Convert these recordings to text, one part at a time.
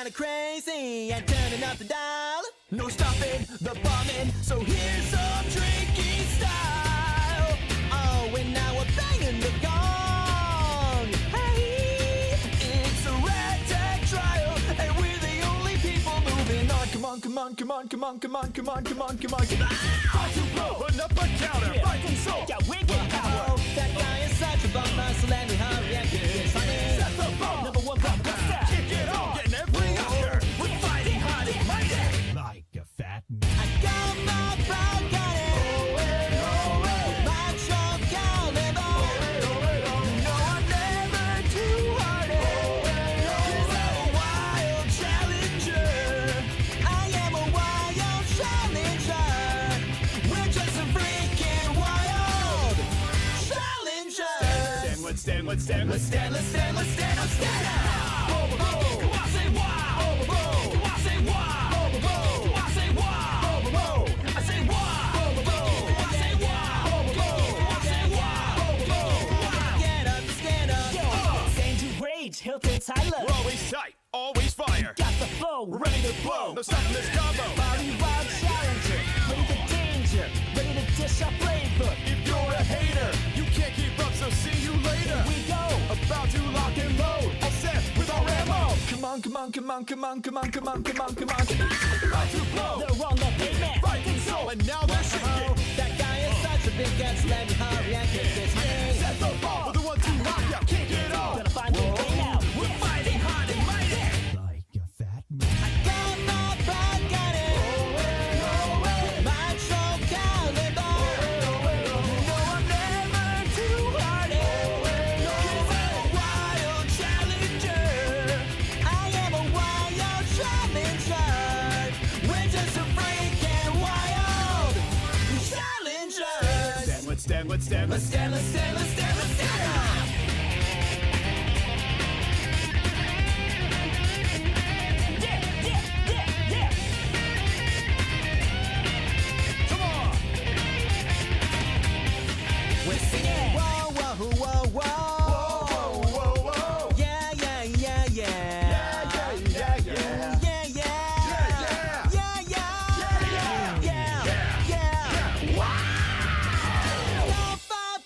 kinda crazy and turning up the dial. No stopping the bombing, so here's some tricky style. Oh, and now we're banging the gong. Hey, it's a ragtag trial, and we're the only people moving on. Come on, come on, come on, come on, come on, come on, come on, come on, come on. Fight to blow, put up a counter, fight and soul. Got wicked power. That guy is such a bummer, so let me hurry and get this honey. Set the bar. Number one pop, what's that? Kick it on, getting every Oscar. We're fighting hard and mighty. Like a fat man. I got my pride got it. Macho caliber. You know I'm never too hardy. 'Cause I'm a wild challenger. I am a wild challenger. We're just a freaking wild challenger. Stand, let's stand. Let's stand, let's stand, let's stand, let's stand up. Come on, say wow. Come on, say wow. Come on, say wow. I say wow. Come on, say wow. Come on, say wow. Stand up. Same to rage, Hilton Tyler. We're always tight, always fire. Got the flow, We're ready to blow. No stopping this combo. body wild challenger, ready to danger, ready to dish our flavor. If you're a hater, you can't keep up, so see you later. We go, About to lock and load. All set with our ammo. Come on, come on, come on, come on, come on, come on, come on, come on. About to blow. they're on the pavement. Fight and soul, and now they're shaking. That guy is such a big guts, let me hurry and get this honey. Set the bar. We're the ones who knock out, kick it off. Gonna find a way out. We're fighting hard and mighty. Like a fat man. Got my pride, got it. Macho caliber. You know I'm never too hardy. 'Cause I'm a wild challenger. I am a wild challenger. We're just a freaking wild challengers. Let's stand. Let's stand, let's stand, let's stand, let's stand up. Yeah. Come on. We're singing whoa, whoa, whoa, whoa. Whoa. Yeah, yeah, yeah, yeah. Yeah. Yeah, yeah. Yeah, yeah. Yeah. Don't fight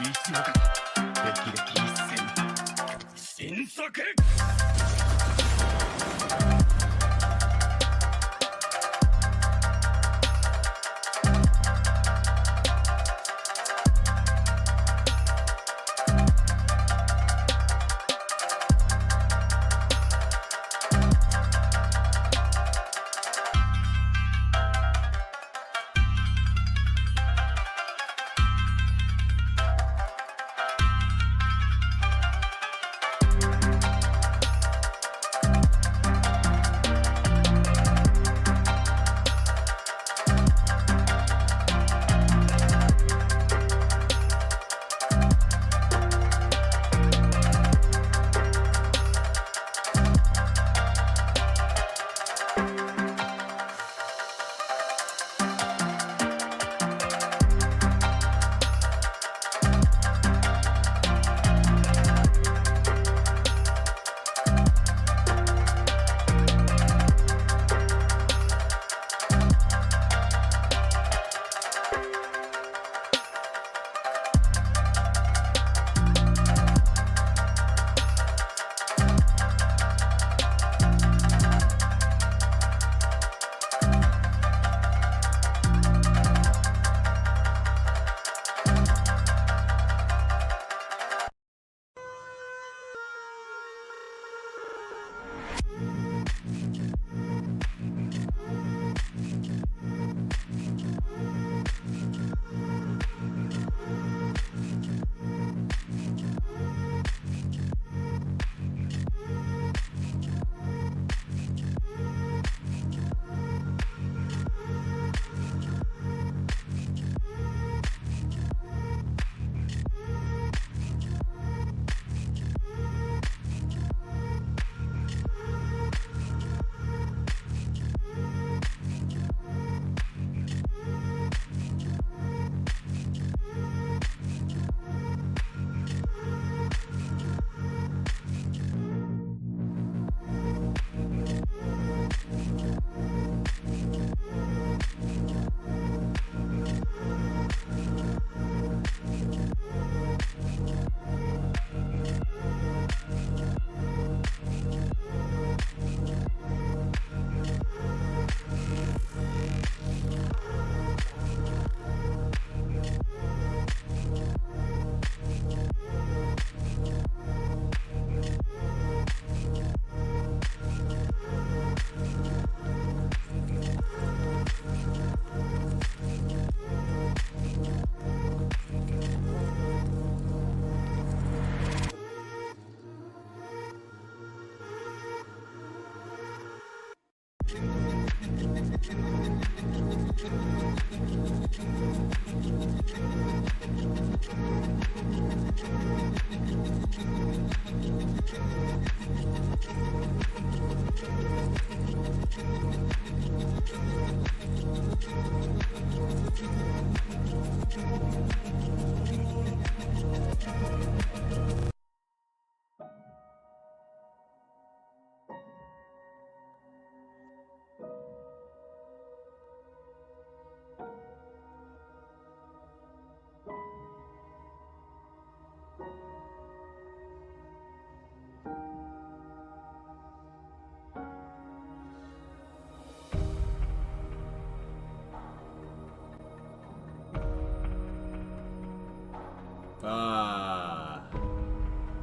しなかった。霹靂一戦新作。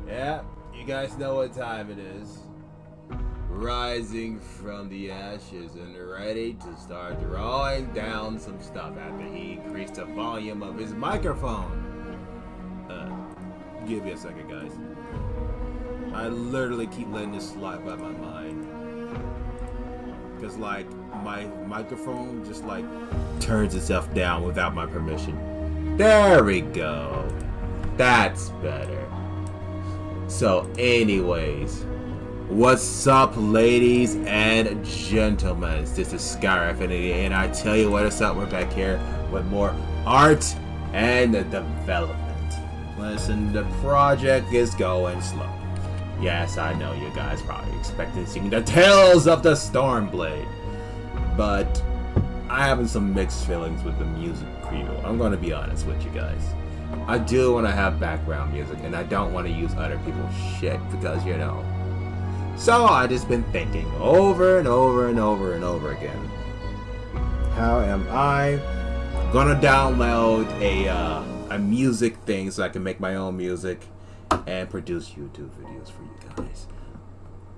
Yeah, you guys know what time it is. Rising from the ashes and ready to start drawing down some stuff after he increased the volume of his microphone. Give me a second, guys. I literally keep letting this slide by my mind. Because, like, my microphone just, like, turns itself down without my permission. There we go. That's better. So, anyways, what's up, ladies and gentlemen? This is Skyrider Infinity, and I tell you what is up. We're back here with more art and development. Listen, the project is going slow. Yes, I know you guys probably expected to see the Tales of the Stormblade, but I have some mixed feelings with the music preview. I'm going to be honest with you guys. I do want to have background music, and I don't want to use other people's shit because, you know. So I just been thinking over and over and over and over again. How am I gonna download a music thing so I can make my own music and produce YouTube videos for you guys?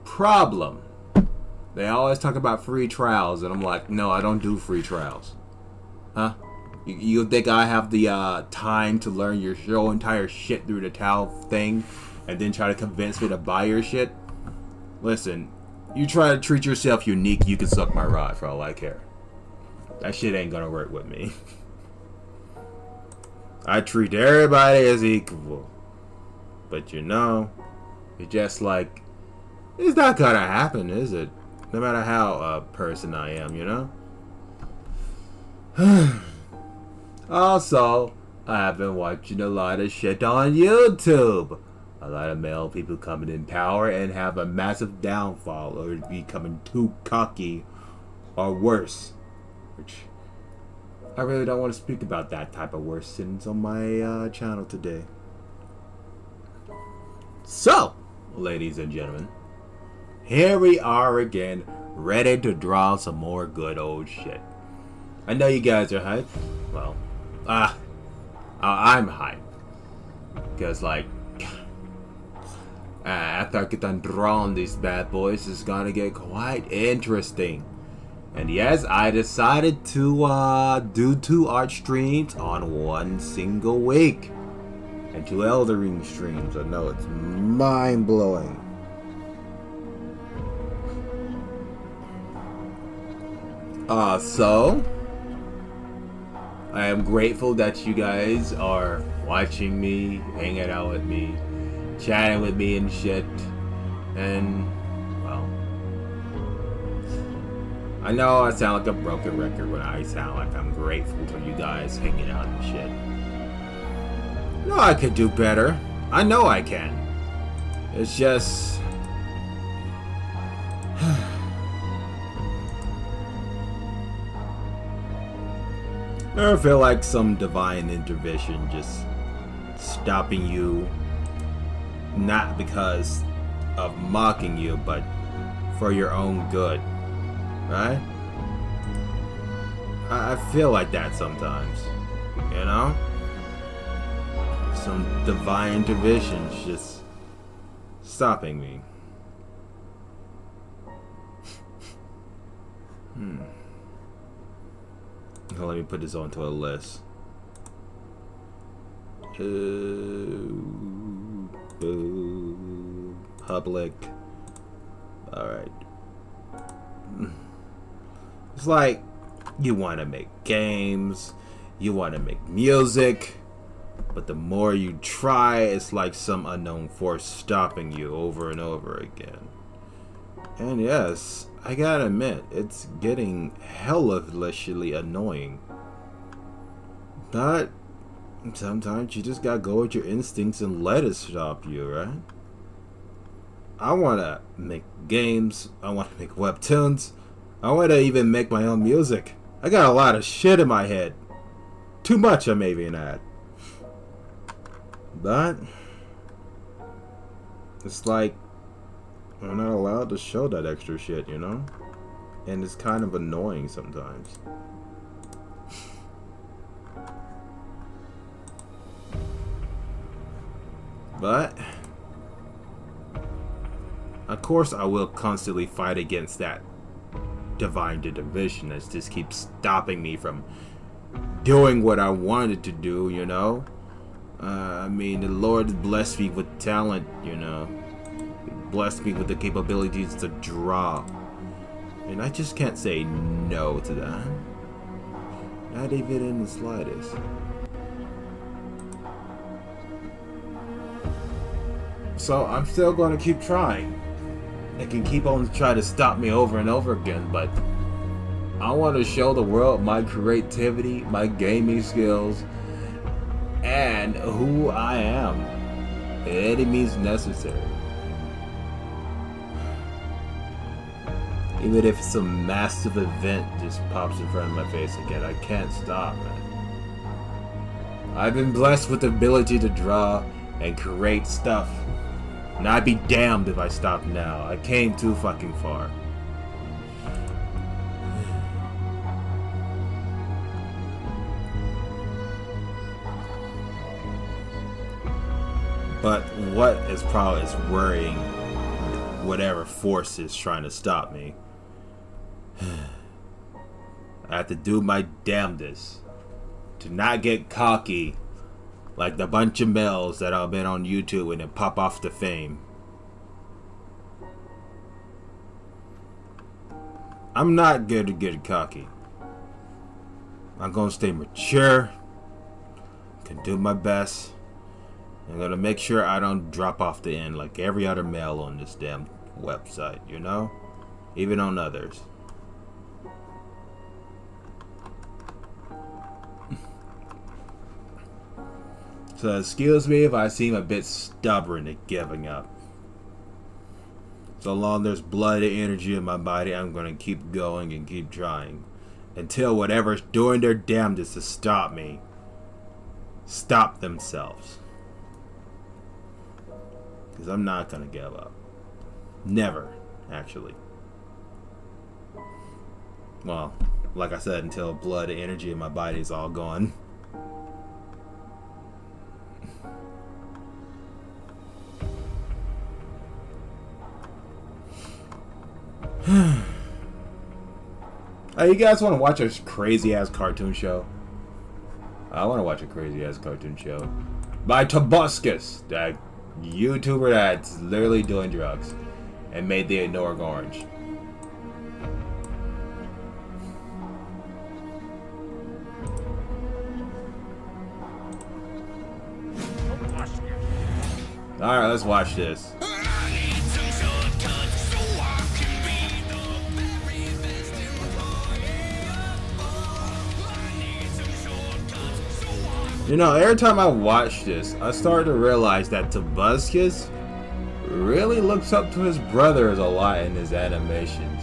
Problem. They always talk about free trials, and I'm like, no, I don't do free trials. Huh? You think I have the time to learn your entire shit through the towel thing and then try to convince me to buy your shit? Listen, you try to treat yourself unique, you can suck my rod for all I care. That shit ain't gonna work with me. I treat everybody as equal. But you know, it's just like, it's not gonna happen, is it? No matter how a person I am, you know? Also, I've been watching a lot of shit on YouTube. A lot of male people coming in power and have a massive downfall or becoming too cocky or worse. Which, I really don't want to speak about that type of worse sins on my channel today. So, ladies and gentlemen, here we are again, ready to draw some more good old shit. I know you guys are hyped. Well, I'm hyped. Because, like, after I get done drawing these bad boys, it's gonna get quite interesting. And yes, I decided to do 2 art streams on one single week. And 2 Elden Ring streams. I know, it's mind-blowing. So I am grateful that you guys are watching me, hanging out with me, chatting with me and shit. And, well, I know I sound like a broken record when I sound like I'm grateful for you guys hanging out and shit. No, I could do better. I know I can. It's just... I ever feel like some divine intervention just stopping you, not because of mocking you, but for your own good, right? I feel like that sometimes, you know? Some divine intervention's just stopping me. Let me put this onto a list. Public. Alright. It's like you want to make games, you want to make music, but the more you try, it's like some unknown force stopping you over and over again. And yes, I gotta admit, it's getting hellishly annoying. But sometimes you just gotta go with your instincts and let it stop you, right? I wanna make games, I wanna make webtoons, I wanna even make my own music. I got a lot of shit in my head. Too much, I may even add. But it's like I'm not allowed to show that extra shit, you know? And it's kind of annoying sometimes. But of course I will constantly fight against that divine intervention that just keeps stopping me from doing what I wanted to do, you know? I mean, the Lord blessed me with talent, you know? Blessed me with the capabilities to draw. And I just can't say no to that. Not even in the slightest. So I'm still going to keep trying. They can keep on trying to stop me over and over again, but I want to show the world my creativity, my gaming skills, and who I am. At any means necessary. Even if some massive event just pops in front of my face again, I can't stop, man. I've been blessed with the ability to draw and create stuff. And I'd be damned if I stopped now. I came too fucking far. But what is probably is worrying whatever force is trying to stop me. I have to do my damnedest to not get cocky like the bunch of males that I've been on YouTube and then pop off to fame. I'm not good to get cocky. I'm gonna stay mature, can do my best. I'm gonna make sure I don't drop off the end like every other male on this damn website, you know? Even on others. So excuse me if I seem a bit stubborn at giving up. So long there's blood and energy in my body, I'm gonna keep going and keep trying. Until whatever's doing their damnedest to stop me, stop themselves. Because I'm not gonna give up. Never, actually. Well, like I said, until blood and energy in my body is all gone. Hey, you guys want to watch a crazy ass cartoon show? I want to watch a crazy ass cartoon show by Tobuscus, that YouTuber that's literally doing drugs and made the Ignored Orange. Alright, let's watch this. You know, every time I watch this, I start to realize that Tobuscus really looks up to his brothers a lot in his animations.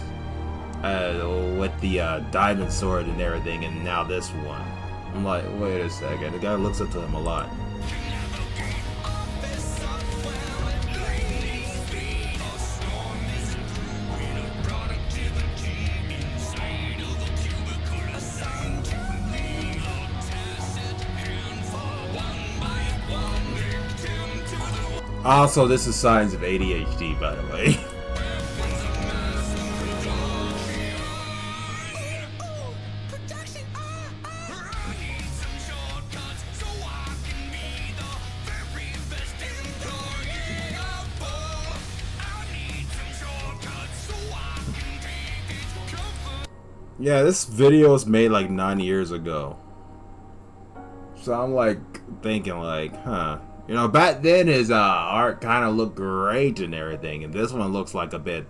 With the diamond sword and everything, and now this one. I'm like, wait a second, the guy looks up to him a lot. Also, this is signs of ADHD, by the way. Yeah, this video was made like 9 years ago. So I'm like thinking like, huh. You know, back then his art kind of looked great and everything, and this one looks like a bit,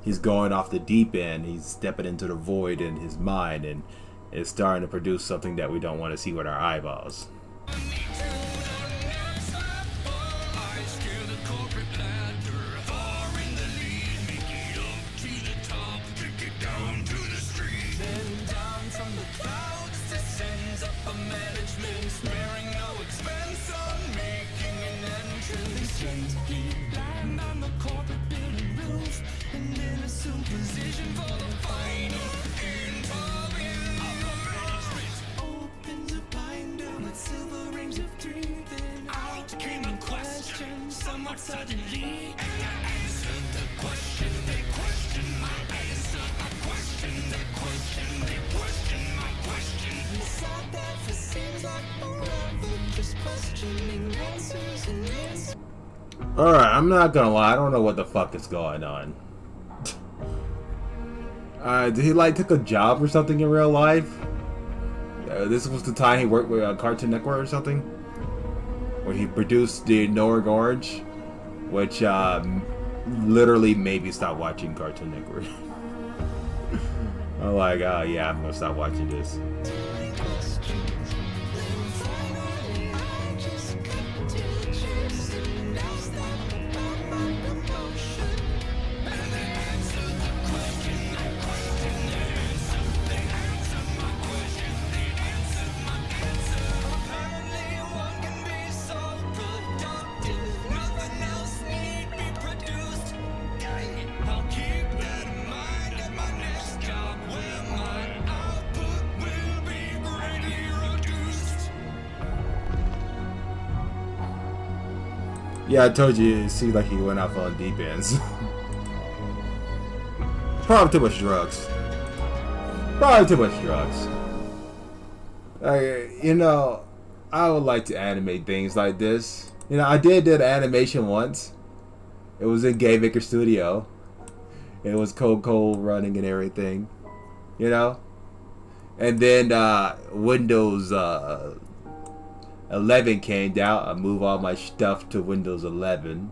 he's going off the deep end, he's stepping into the void in his mind, and is starting to produce something that we don't want to see with our eyeballs. Suddenly, and I answered the question. They question my answer. I question. They question. They question my question. We sat there for seems like forever, just questioning answers and answers. Alright, I'm not gonna lie, I don't know what the fuck is going on. Did he like took a job or something in real life? This was the time he worked with Cartoon Network or something? Where he produced the Ignored Orange? Which literally made me stop watching Cartoon Network. I'm like, oh yeah, I'm gonna stop watching this. Yeah, I told you it seemed like he went off on deep ends. Probably too much drugs. Probably too much drugs. You know, I would like to animate things like this. You know, I did an animation once. It was in Game Maker Studio. It was cold running and everything. You know? And then Windows 11 came out. I moved all my stuff to Windows 11.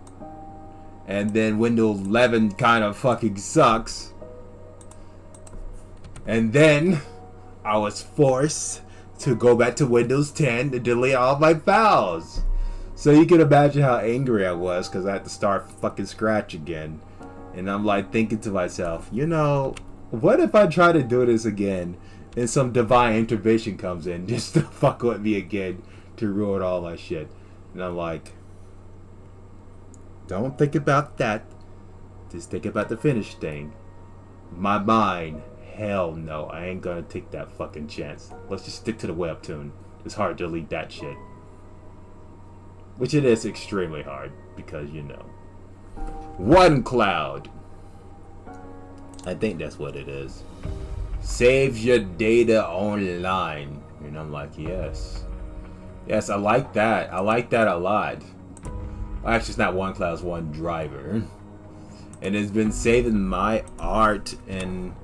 And then Windows 11 kind of fucking sucks. And then I was forced to go back to Windows 10 to delete all my files. So you can imagine how angry I was because I had to start fucking scratch again. And I'm like thinking to myself, you know, what if I try to do this again and some divine intervention comes in just to fuck with me again to ruin all my shit? And I'm like, don't think about that. Just think about the finished thing. My mind, hell no, I ain't gonna take that fucking chance. Let's just stick to the webtoon. It's hard to delete that shit. Which it is extremely hard because, you know. OneCloud. I think that's what it is. Saves your data online. And I'm like, yes. Yes, I like that. I like that a lot. Well, actually, it's not OneCloud, it's OneDriver. And it's been saving my art. And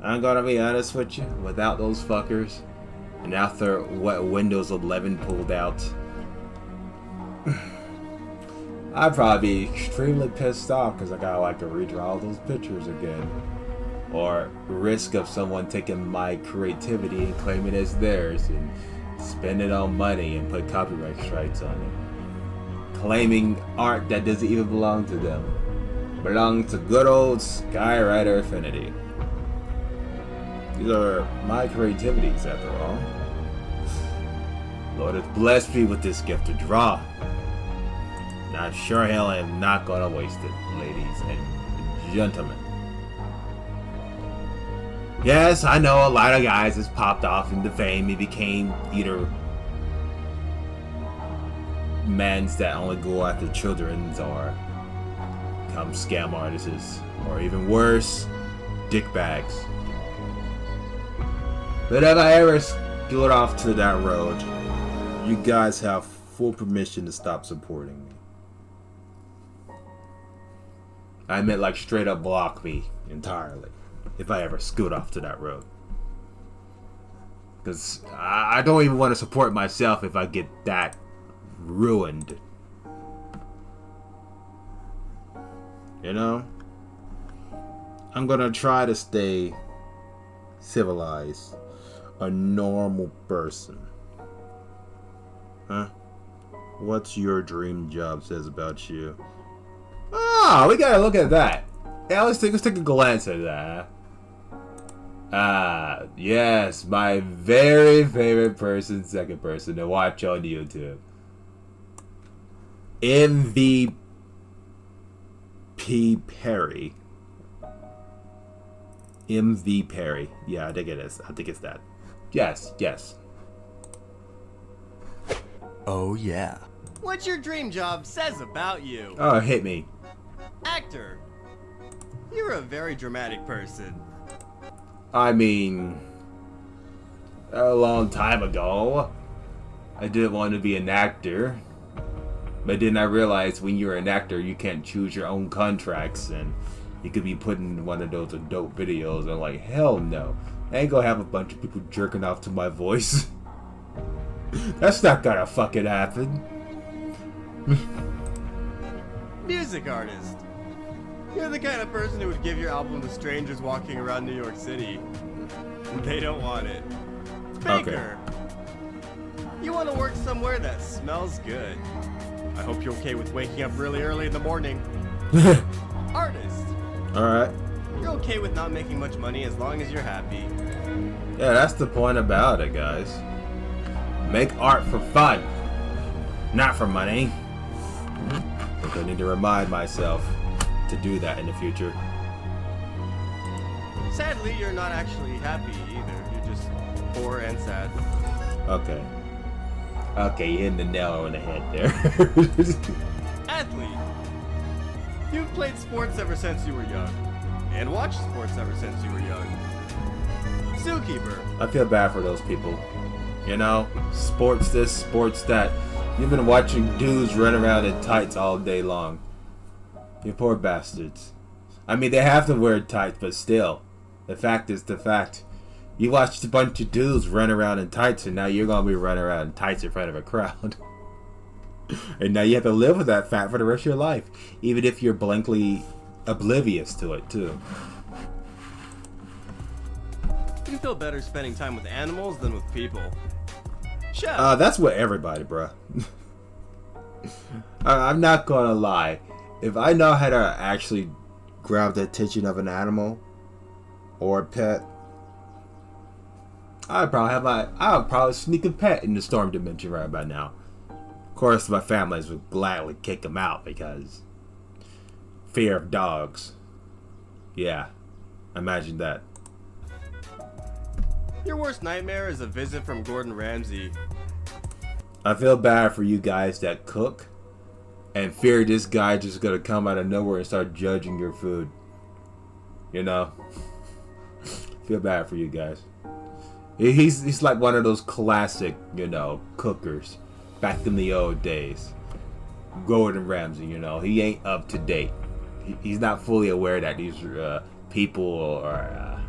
I'm gonna be honest with you, without those fuckers, and after what Windows 11 pulled out, I'd probably be extremely pissed off because I gotta like to redraw all those pictures again. Or risk of someone taking my creativity and claiming it's theirs and spend it on money and put copyright strikes on it. Claiming art that doesn't even belong to them. Belong to good old Skyrider Infinity. These are my creativities after all. Lord has blessed me with this gift to draw. And I sure hell am not gonna waste it, ladies and gentlemen. Yes, I know a lot of guys has popped off into fame and became either men that only go after children's or become scam artists or even worse, dickbags. But if I ever scoot off to that road, you guys have full permission to stop supporting me. I meant like straight up block me entirely if I ever scoot off to that road. Because I don't even want to support myself if I get that ruined. You know? I'm gonna try to stay civilized. A normal person. Huh? What's your dream job says about you? Ah, we gotta look at that. Yeah, let's take a glance at that. Ah, yes, my very favorite person, second person to watch on YouTube. MVP Perry. MV Perry. Yeah, I think it is. I think it's that. Yes, yes. Oh yeah. What your dream job says about you. Oh, hit me. Actor. You're a very dramatic person. I mean, a long time ago, I didn't want to be an actor. But then I realized when you're an actor, you can't choose your own contracts, and you could be put in one of those adult videos. And I'm like, hell no. I ain't gonna have a bunch of people jerking off to my voice. That's not gonna fucking happen. Music artist. You're the kind of person who would give your album to strangers walking around New York City. They don't want it. Baker. Okay. You want to work somewhere that smells good. I hope you're okay with waking up really early in the morning. Artist. Alright. You're okay with not making much money as long as you're happy. Yeah, that's the point about it, guys. Make art for fun, not for money. I think I need to remind myself to do that in the future. Sadly, you're not actually happy either. You're just poor and sad. Okay. Okay, you hit the nail on the head there. athlete. You've played sports ever since you were young, and watched sports ever since you were young. Zookeeper. I feel bad for those people. You know, sports this, sports that. You've been watching dudes run around in tights all day long. You poor bastards. I mean, they have to wear tights, but still. The fact is the fact. You watched a bunch of dudes run around in tights, and now you're going to be running around in tights in front of a crowd. And now you have to live with that fact for the rest of your life. Even if you're blankly oblivious to it, too. You feel better spending time with animals than with people. Chef. That's what everybody, bruh. I'm not gonna lie. If I know how to actually grab the attention of an animal or a pet, I'd probably sneak a pet in the storm dimension right about now. Of course, my families would gladly kick them out because fear of dogs. Yeah, imagine that. Your worst nightmare is a visit from Gordon Ramsay. I feel bad for you guys that cook and fear this guy just gonna come out of nowhere and start judging your food. You know? Feel bad for you guys. He's like one of those classic, you know, cookers back in the old days. Gordon Ramsay, you know, he ain't up to date. He's not fully aware that these people are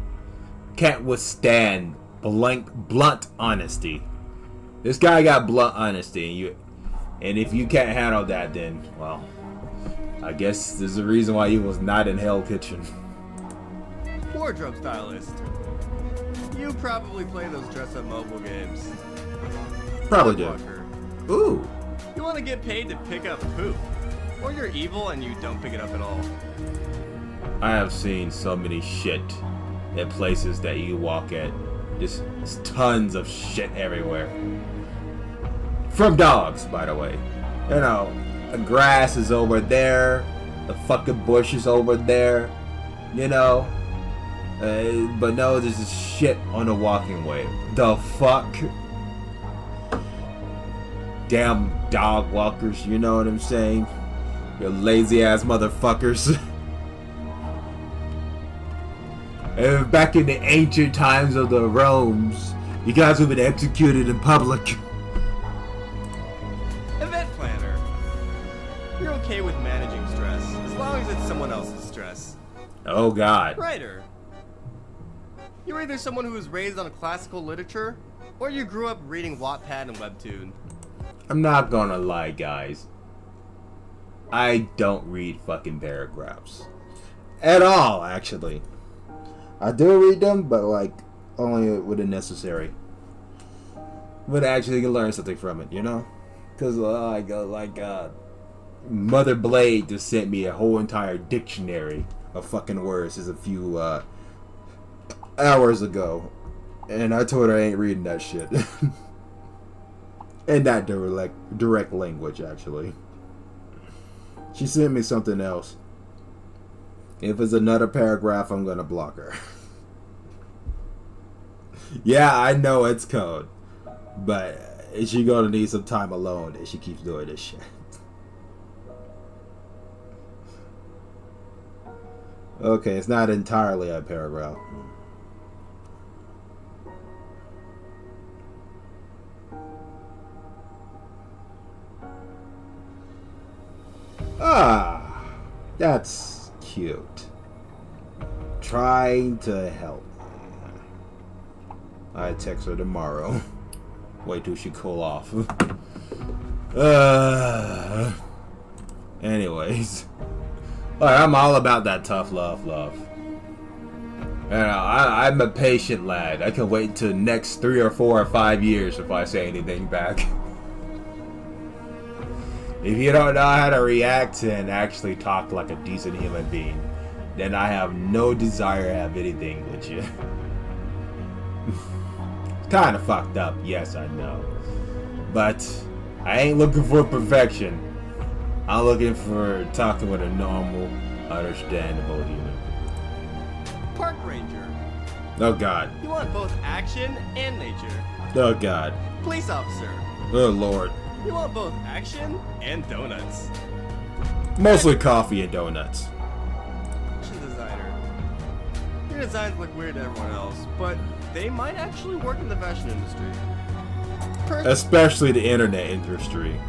can't withstand blunt honesty. This guy got blunt honesty, and if you can't handle that, then well, I guess there's a reason why he was not in Hell Kitchen. Wardrobe stylist. You probably play those dress-up mobile games. Probably do. Walker. Ooh. You want to get paid to pick up poop, or you're evil and you don't pick it up at all. I have seen so many shit at places that you walk at. Just tons of shit everywhere. From dogs, by the way. You know, the grass is over there. The fucking bush is over there. You know. But no, there's this shit on the walking way. The fuck? Damn dog walkers, you know what I'm saying? You lazy ass motherfuckers. Back in the ancient times of the Romes, you guys have been executed in public. Event planner. You're okay with managing stress, as long as it's someone else's stress. Oh god. Writer. You're either someone who was raised on classical literature, or you grew up reading Wattpad and Webtoon. I'm not gonna lie, guys. I don't read fucking paragraphs. At all, actually. I do read them, but like only when it's necessary. But actually, you can learn something from it, you know? Because Mother Blade just sent me a whole entire dictionary of fucking words just a few hours ago, and I told her I ain't reading that shit. In that direct language, actually. She sent me something else. If it's another paragraph, I'm gonna block her. Yeah, I know it's code, but she gonna need some time alone if she keeps doing this shit. Okay, it's not entirely a paragraph. Ah, that's cute. Trying to help. I text her tomorrow. Wait till she cool off. Anyways. Alright, I'm all about that tough love. You know, I'm a patient lad. I can wait until next 3 or 4 or 5 years if I say anything back. If you don't know how to react and actually talk like a decent human being, then I have no desire to have anything with you. It's kind of fucked up, yes, I know. But I ain't looking for perfection. I'm looking for talking with a normal, understandable human. Park ranger. Oh god. You want both action and nature. Oh god. Police officer. Oh lord. You want both action and donuts. Mostly coffee and donuts. Fashion designer. Your designs look weird to everyone else, but they might actually work in the fashion industry. Especially the internet industry.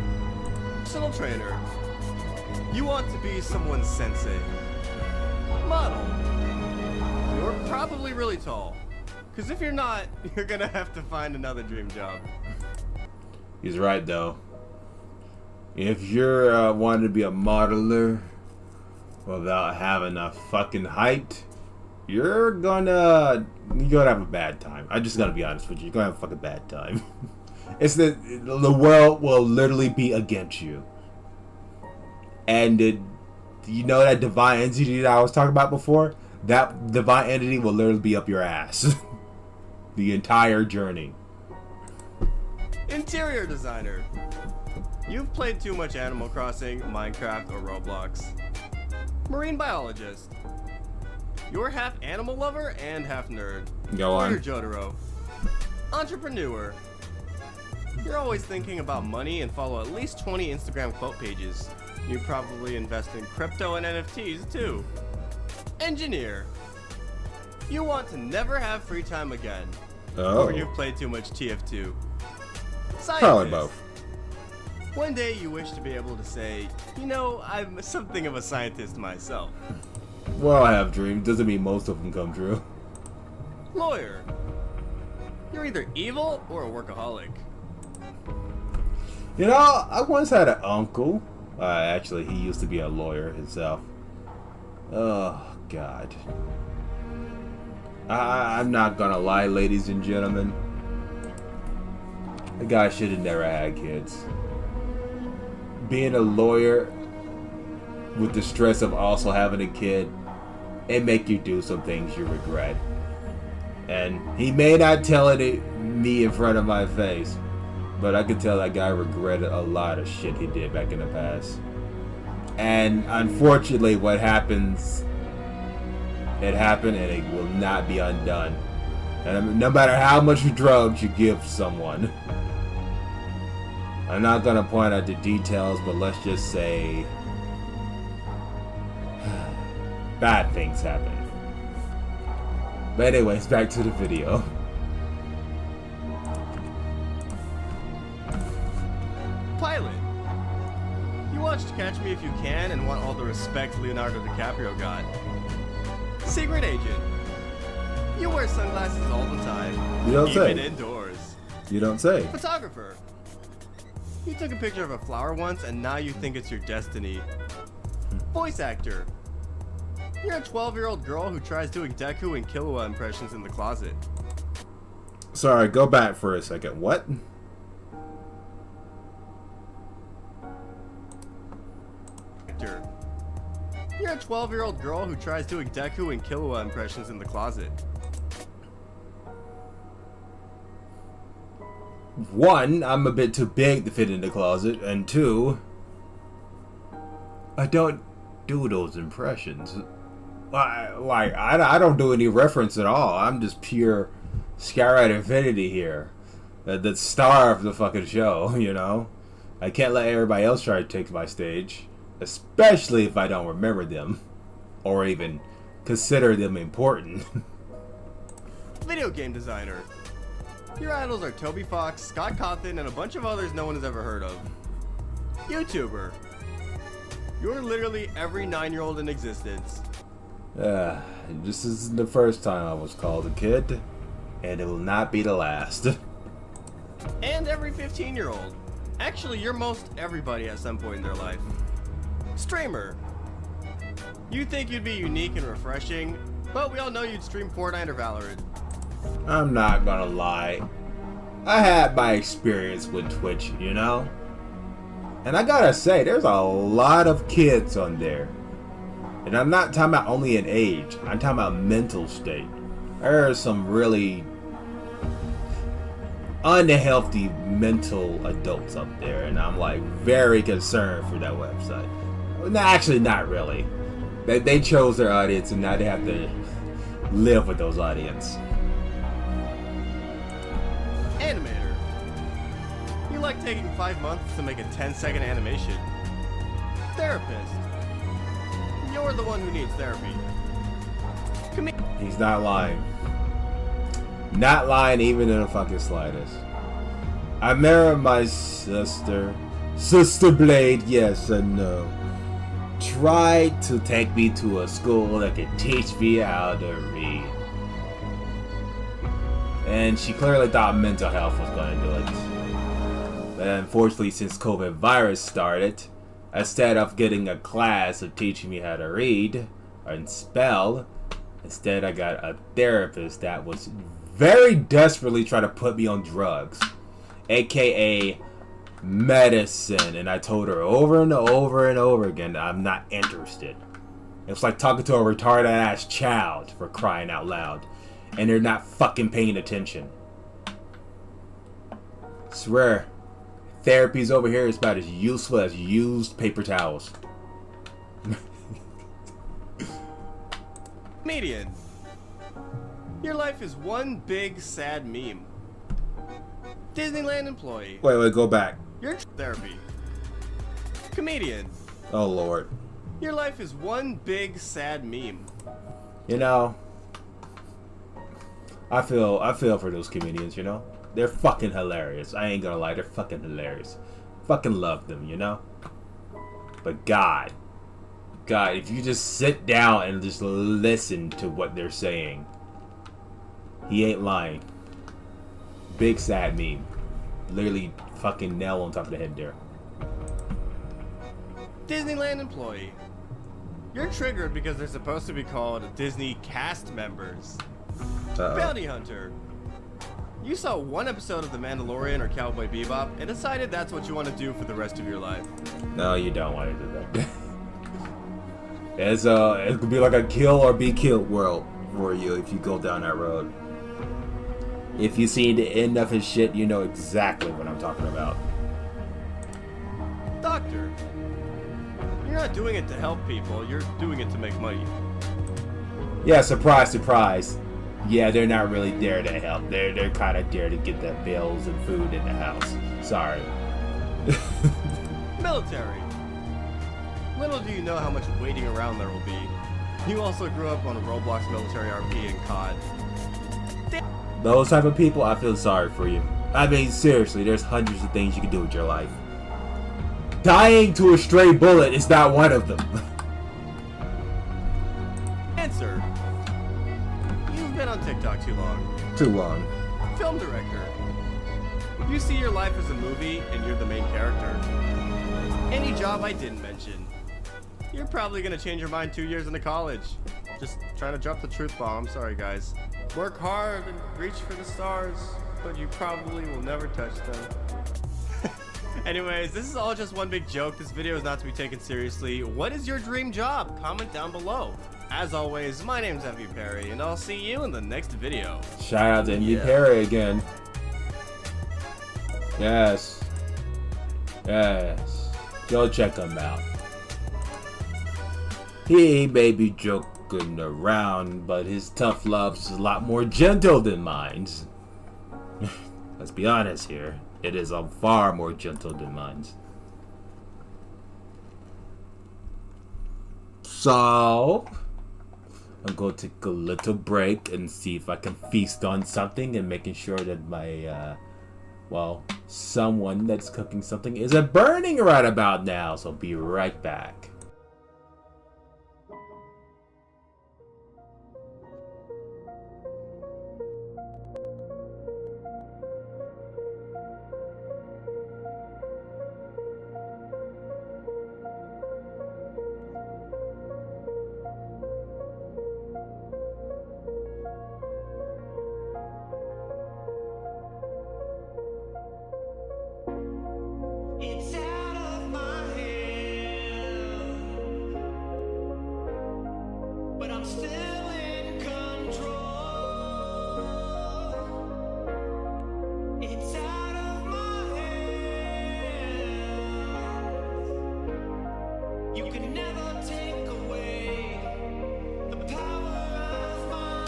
Personal trainer. You want to be someone's sensei. Model. You're probably really tall. Because if you're not, you're gonna have to find another dream job. He's right though. If you're wanting to be a modeler without having a fucking height, you're gonna have a bad time. I'm just gonna be honest with you. You're gonna have a fucking bad time. It's the world will literally be against you. And you know that divine entity that I was talking about before? That divine entity will literally be up your ass. The entire journey. Interior designer. You've played too much Animal Crossing, Minecraft, or Roblox. Marine biologist. You're half animal lover and half nerd. Go on. Or you're Jotaro. Entrepreneur. You're always thinking about money and follow at least 20 Instagram quote pages. You probably invest in crypto and NFTs too. Engineer. You want to never have free time again. Oh. Or you've played too much TF2. Scientist. Probably both. One day you wish to be able to say, you know, I'm something of a scientist myself. Well, I have dreams. Doesn't mean most of them come true. Lawyer. You're either evil or a workaholic. You know, I once had an uncle. Actually, he used to be a lawyer himself. Oh, God. I'm not gonna lie, ladies and gentlemen. The guy should have never had kids. Being a lawyer with the stress of also having a kid, it make you do some things you regret. And he may not tell me in front of my face, but I could tell that guy regretted a lot of shit he did back in the past. And unfortunately, what happens, it happened and it will not be undone. And no matter how much drugs you give someone, I'm not gonna point out the details, but let's just say bad things happen. But anyways, back to the video. Pilot. You watched Catch Me If You Can and want all the respect Leonardo DiCaprio got. Secret agent. You wear sunglasses all the time. You don't even say. indoors. You don't say. Photographer. You took a picture of a flower once and now you think it's your destiny. Voice actor. You're a 12-year-old girl who tries doing Deku and Killua impressions in the closet. Sorry, go back for a second. What? Actor. You're a 12-year-old girl who tries doing Deku and Killua impressions in the closet. One, I'm a bit too big to fit in the closet, and two, I don't do those impressions. I don't do any reference at all. I'm just pure Skyrider Infinity here, the star of the fucking show. You know, I can't let everybody else try to take my stage, especially if I don't remember them or even consider them important. Video game designer. Your idols are Toby Fox, Scott Cawthon, and a bunch of others no one has ever heard of. YouTuber. You're literally every 9-year-old in existence. This isn't the first time I was called a kid, and it will not be the last. And every 15-year-old. Actually, you're most everybody at some point in their life. Streamer. You think you'd be unique and refreshing, but we all know you'd stream Fortnite or Valorant. I'm not gonna lie. I had my experience with Twitch, you know? And I gotta say, there's a lot of kids on there. And I'm not talking about only an age, I'm talking about mental state. There are some really unhealthy mental adults up there, and I'm like very concerned for that website. No, actually, not really. They chose their audience, and now they have to live with those audience. Animator. You like taking 5 months to make a 10-second animation. Therapist. you're the one who needs therapy. He's not lying. Not lying even in the fucking slightest. I remember my sister Blade, yes and no, tried to take me to a school that could teach me how to read. And she clearly thought mental health was going to do it. But unfortunately, since COVID virus started, instead of getting a class of teaching me how to read and spell, instead I got a therapist that was very desperately trying to put me on drugs, aka medicine. And I told her over and over and over again that I'm not interested. It's like talking to a retarded ass child, for crying out loud, and they're not fucking paying attention. Swear, therapy's over here is about as useful as used paper towels. Comedian. Your life is one big sad meme. Disneyland employee. Wait, go back. Your therapy. Comedian. Oh Lord. Your life is one big sad meme. You know, I feel for those comedians, you know? They're fucking hilarious. I ain't gonna lie, they're fucking hilarious. Fucking love them, you know? But God, if you just sit down and just listen to what they're saying, he ain't lying. Big sad meme. Literally fucking nail on top of the head there. Disneyland employee. You're triggered because they're supposed to be called Disney cast members. Bounty hunter. You saw one episode of The Mandalorian or Cowboy Bebop and decided that's what you want to do for the rest of your life. No, you don't want to do that. It could be like a kill or be killed world for you if you go down that road. If you see the end of his shit, you know exactly what I'm talking about. Doctor. You're not doing it to help people, you're doing it to make money. Yeah, surprise, surprise. Yeah, they're not really there to help. They're kind of there to get the bills and food in the house. Sorry. Military. Little do you know how much waiting around there will be. You also grew up on a Roblox military RP and COD. Those type of people, I feel sorry for you. I mean, seriously, there's hundreds of things you can do with your life. Dying to a stray bullet is not one of them. Answer. You've been on TikTok too long. Too long. Film director. You see your life as a movie and you're the main character. Any job I didn't mention. You're probably gonna change your mind 2 years into college. Just trying to drop the truth bomb, sorry guys. Work hard and reach for the stars, but you probably will never touch them. Anyways, this is all just one big joke. This video is not to be taken seriously. What is your dream job? Comment down below. As always, my name's MV Perry, and I'll see you in the next video. Shout out to MV Perry again. Yes. Yes. Go check him out. He may be joking around, but his tough love is a lot more gentle than mine. Let's be honest here. It is far more gentle than mine. So, I'm going to take a little break and see if I can feast on something and making sure that my, someone that's cooking something isn't burning right about now. So be right back. It's out of my hand, but I'm still in control. It's out of my hands. You can never take away the power of my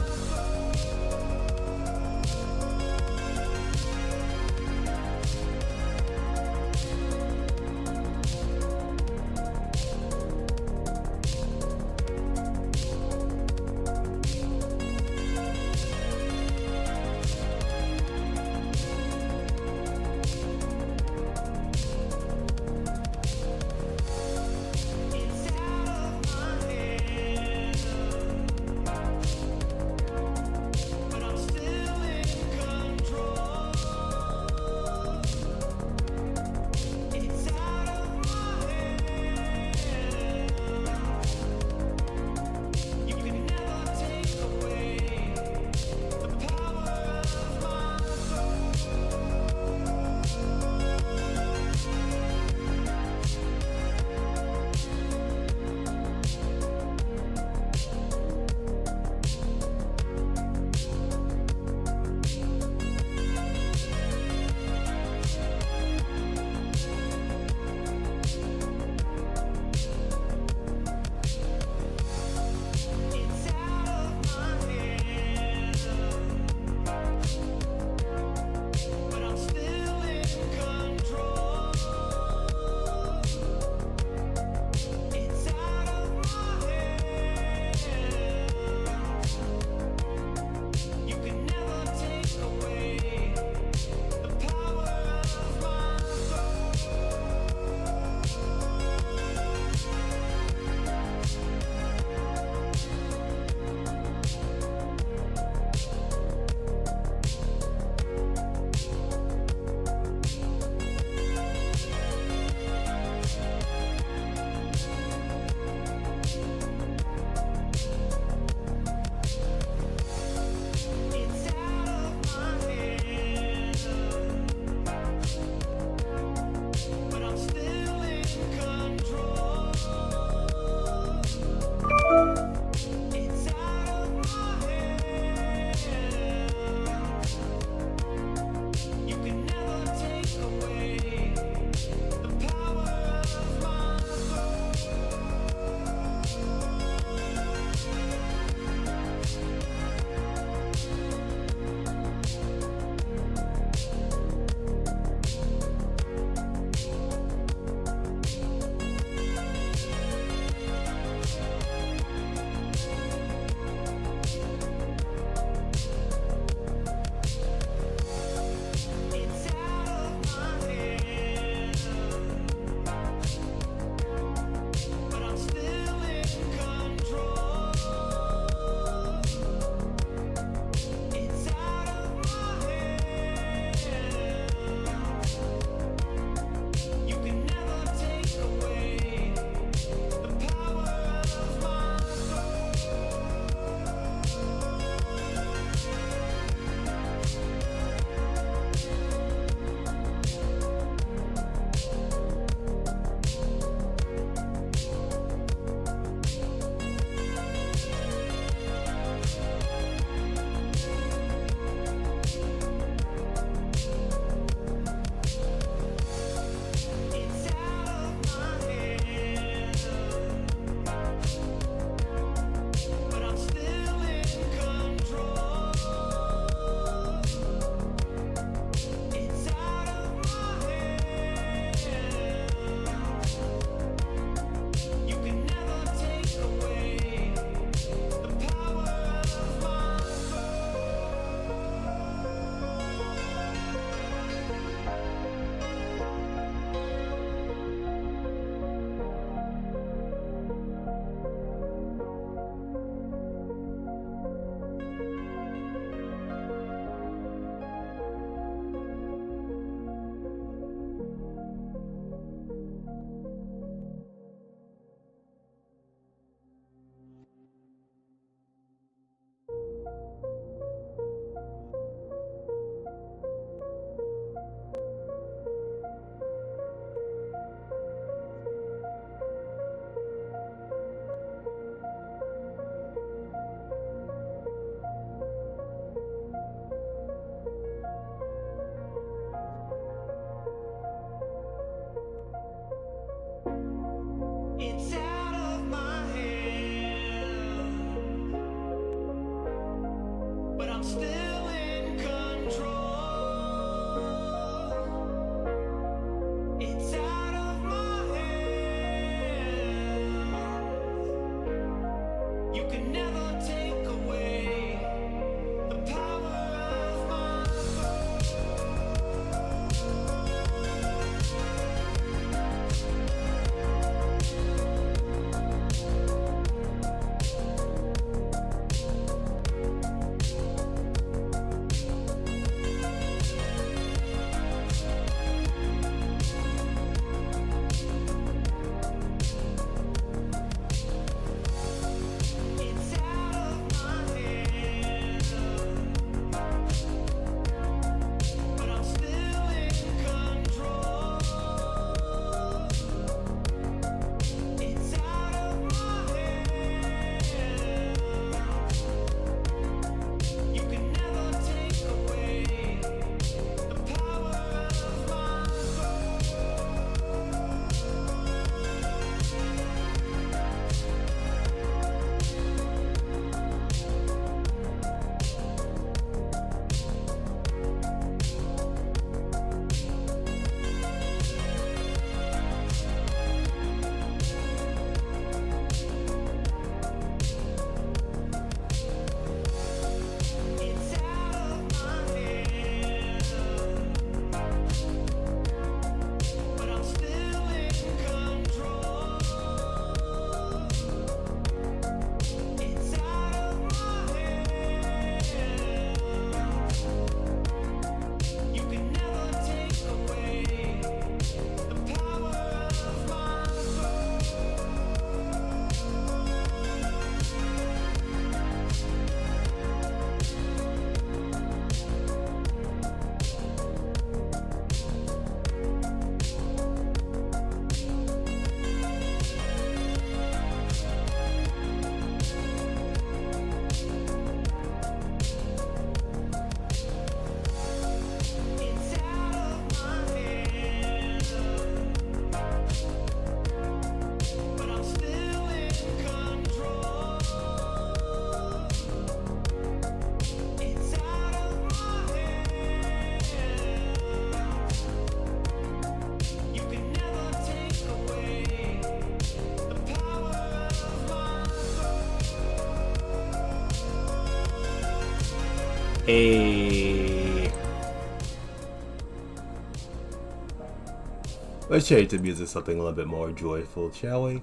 Let's change the music to something a little bit more joyful, shall we?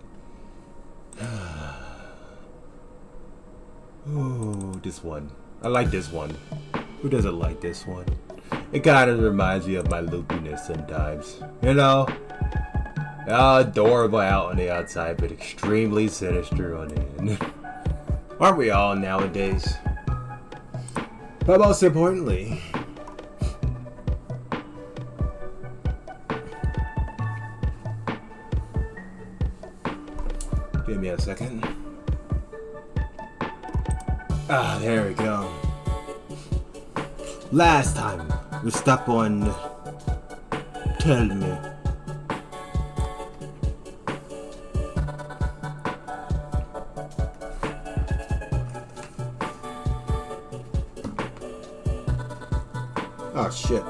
Ooh, this one. I like this one. Who doesn't like this one? It kind of reminds me of my loopiness sometimes. You know? Adorable out on the outside, but extremely sinister on the end. Aren't we all nowadays? But most importantly, give me a second. Ah, there we go. Last time, we stuck on Tell Me. Oh shit.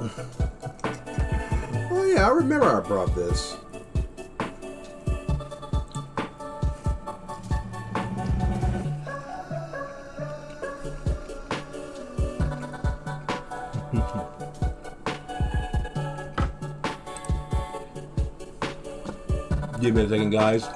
Oh yeah, I remember I brought this. Give me a second, guys.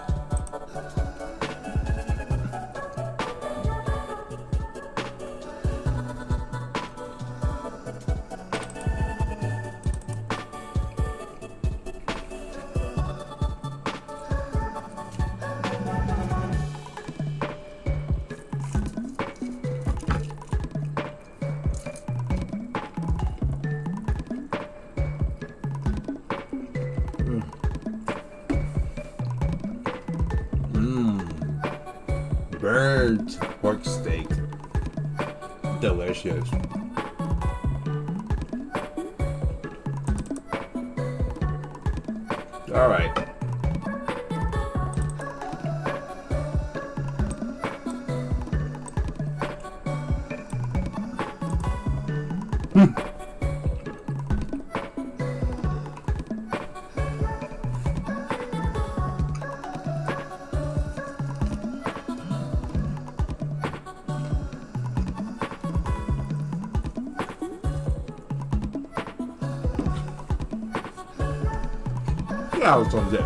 Burnt pork steak. Delicious. All right. Yeah, what's on this?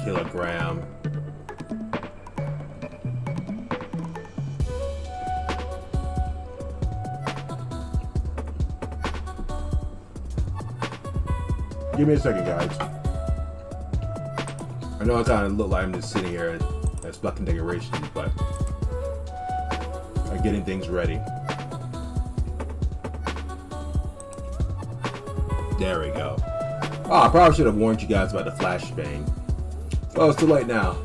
Kilogram. Give me a second, guys. I know it's kind of look like I'm just sitting here as fucking decorations, but I'm getting things ready. There we go. Oh, I probably should have warned you guys about the flashbang. Oh, it's too late now.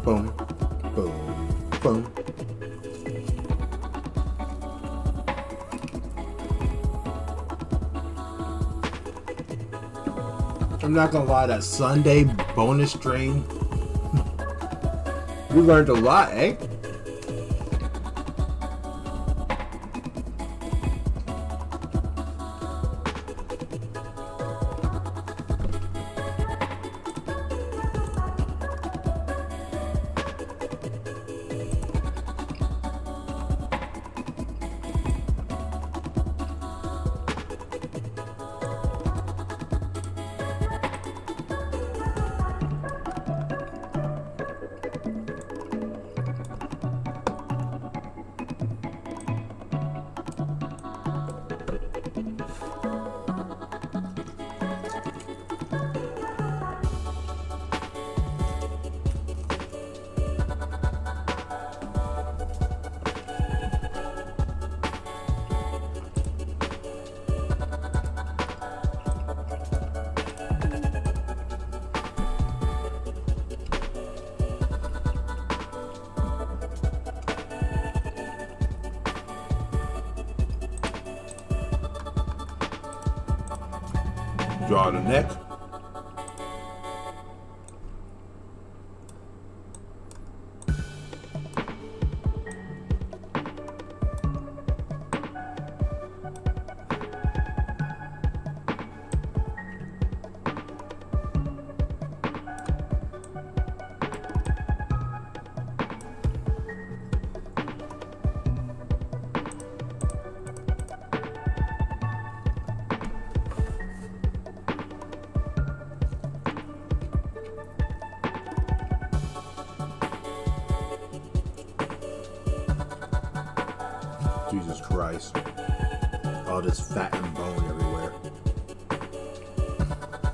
Boom, boom, boom. I'm not gonna lie, that Sunday bonus stream We learned a lot, eh? Draw the neck. Jesus Christ. All this fat and bone everywhere.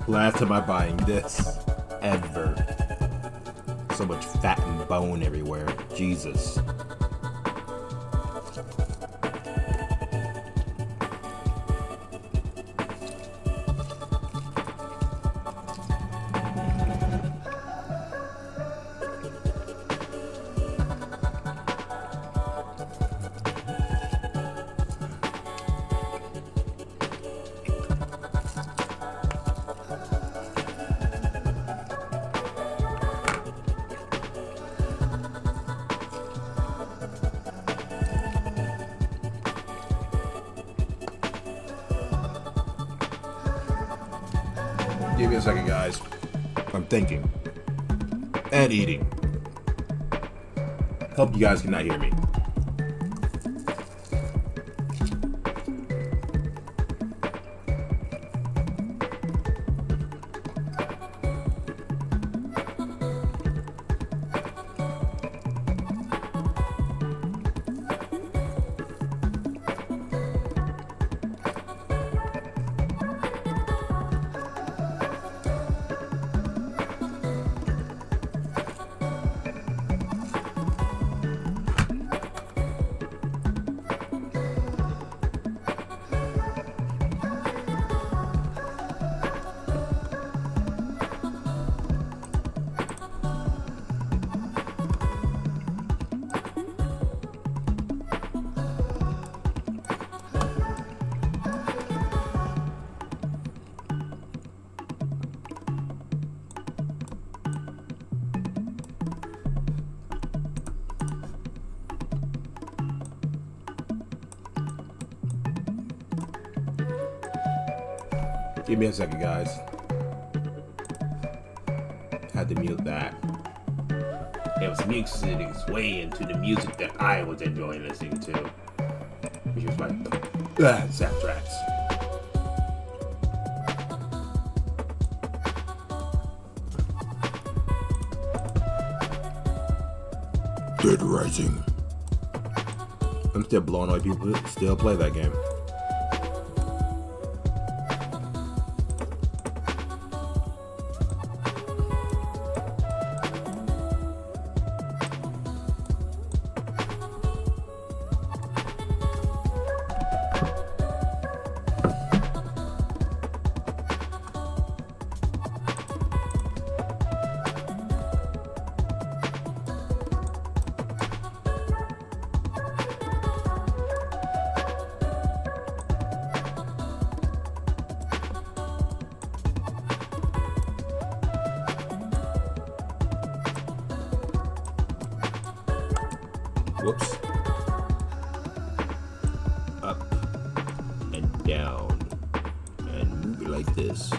Last time I'm buying this ever. So much fat and bone everywhere. Jesus. Give me a second, guys. I'm thinking. And eating. Hope you guys cannot hear me. Give me a second, guys. Had to mute that. It was mixing its way into the music that I was enjoying listening to, which was like soundtracks. Dead Rising. I'm still blown away people still play that game. Whoops. Up and down. And move it like this.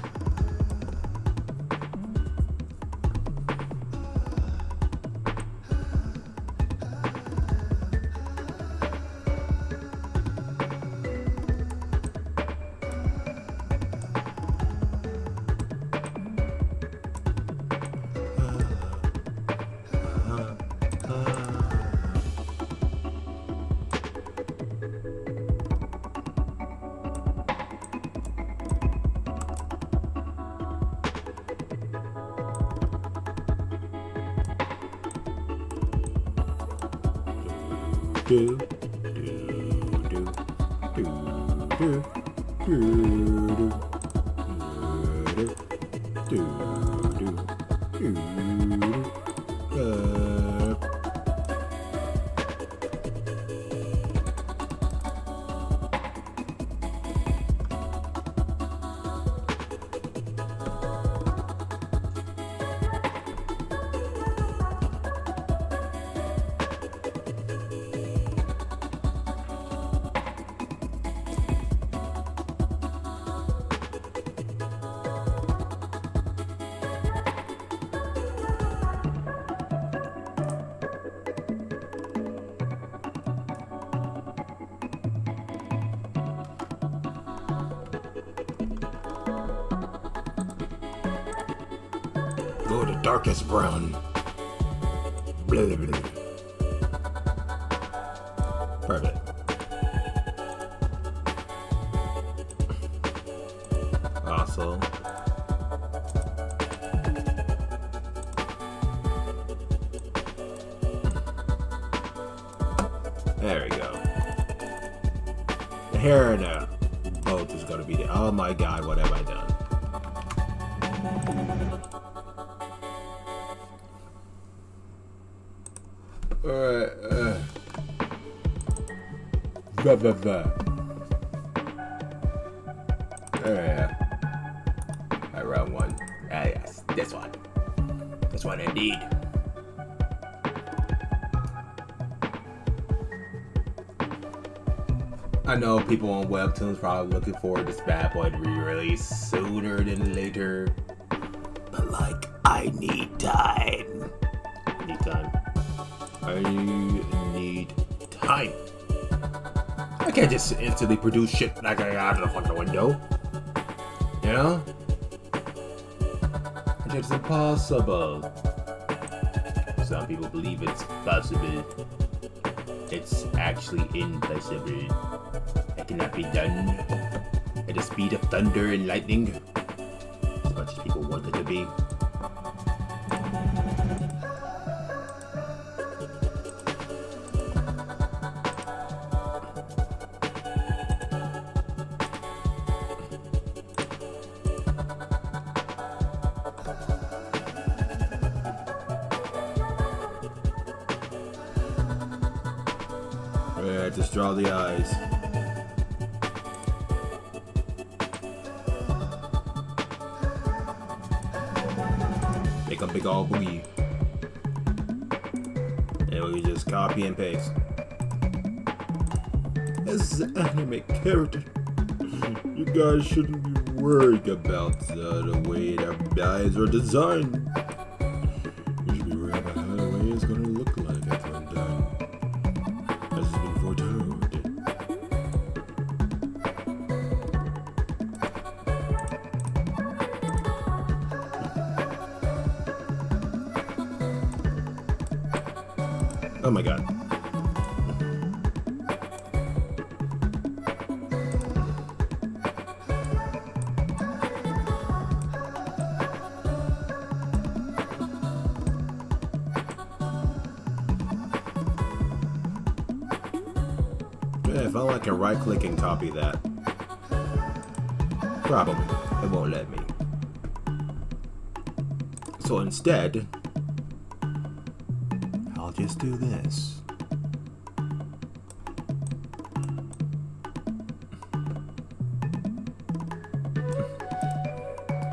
Do, do, do, do, do, do, Go to darkest brown. Blah, blah, blah. Perfect. Also, there we go. The hair and the boat is gonna be there. Oh my god, what have I done? Alright, blah blah blah. Oh yeah. Alright, round one. Ah yes, this one. This one indeed. I know people on Webtoons probably looking forward to this bad boy to be released sooner than later. But like, I need time. Need time. I need time. I can't just instantly produce shit like out of the fucking window. You know? It's impossible. Some people believe it's possible. It's actually impossible. It cannot be done at the speed of thunder and lightning, as much as people want it to be. Alright, just draw the eyes. Make a big old boogie. And we just copy and paste. This is an anime character. You guys shouldn't be worried about the way their eyes are designed. You should be worried about how the way it's gonna look like after I'm done. As has been foretold. Oh my god. Yeah, if I can right click and copy that. Probably. It won't let me. So instead, I'll just do this.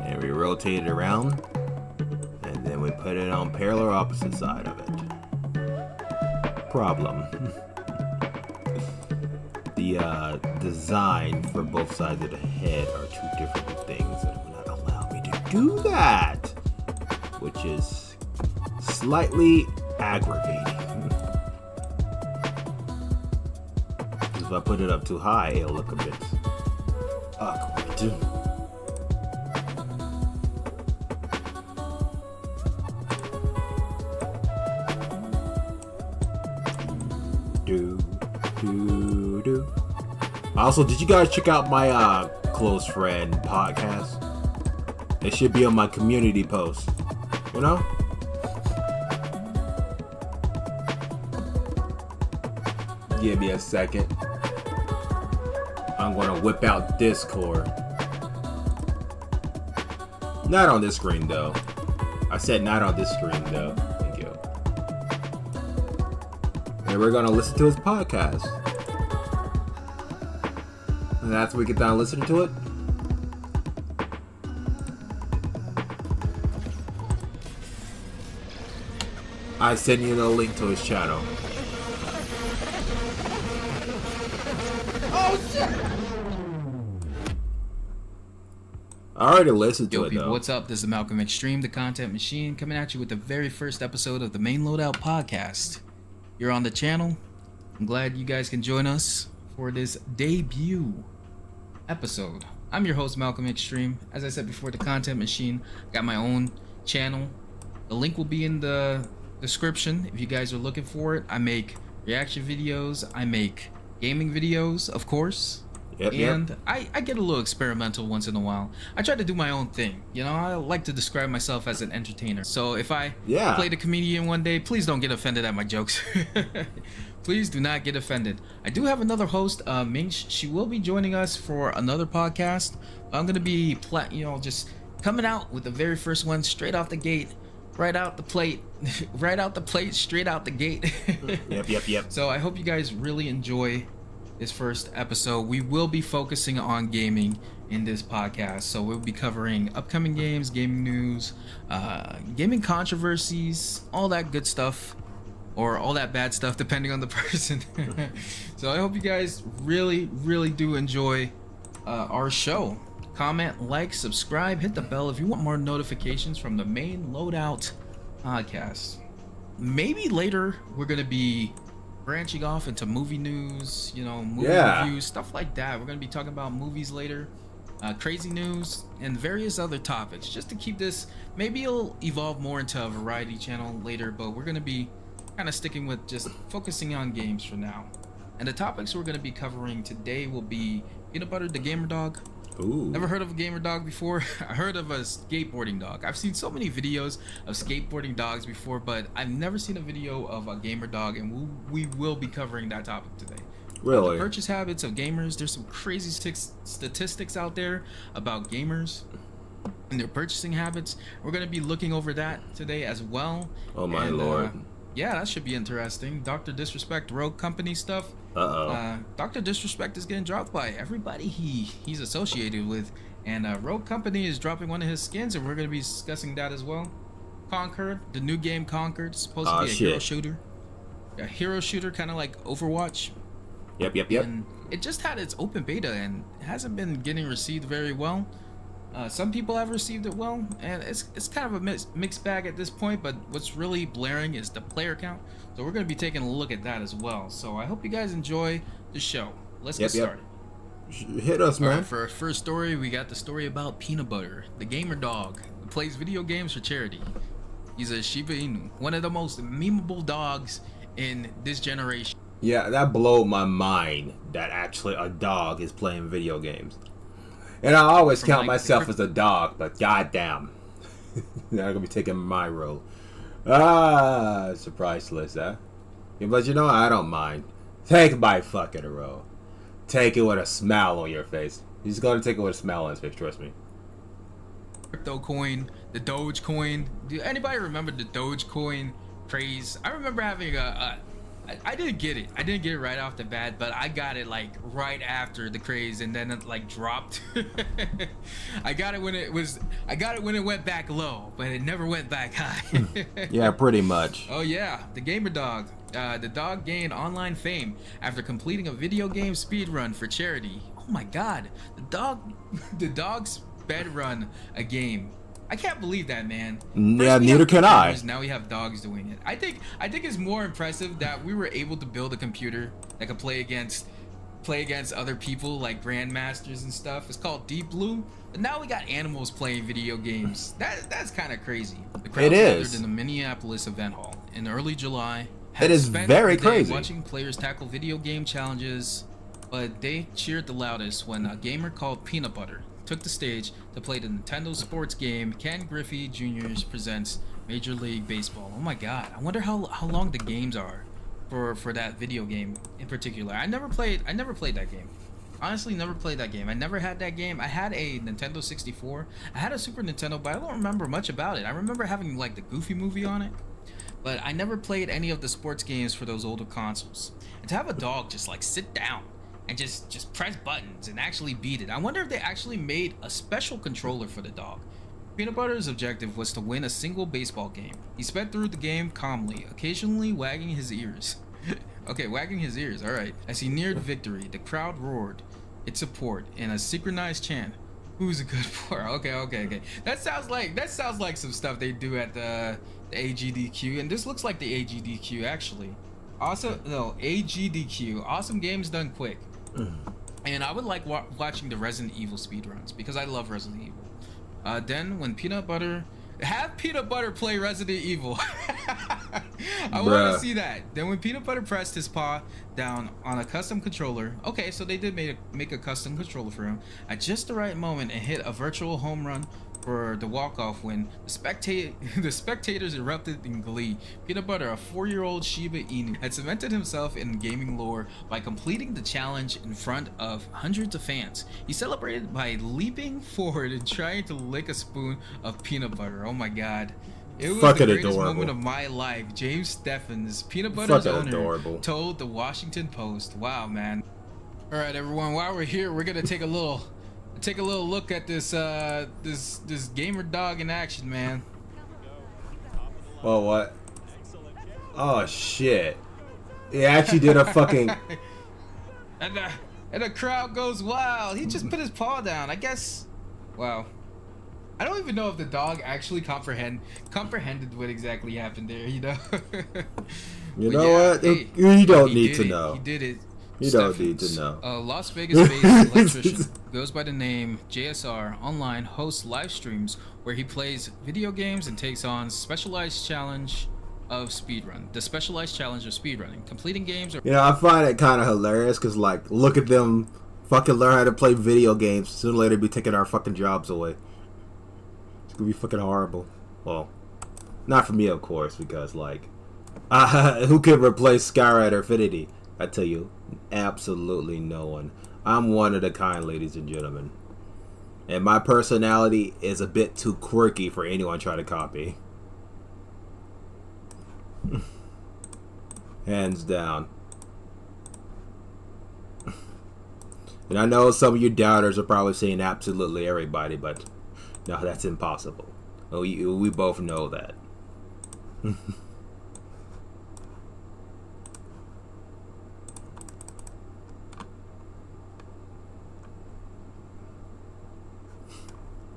And we rotate it around, and then we put it on parallel opposite side of it. problem. The design for both sides of the head are two different things that will not allow me to do that, which is slightly aggravating. If I put it up too high, it'll look a bit awkward. Do. Also, did you guys check out my close friend podcast? It should be on my community post. You know? Give me a second. I'm gonna whip out Discord. Not on this screen though. I said not on this screen though. Thank you. And we're gonna listen to his podcast. And after we get done listening to it, I send you the link to his channel. Oh shit! I already listened to Yo, it people, though. what's up? This is Malcolm Extreme, the content machine, coming at you with the very first episode of the Main Loadout podcast. You're on the channel. I'm glad you guys can join us for this debut episode. I'm your host, Malcolm Extreme. As I said before, the content machine. Got my own channel. The link will be in the description if you guys are looking for it. I make reaction videos. I make gaming videos, of course. Yep. I get a little experimental once in a while. I try to do my own thing. You know, I like to describe myself as an entertainer. So if I play the comedian one day, please don't get offended at my jokes. Please do not get offended. I do have another host, Minch. She will be joining us for another podcast. I'm gonna be, just coming out with the very first one, straight off the gate, right out the plate, right out the plate, straight out the gate. Yep. So I hope you guys really enjoy this first episode. We will be focusing on gaming in this podcast. So we'll be covering upcoming games, gaming news, gaming controversies, all that good stuff. Or all that bad stuff, depending on the person. So I hope you guys really, really do enjoy our show. Comment, like, subscribe, hit the bell if you want more notifications from the Main Loadout podcast. Maybe later we're going to be branching off into movie news, movie reviews, stuff like that. We're going to be talking about movies later, crazy news, and various other topics. Just to keep this, maybe it'll evolve more into a variety channel later, but we're going to be kind of sticking with just focusing on games for now. And the topics we're going to be covering today will be Peanut Butter the Gamer Dog. Ooh. Never heard of a gamer dog before? I heard of a skateboarding dog. I've seen so many videos of skateboarding dogs before, but I've never seen a video of a gamer dog, and we will be covering that topic today. Really? The purchase habits of gamers. There's some crazy statistics out there about gamers and their purchasing habits. We're going to be looking over that today as well. Oh my lord. Yeah, that should be interesting. Dr. Disrespect Rogue Company stuff. Dr. Disrespect is getting dropped by everybody he's associated with. And Rogue Company is dropping one of his skins, and we're going to be discussing that as well. Conquered, the new game Conquered, supposed to be a hero shooter. A hero shooter, kind of like Overwatch. Yep. And it just had its open beta and hasn't been getting received very well. Some people have received it well, and it's kind of a mixed bag at this point, but what's really blaring is the player count. So we're going to be taking a look at that as well. So I hope you guys enjoy the show. Let's get started. Hit us, man. All right, for our first story, we got the story about Peanut Butter, the gamer dog who plays video games for charity. He's a Shiba Inu, one of the most memeable dogs in this generation. Yeah, that blew my mind that actually a dog is playing video games. And I always count myself as a dog, but goddamn, now I'm gonna be taking my role. Surprise list, huh? Yeah, but I don't mind. Take my fucking role. Take it with a smile on your face. He's gonna take it with a smile on his face, trust me. Crypto coin, the Doge coin. Do anybody remember the Doge coin craze? I remember having a I didn't get it. I didn't get it right off the bat, but I got it like right after the craze, and then it like dropped. I got it when it went back low, but it never went back high. Yeah, pretty much. Oh yeah, the gamer dog. The dog gained online fame after completing a video game speedrun for charity. Oh my god, the dog sped run a game. I can't believe that, man. Yeah, First we neither have can I. computers, Now we have dogs doing it. I think it's more impressive that we were able to build a computer that could play against other people like grandmasters and stuff. It's called Deep Blue. But now we got animals playing video games. That's kind of crazy. The crowd It is. gathered in the Minneapolis event hall in early July. It is Spent very the day crazy. watching players tackle video game challenges, but they cheered the loudest when a gamer called Peanut Butter took the stage to play the Nintendo sports game Ken Griffey Jr.'s presents Major League Baseball. Oh my god, I wonder how long the games are for that video game in particular. I never played that game. Honestly, never played that game. I never had that game. I had a Nintendo 64. I had a Super Nintendo, but I don't remember much about it. I remember having like the Goofy movie on it, but I never played any of the sports games for those older consoles. And to have a dog just like sit down and just press buttons and actually beat it. I wonder if they actually made a special controller for the dog. Peanut Butter's objective was to win a single baseball game. He sped through the game calmly, occasionally wagging his ears. Okay, wagging his ears, alright. As he neared victory, the crowd roared its support in a synchronized chant. Who's a good player? Okay. That sounds like some stuff they do at the AGDQ, and this looks like the AGDQ actually. AGDQ. Awesome games done quick. And I would like watching the Resident Evil speedruns because I love Resident Evil. Then when Peanut Butter play Resident Evil. I want to see that. Then when Peanut Butter pressed his paw down on a custom controller. Okay, so they did make a custom controller for him at just the right moment and hit a virtual home run for the walk-off win. The spectators erupted in glee. Peanut Butter, a 4-year-old Shiba Inu, had cemented himself in gaming lore by completing the challenge in front of hundreds of fans. He celebrated by leaping forward and trying to lick a spoon of peanut butter. Oh my god. It was Fucking the greatest adorable. moment of my life. James Steffens, Peanut Butter's Fucking owner, adorable. told the Washington Post. Wow, man. All right, everyone. While we're here, we're gonna take a little look at this gamer dog in action, man. Oh, what? Oh, shit. He actually did a fucking... and the crowd goes wild. He just put his paw down. I guess. Wow. I don't even know if the dog actually comprehended what exactly happened there. You know. You But know yeah, what? hey, You don't he need did to it. know. He did it. You don't need to know. A Las Vegas-based electrician goes by the name JSR Online, hosts live streams where he plays video games and takes on specialized challenge of speedrun. The specialized challenge of speedrunning, completing games or You know, I find it kind of hilarious because, like, look at them fucking learn how to play video games. Sooner or later, be taking our fucking jobs away. It's gonna be fucking horrible. Well, not for me, of course, because, like, who could replace Skyrider Infinity? I tell you, absolutely no one. I'm one of the kind, ladies and gentlemen. And my personality is a bit too quirky for anyone trying to copy. Hands down. And I know some of you doubters are probably saying absolutely everybody, but no, that's impossible. We both know that.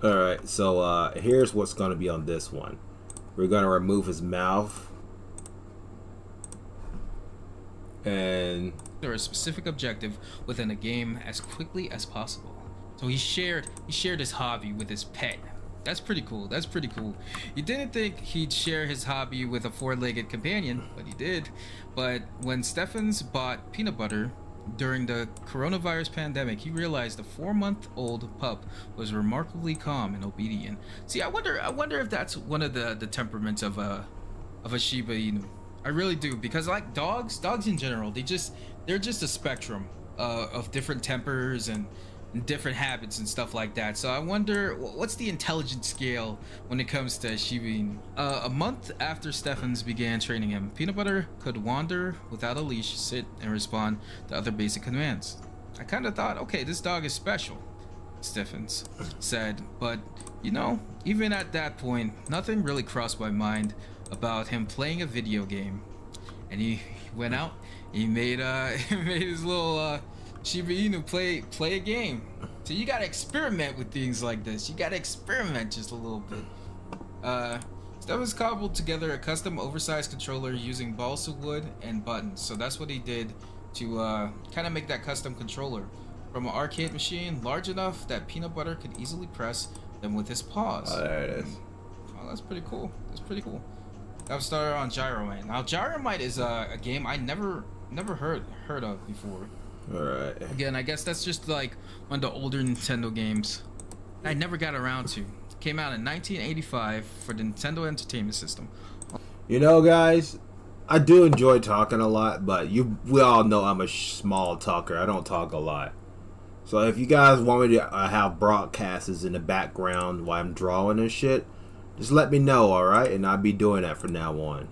Alright, so here's what's going to be on this one. We're going to remove his mouth. And a specific objective within a game as quickly as possible. So he shared his hobby with his pet. That's pretty cool. That's pretty cool. You didn't think he'd share his hobby with a 4-legged companion, but he did. But when Steffens bought Peanut Butter during the coronavirus pandemic, he realized the 4-month-old pup was remarkably calm and obedient. See, I wonder if that's one of the temperaments of a Shiba Inu. I really do, because like dogs in general, they're just a spectrum of different tempers and and different habits and stuff like that. So I wonder what's the intelligence scale when it comes to Shiba Inu. A month after Stephens began training him, Peanut Butter could wander without a leash, sit, and respond to other basic commands. I kind of thought, okay, this dog is special, Stephens said, but you know, even at that point, nothing really crossed my mind about him playing a video game. And he went out, he made made his little Shiba Inu play a game. So you gotta experiment with things like this. You gotta experiment just a little bit. Stephens cobbled together a custom oversized controller using balsa wood and buttons. So that's what he did to kind of make that custom controller from an arcade machine large enough that Peanut Butter could easily press them with his paws. Oh, there it is. Oh, that's pretty cool. That's pretty cool. That was started on Gyromite. Now Gyromite is a game I never heard of before. Alright. Again, I guess that's just like one of the older Nintendo games I never got around to. It came out in 1985 for the Nintendo Entertainment System. You know, guys, I do enjoy talking a lot, but we all know I'm a small talker. I don't talk a lot. So if you guys want me to have broadcasters in the background while I'm drawing and shit, just let me know, alright? And I'll be doing that from now on.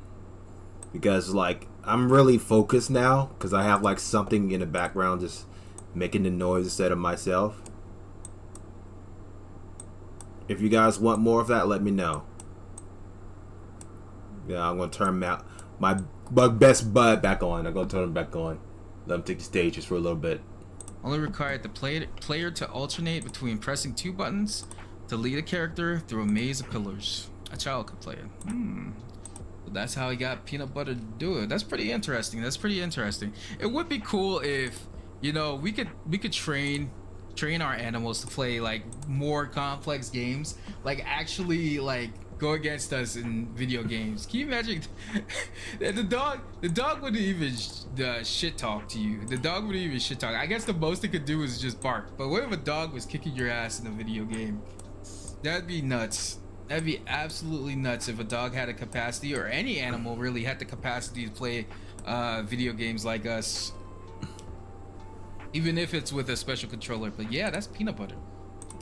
Because, like, I'm really focused now, because I have, like, something in the background just making the noise instead of myself. If you guys want more of that, let me know. Yeah, I'm going to turn my best bud back on. I'm going to turn him back on. Let him take the stage just for a little bit. Only required the player to alternate between pressing two buttons to lead a character through a maze of pillars. A child could play it. That's how he got Peanut Butter to do it. That's pretty interesting. That's pretty interesting. It would be cool if, you know, we could train our animals to play like more complex games, like actually like go against us in video games. Can you imagine the dog wouldn't even shit talk to you. The dog wouldn't even shit talk. I guess the most it could do is just bark. But what if a dog was kicking your ass in a video game? That'd be nuts. That'd be absolutely nuts if a dog had a capacity, or any animal really had the capacity to play video games like us. Even if it's with a special controller. But yeah, that's Peanut Butter.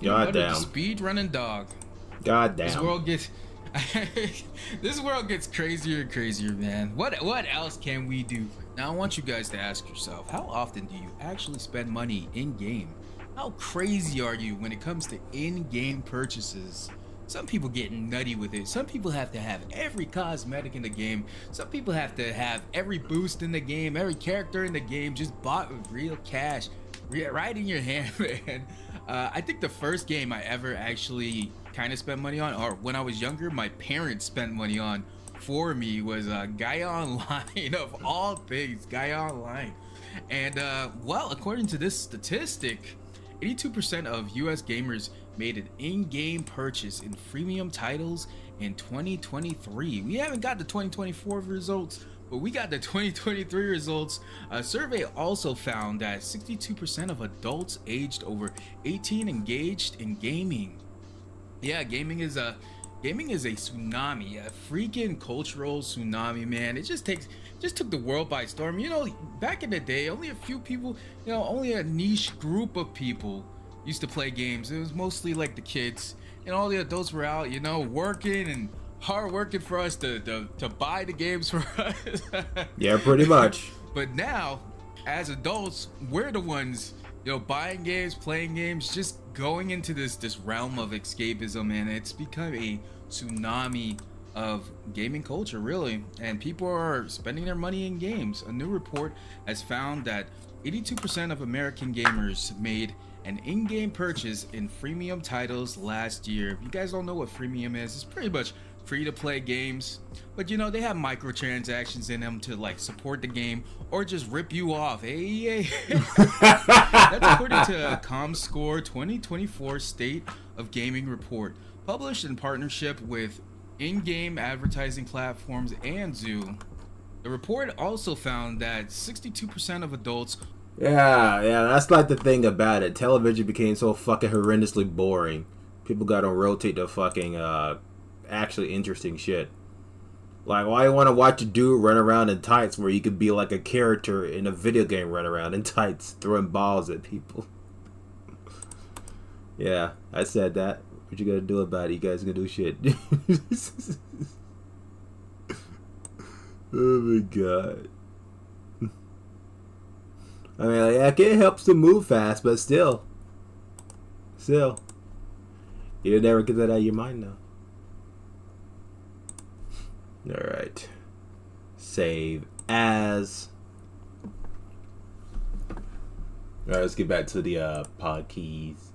God damn. Speed running dog. God damn. This world gets crazier and crazier, man. What else can we do? Now I want you guys to ask yourself, how often do you actually spend money in game? How crazy are you when it comes to in-game purchases? Some people get nutty with it. Some people have to have every cosmetic in the game. Some people have to have every boost in the game, every character in the game just bought with real cash, right in your hand, man. I think the first game I ever actually kind of spent money on, or when I was younger, my parents spent money on for me, was Gaia Online, of all things, Gaia Online. And well, according to this statistic, 82% of US gamers made an in-game purchase in freemium titles in 2023. We haven't got the 2024 results, but we got the 2023 results. A survey also found that 62% of adults aged over 18 engaged in gaming. Yeah, gaming is a tsunami, a freaking cultural tsunami, man. It just took the world by storm. You know, back in the day, only a few people, you know, only a niche group of people used to play games. It was mostly like the kids, and all the adults were out, you know, working and hard working for us to buy the games for us. Yeah, pretty much. But now, as adults, we're the ones, you know, buying games, playing games, just going into this realm of escapism, and it's become a tsunami of gaming culture, really. And people are spending their money in games. A new report has found that 82% of American gamers made an in-game purchase in freemium titles last year. If you guys don't know what freemium is, it's pretty much free to play games, but you know, they have microtransactions in them to like support the game or just rip you off. Hey. That's according to ComScore 2024 State of Gaming report, published in partnership with in-game advertising platforms and Zoo. The report also found that 62% of adults. Yeah, that's like the thing about it. Television became so fucking horrendously boring. People gotta rotate the fucking actually interesting shit. Like, why you want to watch a dude run around in tights where you could be like a character in a video game, run around in tights throwing balls at people? Yeah, I said that. What you gonna do about it? You guys gonna do shit. Oh my god. I mean, like, it helps to move fast, but still. You'll never get that out of your mind now. Alright. Save as. Alright, let's get back to the pod keys.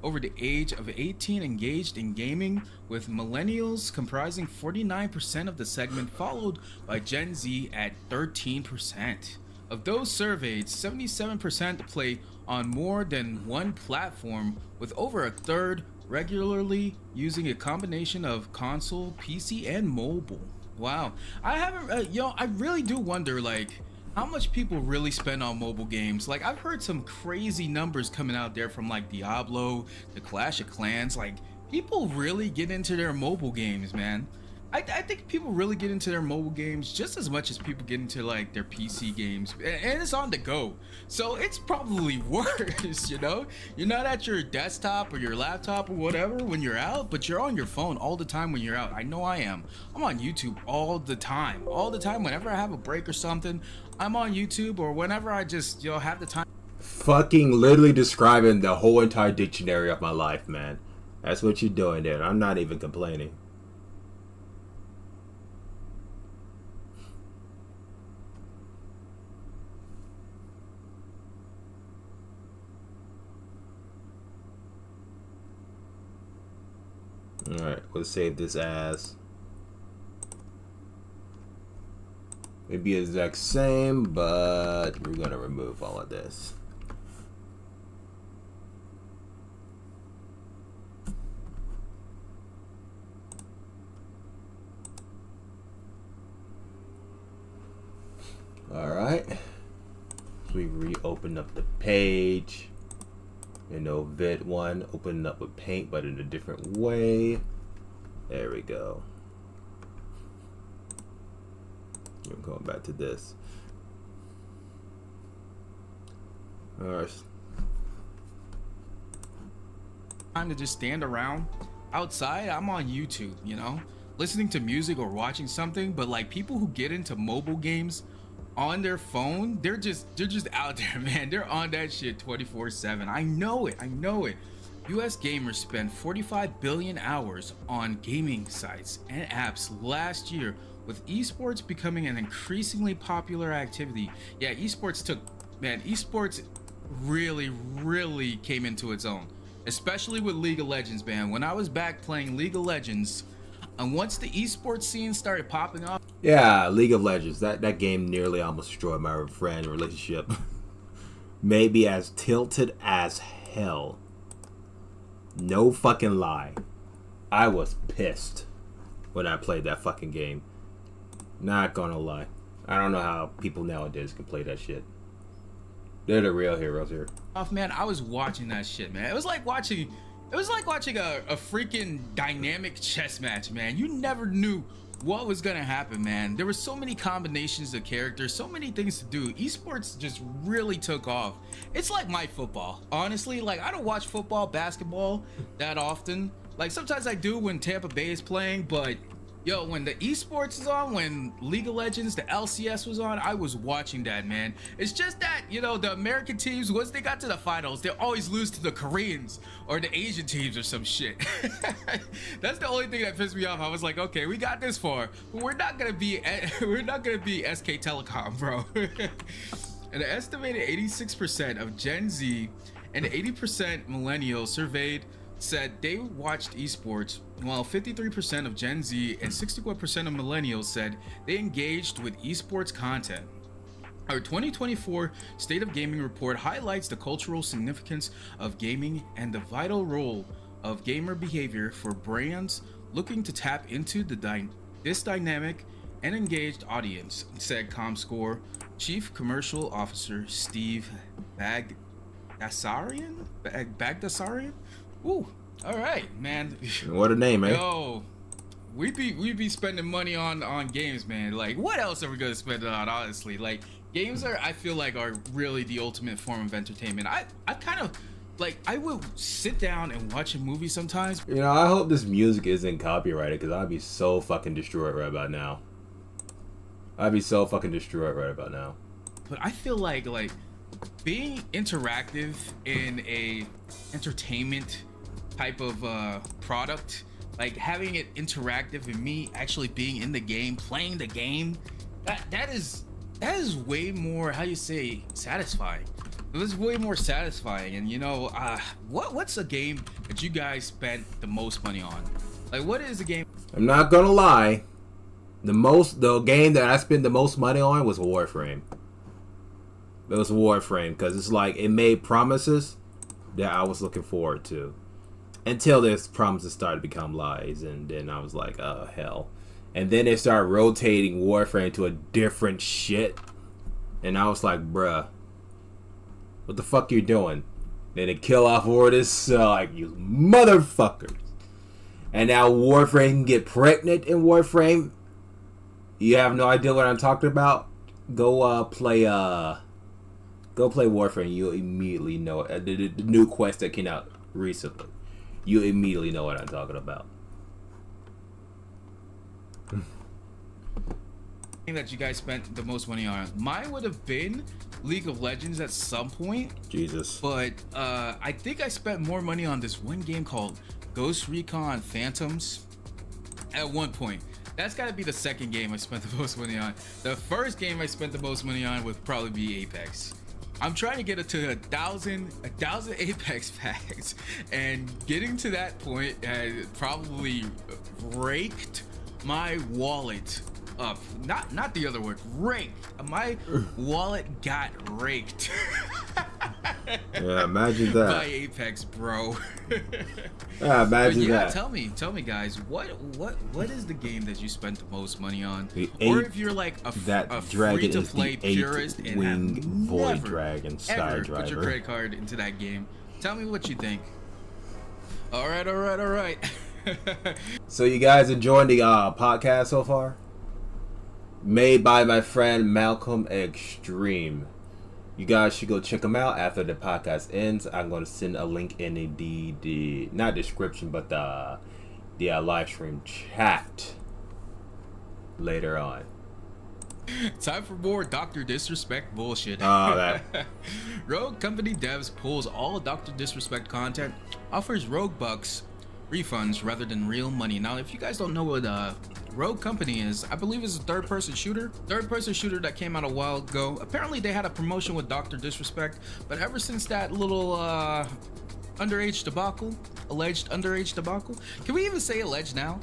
Over the age of 18 engaged in gaming, with millennials comprising 49% of the segment, followed by Gen Z at 13%. Of those surveyed, 77% play on more than one platform, with over a third regularly using a combination of console, PC, and mobile. Wow. I haven't, I really do wonder, like, how much people really spend on mobile games. Like, I've heard some crazy numbers coming out there from like Diablo to Clash of Clans. Like, people really get into their mobile games, man. I think people really get into their mobile games just as much as people get into like their PC games, and it's on the go, so it's probably worse. You know, you're not at your desktop or your laptop or whatever when you're out, but you're on your phone all the time when you're out. I know I am. I'm on YouTube all the time. Whenever I have a break or something, I'm on YouTube, or whenever I just have the time. Fucking literally describing the whole entire dictionary of my life, man. That's what you're doing there. I'm not even complaining. Alright, we'll save this as. It'd be the exact same, but we're gonna remove all of this. Alright. So we reopen up the page. Vid one, open up with paint, but in a different way. There we go. I'm going back to this. Alright. Time to just stand around outside. I'm on YouTube, listening to music or watching something. But like, people who get into mobile games on their phone, they're just out there, man. They're on that shit 24/7. I know it. US gamers spent 45 billion hours on gaming sites and apps last year, with esports becoming an increasingly popular activity. Yeah, esports really came into its own, especially with League of Legends, man. When I was back playing League of Legends, and once the esports scene started popping off. Yeah, League of Legends. That game nearly almost destroyed my friend relationship. Maybe as tilted as hell. No fucking lie. I was pissed when I played that fucking game. Not gonna lie. I don't know how people nowadays can play that shit. They're the real heroes here. Off, man, I was watching that shit, man. It was like watching a freaking dynamic chess match, man. You never knew what was gonna happen, man. There were so many combinations of characters, so many things to do. Esports just really took off. It's like my football, honestly. Like, I don't watch football, basketball that often. Like, sometimes I do when Tampa Bay is playing, but when the esports is on, when League of Legends, the LCS was on, I was watching that, man. It's just that, the American teams, once they got to the finals, they always lose to the Koreans or the Asian teams or some shit. That's the only thing that pissed me off. I was like, okay, we got this far, but we're not gonna be SK Telecom, bro. An estimated 86% of Gen Z and 80% millennials surveyed said they watched esports, while 53% of Gen Z and 61% of millennials said they engaged with esports content. Our 2024 State of Gaming report highlights the cultural significance of gaming and the vital role of gamer behavior for brands looking to tap into this dynamic and engaged audience, said Comscore Chief Commercial Officer Steve Bagdasarian. Ooh, all right, man. What a name, eh? Yo, we be spending money on games, man. Like, what else are we gonna spend it on? Honestly, like, games I feel like are really the ultimate form of entertainment. I kind of like I will sit down and watch a movie sometimes. You know, I hope this music isn't copyrighted because I'd be so fucking destroyed right about now. I'd be so fucking destroyed right about now. But I feel like being interactive in a entertainment type of product, like having it interactive and me actually being in the game, playing the game, that is way more, how you say, satisfying. It was way more satisfying. And you know, what's a game that you guys spent the most money on? Like, what is a game? I'm not gonna lie. The game that I spent the most money on was Warframe. It was Warframe because it's like it made promises that I was looking forward to until those promises started to become lies, and then I was like, oh hell. And then they started rotating Warframe to a different shit, and I was like, bruh, what the fuck you doing? Then they kill off Ordis, like, you motherfuckers. And now Warframe can get pregnant in Warframe. You have no idea what I'm talking about? Go play Warframe. You'll immediately know it. The new quest that came out recently. You immediately know what I'm talking about. That you guys spent the most money on? Mine would have been League of Legends at some point. Jesus. But I think I spent more money on this one game called Ghost Recon Phantoms at one point. That's got to be the second game I spent the most money on. The first game I spent the most money on would probably be Apex. I'm trying to get it to 1,000 Apex packs, and getting to that point had probably raked my wallet up. Not the other word, raked. My wallet got raked. Yeah, imagine that. By Apex, bro. Yeah, imagine that. Tell me, guys, what is the game that you spent the most money on? Or if you're like a dragon free to is play the purist and wing have void never, dragon ever Skyrider. put your credit card into that game, tell me what you think. All right. So you guys enjoying the podcast so far? Made by my friend Malcolm Extreme. You guys should go check him out after the podcast ends. I'm going to send a link in the not description, but the live stream chat later on. Time for more Dr. Disrespect bullshit. Oh, that. Rogue Company Devs pulls all Dr. Disrespect content, offers Rogue Bucks refunds rather than real money. Now, if you guys don't know what Rogue Company is, I believe it's a third-person shooter that came out a while ago. Apparently they had a promotion with Dr. Disrespect, but ever since that little alleged underage debacle, can we even say alleged now?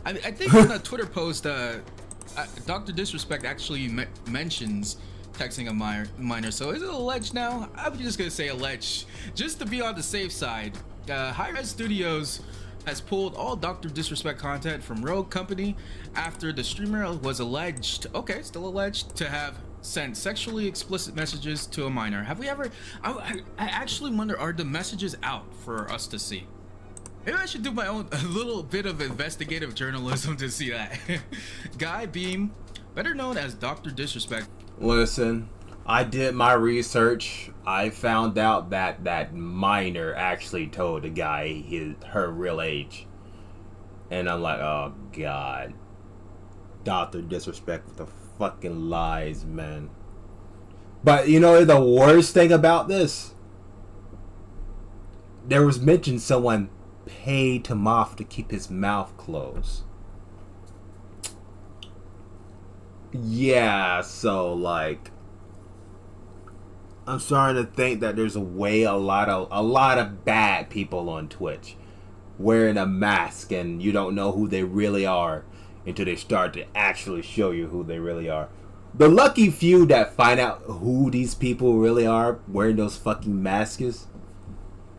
I think in a Twitter post Dr. Disrespect actually mentions texting a minor, so is it alleged now? I'm just gonna say alleged just to be on the safe side. Hi-Res Studios has pulled all Dr. Disrespect content from Rogue Company after the streamer was still alleged to have sent sexually explicit messages to a minor. Have we ever? I actually wonder, are the messages out for us to see? Maybe I should do my own a little bit of investigative journalism to see that. Guy Beam, better known as Dr. Disrespect. Listen, I did my research. I found out that minor actually told the guy her real age. And I'm like, oh god. Dr. Disrespect with the fucking lies, man. But you know the worst thing about this? There was mention someone paid him off to keep his mouth closed. Yeah, so like I'm starting to think that there's a lot of bad people on Twitch wearing a mask, and you don't know who they really are until they start to actually show you who they really are. The lucky few that find out who these people really are wearing those fucking masks,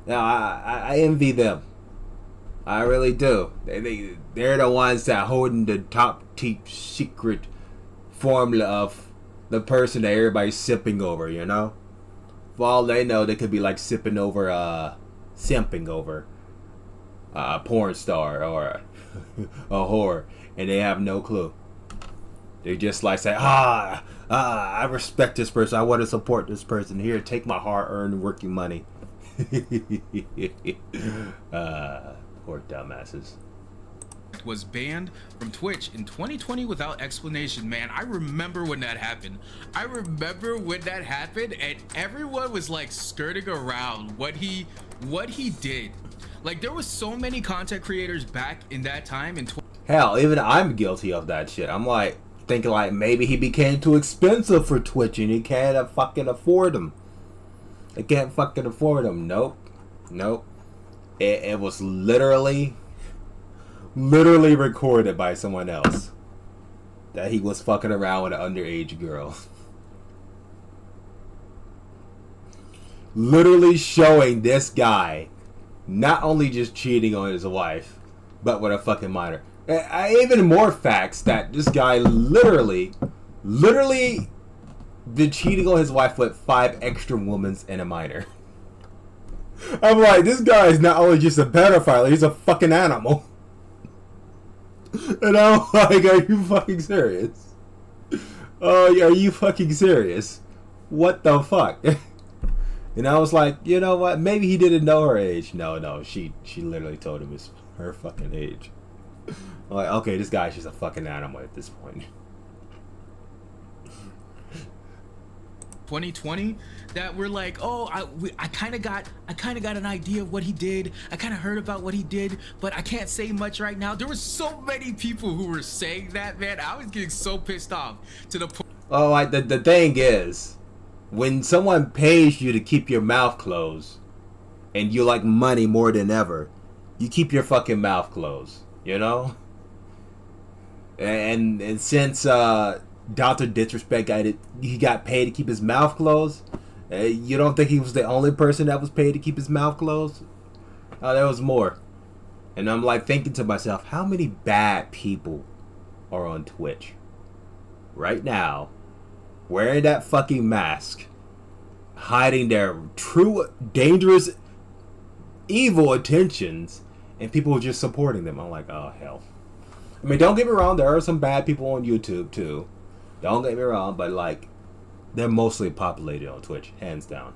now I envy them. I really do. They're the ones that holding the top secret formula of the person that everybody's sipping over, you know? For all they know, they could be like simping over a porn star or a whore, and they have no clue. They just like say, I respect this person. I want to support this person. Here, take my hard-earned working money. Poor dumbasses. Was banned from Twitch in 2020 without explanation. Man, I remember when that happened. And everyone was like skirting around what he did. Like, there was so many content creators back in that time in Hell, even I'm guilty of that shit. I'm like thinking like maybe he became too expensive for Twitch and he can't fucking afford them. I can't fucking afford them. Nope. It was literally recorded by someone else that he was fucking around with an underage girl. Literally showing this guy not only just cheating on his wife, but with a fucking minor. Even more facts that this guy literally been cheating on his wife with 5 extra women and a minor. I'm like, this guy is not only just a pedophile, he's a fucking animal. And I'm like, are you fucking serious? Oh, are you fucking serious? What the fuck? And I was like, you know what? Maybe he didn't know her age. No, she literally told him it's her fucking age. I'm like, okay, this guy's just a fucking animal at this point. 2020 that we're like, oh, I kind of got an idea of what he did. I kind of heard about what he did, but I can't say much right now. There were so many people who were saying that, man. I was getting so pissed off to the point. Oh, like the thing is, when someone pays you to keep your mouth closed, and you like money more than ever, you keep your fucking mouth closed, you know? And since Dr. Disrespect he got paid to keep his mouth closed, you don't think he was the only person that was paid to keep his mouth closed? Oh, there was more. And I'm like thinking to myself, how many bad people are on Twitch right now, wearing that fucking mask, hiding their true, dangerous, evil intentions, and people just supporting them? I'm like, oh, hell. I mean, don't get me wrong, there are some bad people on YouTube, too. Don't get me wrong, but, like, they're mostly populated on Twitch, hands down.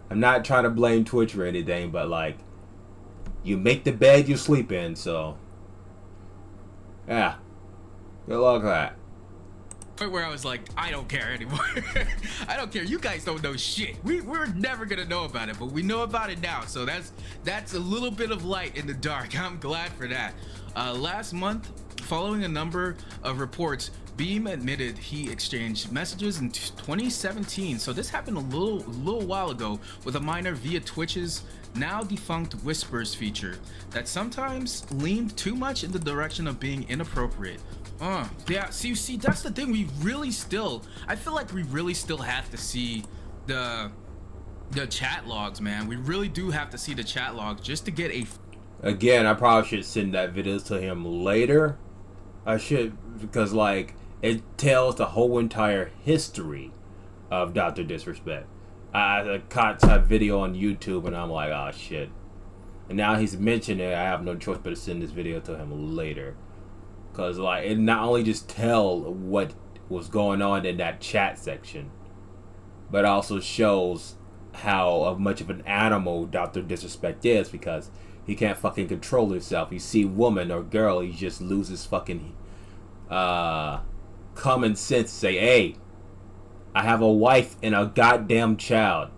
I'm not trying to blame Twitch for anything, but, like, you make the bed you sleep in, so... yeah. Good luck with that. Where I was like, I don't care anymore. I don't care. You guys don't know shit. We're never gonna know about it, but we know about it now. So that's a little bit of light in the dark. I'm glad for that. Last month, following a number of reports, Beam admitted he exchanged messages in 2017. So this happened a little while ago with a minor via Twitch's now defunct Whispers feature that sometimes leaned too much in the direction of being inappropriate. Yeah, see, that's the thing. I feel like we really still have to see the chat logs, man. We really do have to see the chat logs just to get a... Again, I probably should send that video to him later. I should, because, like, it tells the whole entire history of Dr. Disrespect. I caught that video on YouTube, and I'm like, oh, shit. And now he's mentioned it, I have no choice but to send this video to him later. Because, like, it not only just tell what was going on in that chat section, but also shows how much of an animal Dr. Disrespect is, because he can't fucking control himself. You see woman or girl, he just loses fucking common sense. Say, hey, I have a wife and a goddamn child.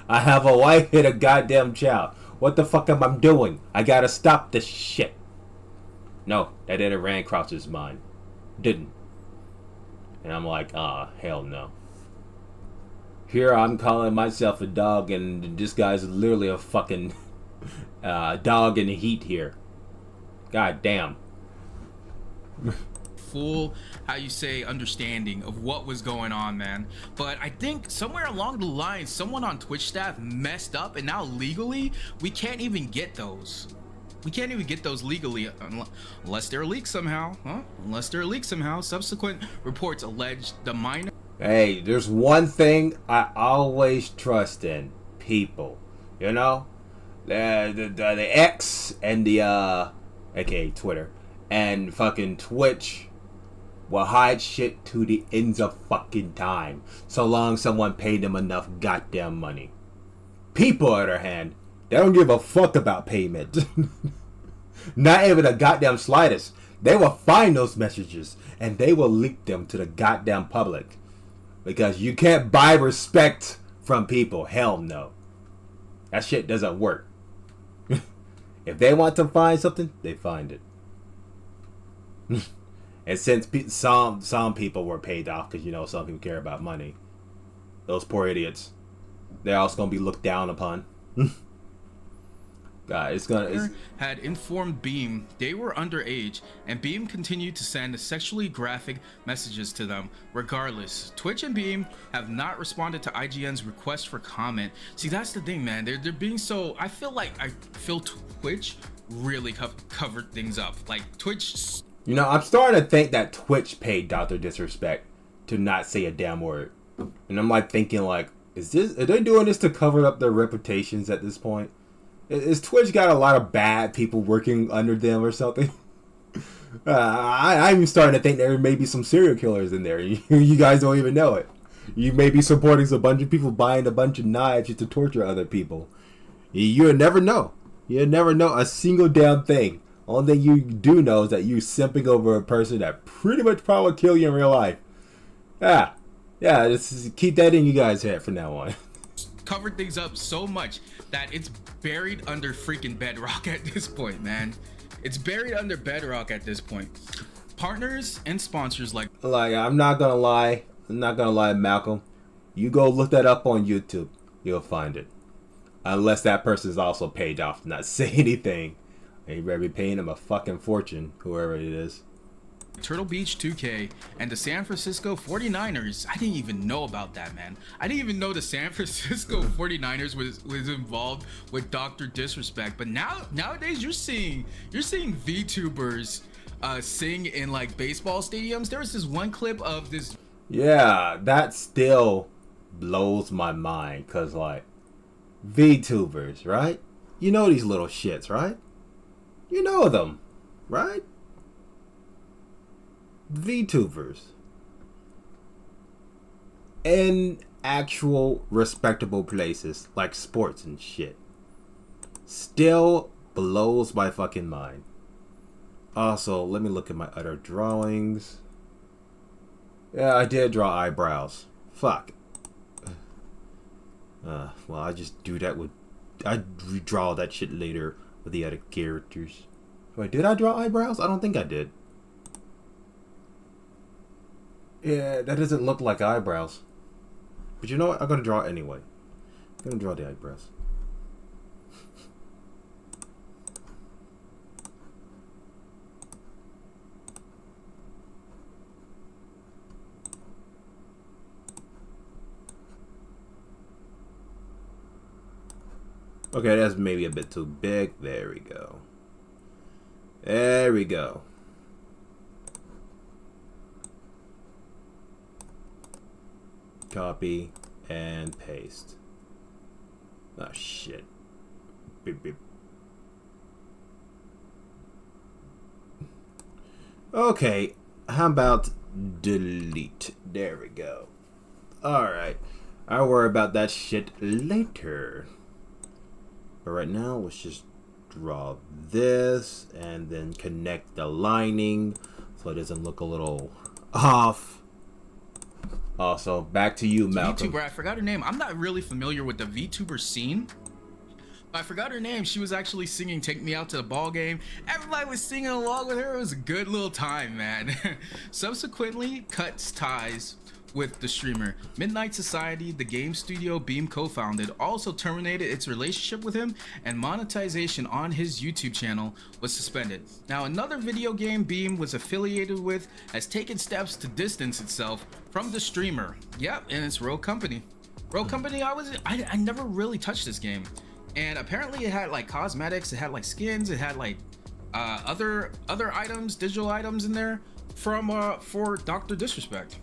I have a wife and a goddamn child. What the fuck am I doing? I gotta stop this shit. No, that didn't ran across his mind. Didn't. And I'm like, hell no. Here I'm calling myself a dog, and this guy's literally a fucking dog in the heat here. God damn. Full, how you say, understanding of what was going on, man. But I think somewhere along the line, someone on Twitch staff messed up, and now legally, we can't even get those. We can't even get those legally unless they're leaked somehow, huh? Unless they're leaked somehow. Subsequent reports allege the minor... Hey, there's one thing I always trust in people, you know? The X and the, aka Twitter, and fucking Twitch will hide shit to the ends of fucking time, so long someone paid them enough goddamn money. People, on the other hand, they don't give a fuck about payment. Not even the goddamn slightest. They will find those messages and they will leak them to the goddamn public. Because you can't buy respect from people. Hell no. That shit doesn't work. If they want to find something, they find it. And since some people were paid off, because you know some people care about money, those poor idiots, they're also gonna be looked down upon. God, it's had informed Beam they were underage, and Beam continued to send sexually graphic messages to them. Regardless, Twitch and Beam have not responded to IGN's request for comment. See, that's the thing, man. They're being so. I feel Twitch really covered things up. Like Twitch. You know, I'm starting to think that Twitch paid Dr. Disrespect to not say a damn word, and I'm like thinking like, are they doing this to cover up their reputations at this point? Is Twitch got a lot of bad people working under them or something? I'm starting to think there may be some serial killers in there. You guys don't even know it. You may be supporting a bunch of people buying a bunch of knives just to torture other people. You'll never know. You'll never know a single damn thing. Only thing you do know is that you're simping over a person that pretty much probably kill you in real life. Yeah, just keep that in you guys' head from now on. Covered things up so much that it's buried under freaking bedrock at this point, man. It's buried under bedrock at this point. Partners and sponsors like I'm not gonna lie, Malcolm. You go look that up on YouTube, you'll find it. Unless that person's also paid off to not say anything, and you better be paying them a fucking fortune, whoever it is. Turtle Beach 2K and the San Francisco 49ers. I didn't even know about that, man. I didn't even know the San Francisco 49ers was involved with Dr. Disrespect. But nowadays you're seeing VTubers sing in like baseball stadiums. There was this one clip of this. Yeah, that still blows my mind, cause like VTubers, right? You know these little shits, right? You know them, right? VTubers in actual respectable places like sports and shit still blows my fucking mind. Also, let me look at my other drawings. Yeah, I did draw eyebrows. Fuck. Well, I just do that with. I redraw that shit later with the other characters. Wait, did I draw eyebrows? I don't think I did. Yeah, that doesn't look like eyebrows. But you know what? I'm gonna draw it anyway. I'm gonna draw the eyebrows. Okay, that's maybe a bit too big. There we go. There we go. Copy and paste. Oh shit. Beep, beep. Okay, how about delete? There we go. Alright, I'll worry about that shit later. But right now, let's just draw this and then connect the lining so it doesn't look a little off. Also, back to you, Malcolm. VTuber, I forgot her name. I'm not really familiar with the VTuber scene. I forgot her name. She was actually singing "Take Me Out to the Ball Game." Everybody was singing along with her. It was a good little time, man. Subsequently, cuts ties with the streamer. Midnight Society, the game studio Beam co-founded, also terminated its relationship with him, and monetization on his YouTube channel was suspended. Now, another video game Beam was affiliated with has taken steps to distance itself from the streamer. Yep, and it's Rogue Company. Rogue Company, I never really touched this game. And apparently it had like cosmetics, it had like skins, it had like other items, digital items in there from for Dr. Disrespect.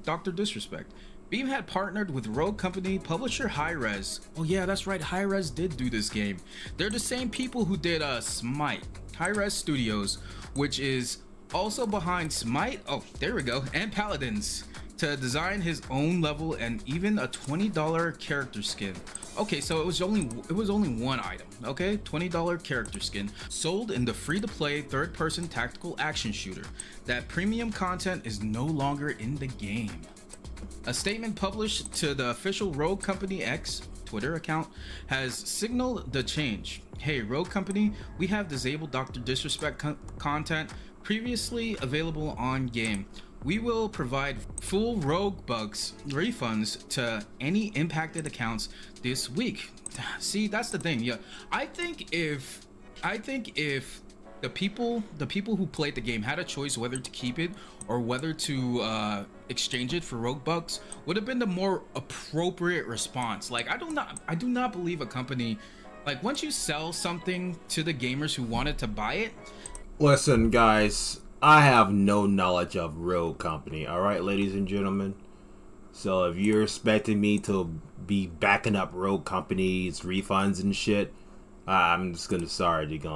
Dr. Disrespect. Beam had partnered with Rogue Company publisher Hi-Rez. Oh yeah, that's right, Hi-Rez did do this game. They're the same people who did Smite. Hi-Rez Studios, which is also behind Smite, oh, there we go, and Paladins, to design his own level and even a $20 character skin. Okay, so it was only one item. Okay, $20 character skin sold in the free-to-play third-person tactical action shooter. That premium content is no longer in the game. A statement published to the official Rogue Company X Twitter account has signaled the change. Hey, Rogue Company, we have disabled Dr. Disrespect content previously available on game. We will provide full Rogue Bugs refunds to any impacted accounts this week. See, that's the thing. Yeah, I think if the people who played the game had a choice whether to keep it or whether to exchange it for Rogue Bucks, would have been the more appropriate response. Like, I do not believe a company, like, once you sell something to the gamers who wanted to buy it. Listen, guys, I have no knowledge of Rogue Company, alright, ladies and gentlemen? So if you're expecting me to be backing up Rogue Company's refunds and shit, I'm just gonna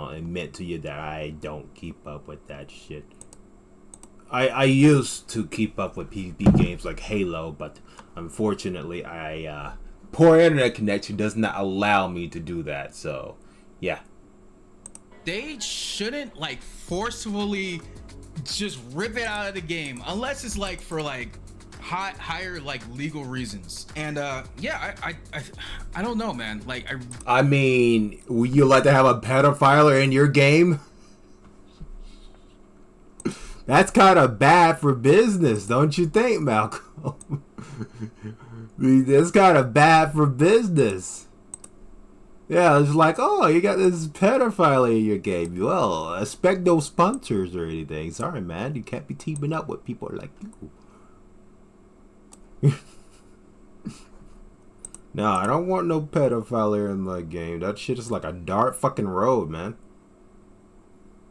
admit to you that I don't keep up with that shit. I used to keep up with PvP games like Halo, but unfortunately, poor internet connection does not allow me to do that. So, yeah. They shouldn't like forcefully just rip it out of the game unless it's like for like higher like legal reasons. And yeah, I don't know, man. Like I mean, would you like to have a pedophile in your game? That's kind of bad for business, don't you think, Malcolm? That's kind of bad for business. Yeah, it's like, oh, you got this pedophile in your game. Well, expect no sponsors or anything. Sorry, man. You can't be teaming up with people like you. No, I don't want no pedophile in my game. That shit is like a dark fucking road, man.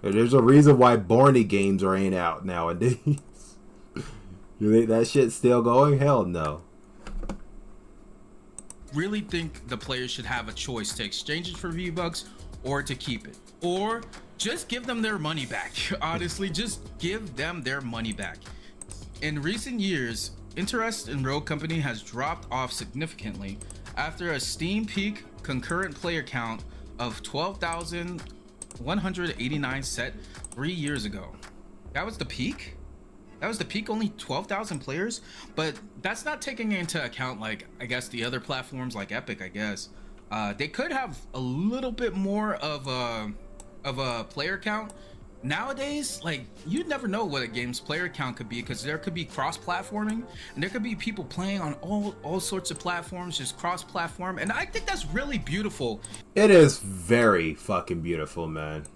There's a reason why Borny games ain't out nowadays. You think that shit's still going? Hell no. Really think the players should have a choice to exchange it for V-Bucks or to keep it, or just give them their money back. Honestly, just give them their money back. In recent years, interest in Rogue Company has dropped off significantly after a Steam peak concurrent player count of 12,189 set 3 years ago. That was the peak? That was the peak, only 12,000 players? But that's not taking into account, like, I guess the other platforms like Epic, I guess. They could have a little bit more of a player count. Nowadays, like, you'd never know what a game's player count could be, because there could be cross-platforming, and there could be people playing on all sorts of platforms, just cross-platform, and I think that's really beautiful. It is very fucking beautiful, man.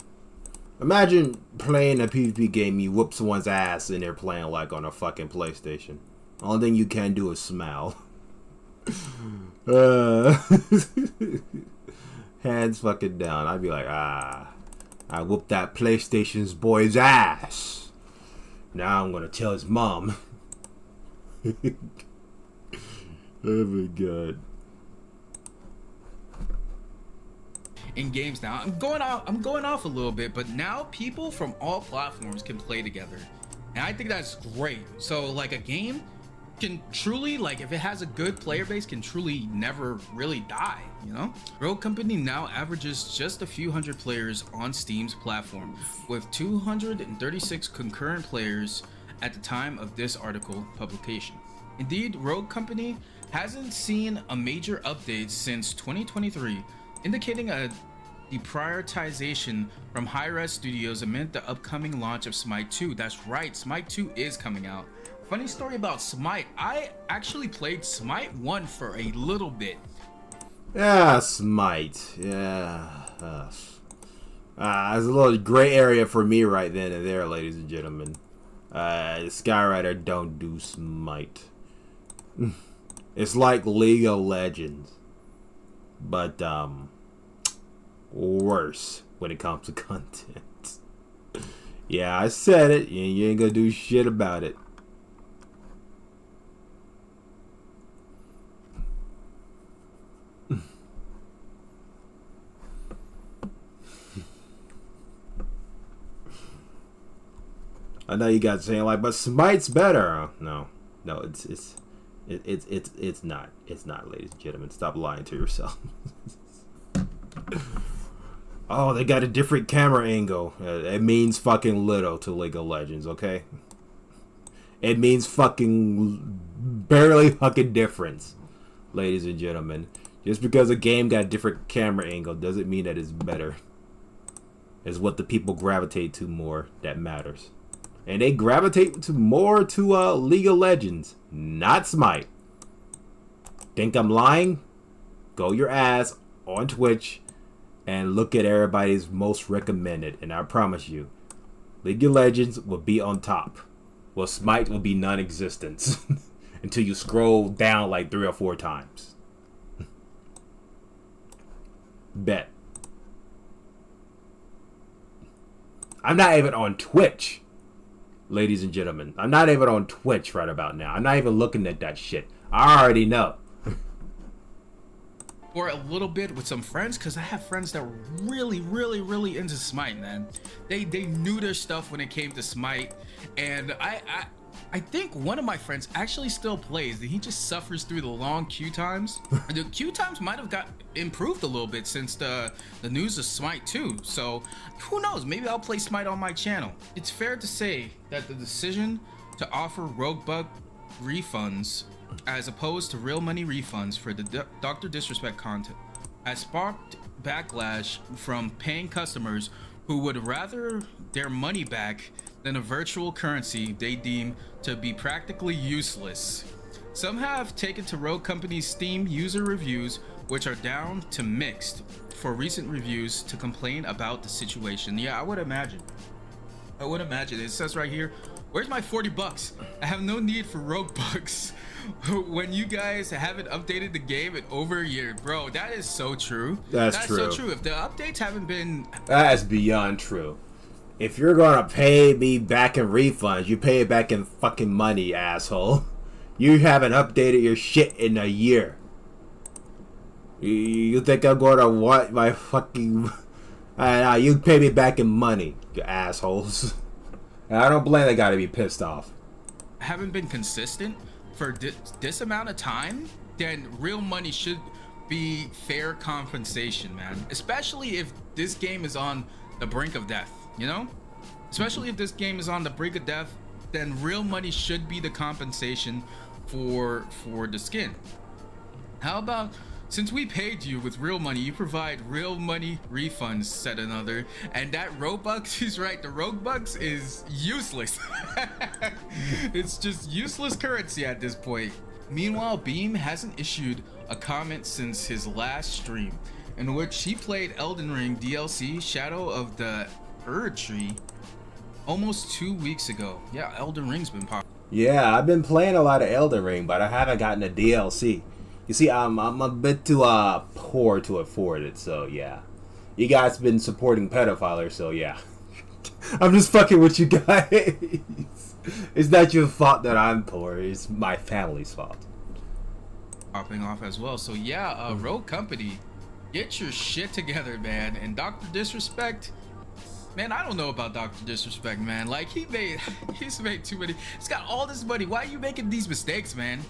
Imagine playing a PvP game, you whoop someone's ass, and they're playing like on a fucking PlayStation. Only thing you can do is smile. Hands fucking down. I'd be like, I whooped that PlayStation's boy's ass. Now I'm gonna tell his mom. Oh my god. In games now, I'm going off a little bit, but now people from all platforms can play together, and I think that's great. So like a game can truly, like, if it has a good player base, can truly never really die, you know? Rogue Company now averages just a few hundred players on Steam's platform, with 236 concurrent players at the time of this article publication. Indeed, Rogue Company hasn't seen a major update since 2023, indicating a deprioritization from Hi-Res Studios amid the upcoming launch of Smite 2. That's right, Smite 2 is coming out. Funny story about Smite, I actually played Smite 1 for a little bit. Yeah, Smite. Yeah. There's a little gray area for me right then and there, ladies and gentlemen. Skyrider don't do Smite. It's like League of Legends, but worse when it comes to content. Yeah, I said it. You ain't gonna do shit about it. I know you guys saying like, but Smite's better. No, it's not. It's not, ladies and gentlemen. Stop lying to yourself. Oh, they got a different camera angle. It means fucking little to League of Legends, okay? It means fucking barely fucking difference, ladies and gentlemen. Just because a game got a different camera angle doesn't mean that it's better. It's what the people gravitate to more that matters. And they gravitate to more to League of Legends, not Smite. Think I'm lying? Go your ass on Twitch and look at everybody's most recommended, and I promise you, League of Legends will be on top. Well, Smite will be non-existent until you scroll down like 3 or 4 times. Bet. I'm not even on Twitch, ladies and gentlemen. I'm not even on Twitch right about now. I'm not even looking at that shit. I already know. For a little bit with some friends, because I have friends that were really into Smite, man. They knew their stuff when it came to Smite, and I think one of my friends actually still plays. He just suffers through the long queue times. The queue times might have got improved a little bit since the news of Smite 2. So who knows? Maybe I'll play Smite on my channel. It's fair to say that the decision to offer Roguebug refunds as opposed to real money refunds for the Dr. Disrespect content has sparked backlash from paying customers who would rather their money back than a virtual currency they deem to be practically useless. Some have taken to Rogue Company's Steam user reviews, which are down to mixed, for recent reviews to complain about the situation. Yeah, I would imagine. It says right here, where's my $40? I have no need for Rogue bucks when you guys haven't updated the game in over a year. Bro, that is so true. That's true. So true. If the updates haven't been... That is beyond true. If you're gonna pay me back in refunds, you pay it back in fucking money, asshole. You haven't updated your shit in a year. You think I'm gonna want my fucking... you pay me back in money, you assholes. And I don't blame the guy to be pissed off. Haven't been consistent for this amount of time, then real money should be fair compensation, man. Especially if this game is on the brink of death, you know? Especially if this game is on the brink of death, then real money should be the compensation for the skin. How about, since we paid you with real money, you provide real money refunds, said another. And that Robux is right. The Robux is useless. It's just useless currency at this point. Meanwhile, Beam hasn't issued a comment since his last stream, in which he played Elden Ring DLC Shadow of the Erdtree almost 2 weeks ago. Yeah, Elden Ring's been popular. Yeah, I've been playing a lot of Elden Ring, but I haven't gotten a DLC. You see, I'm a bit too poor to afford it, so yeah. You guys been supporting pedophiles, so yeah. I'm just fucking with you guys. It's not your fault that I'm poor. It's my family's fault. Popping off as well. So yeah, Rogue Company, get your shit together, man. And Dr. Disrespect, man, I don't know about Dr. Disrespect, man. Like he's made too many. He's got all this money. Why are you making these mistakes, man?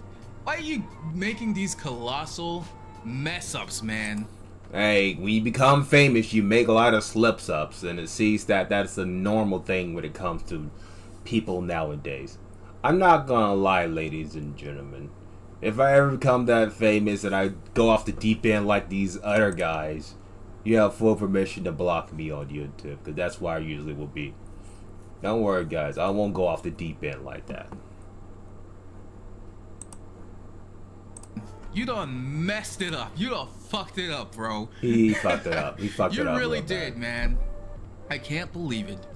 Why are you making these colossal mess ups, man? Hey, when you become famous, you make a lot of slips ups, and it seems that that's a normal thing when it comes to people nowadays. I'm not gonna lie, ladies and gentlemen. If I ever become that famous and I go off the deep end like these other guys, you have full permission to block me on YouTube, because that's where I usually will be. Don't worry, guys. I won't go off the deep end like that. You done messed it up. You done fucked it up, bro. He fucked it up. He fucked it up. You really did, man. I can't believe it.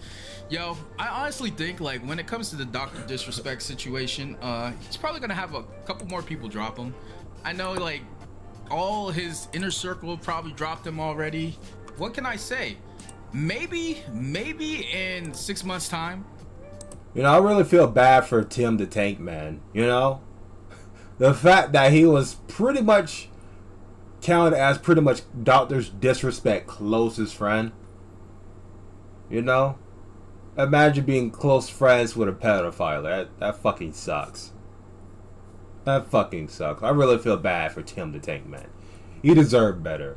Yo, I honestly think, like, when it comes to the Dr. Disrespect situation, he's probably gonna have a couple more people drop him. I know, like, all his inner circle probably dropped him already. What can I say? Maybe in 6 months' time. You know, I really feel bad for Tim the Tank Man, you know? The fact that he was pretty much counted as pretty much Dr. Disrespect's closest friend. You know? Imagine being close friends with a pedophile. That fucking sucks. That fucking sucks. I really feel bad for Tim the Tank Man. He deserved better.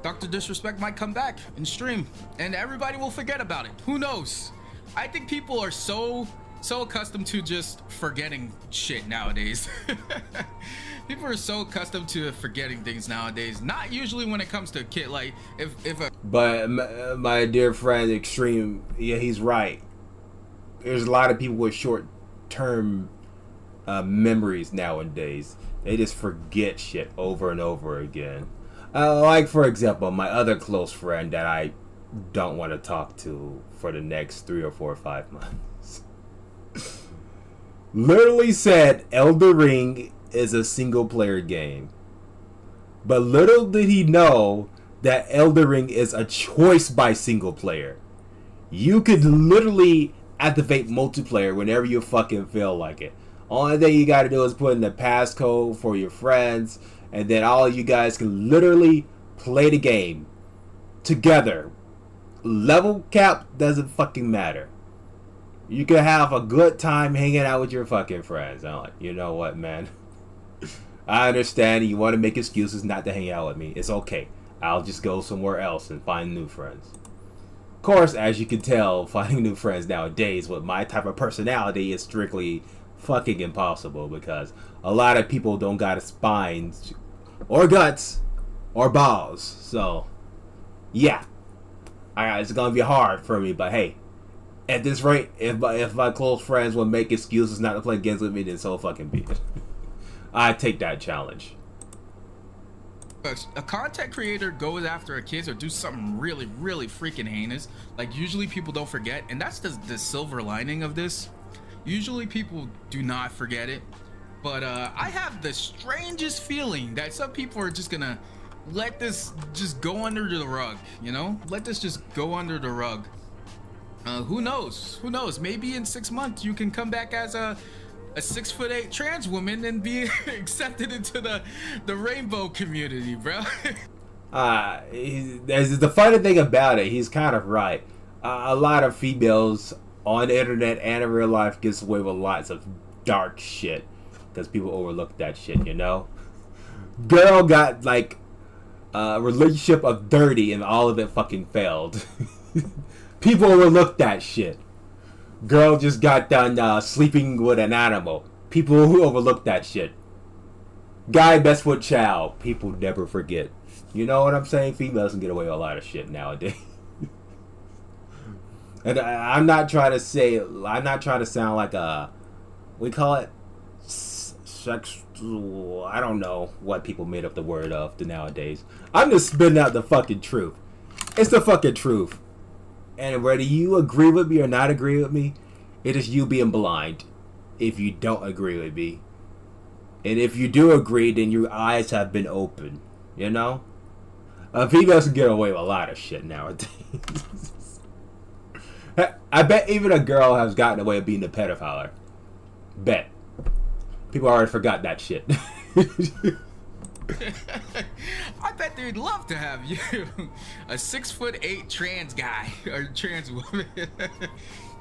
Dr. Disrespect might come back and stream, and everybody will forget about it. Who knows? I think people are so accustomed to just forgetting shit nowadays. People are so accustomed to forgetting things nowadays. Not usually when it comes to a kid. Like But my dear friend Extreme, yeah, he's right. There's a lot of people with short-term memories nowadays. They just forget shit over and over again. Like, for example, my other close friend that I don't want to talk to for the next 3 or 4 or 5 months literally said Elder Ring is a single-player game. But little did he know that Elder Ring is a choice by single player. You could literally activate multiplayer whenever you fucking feel like it. Only thing you gotta do is put in the passcode for your friends, and then all of you guys can literally play the game together. Level cap doesn't fucking matter. You can have a good time hanging out with your fucking friends. I'm like, you know what, man? I understand you want to make excuses not to hang out with me. It's okay. I'll just go somewhere else and find new friends. Of course, as you can tell, finding new friends nowadays with my type of personality is strictly fucking impossible, because a lot of people don't got spines or guts or balls. So yeah, it's gonna be hard for me, but hey, at this rate, if my close friends will make excuses not to play games with me, then so fucking be it. I take that challenge. a content creator goes after a kid or do something really freaking heinous, like usually people don't forget, and that's the silver lining of this. Usually people do not forget it, but I have the strangest feeling that some people are just gonna let this just go under the rug, you know? Let this just go under the rug. Who knows? Who knows? Maybe in 6 months you can come back as a 6'8" trans woman and be accepted into the rainbow community, bro. There's the funny thing about it, he's kind of right. A lot of females on the internet and in real life gets away with lots of dark shit because people overlook that shit, you know? Girl got like a relationship of dirty and all of it fucking failed. People overlook that shit. Girl just got done sleeping with an animal. People who overlook that shit. Guy best with child. People never forget. You know what I'm saying? Females can get away with a lot of shit nowadays. And I'm not trying to sound like we call it sex. I don't know what people made up the word of nowadays. I'm just spitting out the fucking truth. It's the fucking truth. And whether you agree with me or not agree with me, it is you being blind if you don't agree with me. And if you do agree, then your eyes have been opened. You know? Females can get away with a lot of shit nowadays. I bet even a girl has gotten away with being a pedophile. Bet. People already forgot that shit. I bet they'd love to have you, a 6'8" trans guy or trans woman.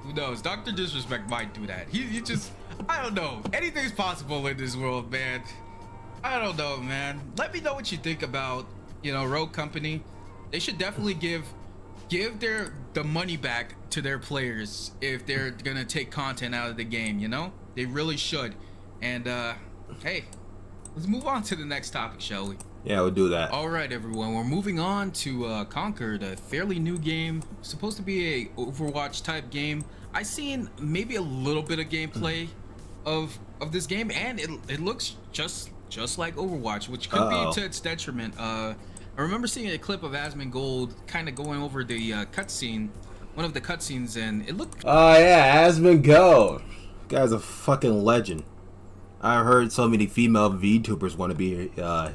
Who knows? Dr. Disrespect might do that. He just, I don't know. Anything's possible in this world, man. I don't know, man. Let me know what you think about, Rogue Company. They should definitely give the money back to their players if they're gonna take content out of the game. They really should. And hey, let's move on to the next topic, shall we? Yeah, we'll do that. All right, everyone. We're moving on to Conquered, a fairly new game. Supposed to be a Overwatch type game. I seen maybe a little bit of gameplay of this game, and it looks just like Overwatch, which could be to its detriment. I remember seeing a clip of Asmongold kind of going over the cutscene, one of the cutscenes, and it looked. Oh yeah, Asmongold. Guy's a fucking legend. I heard so many female VTubers want to be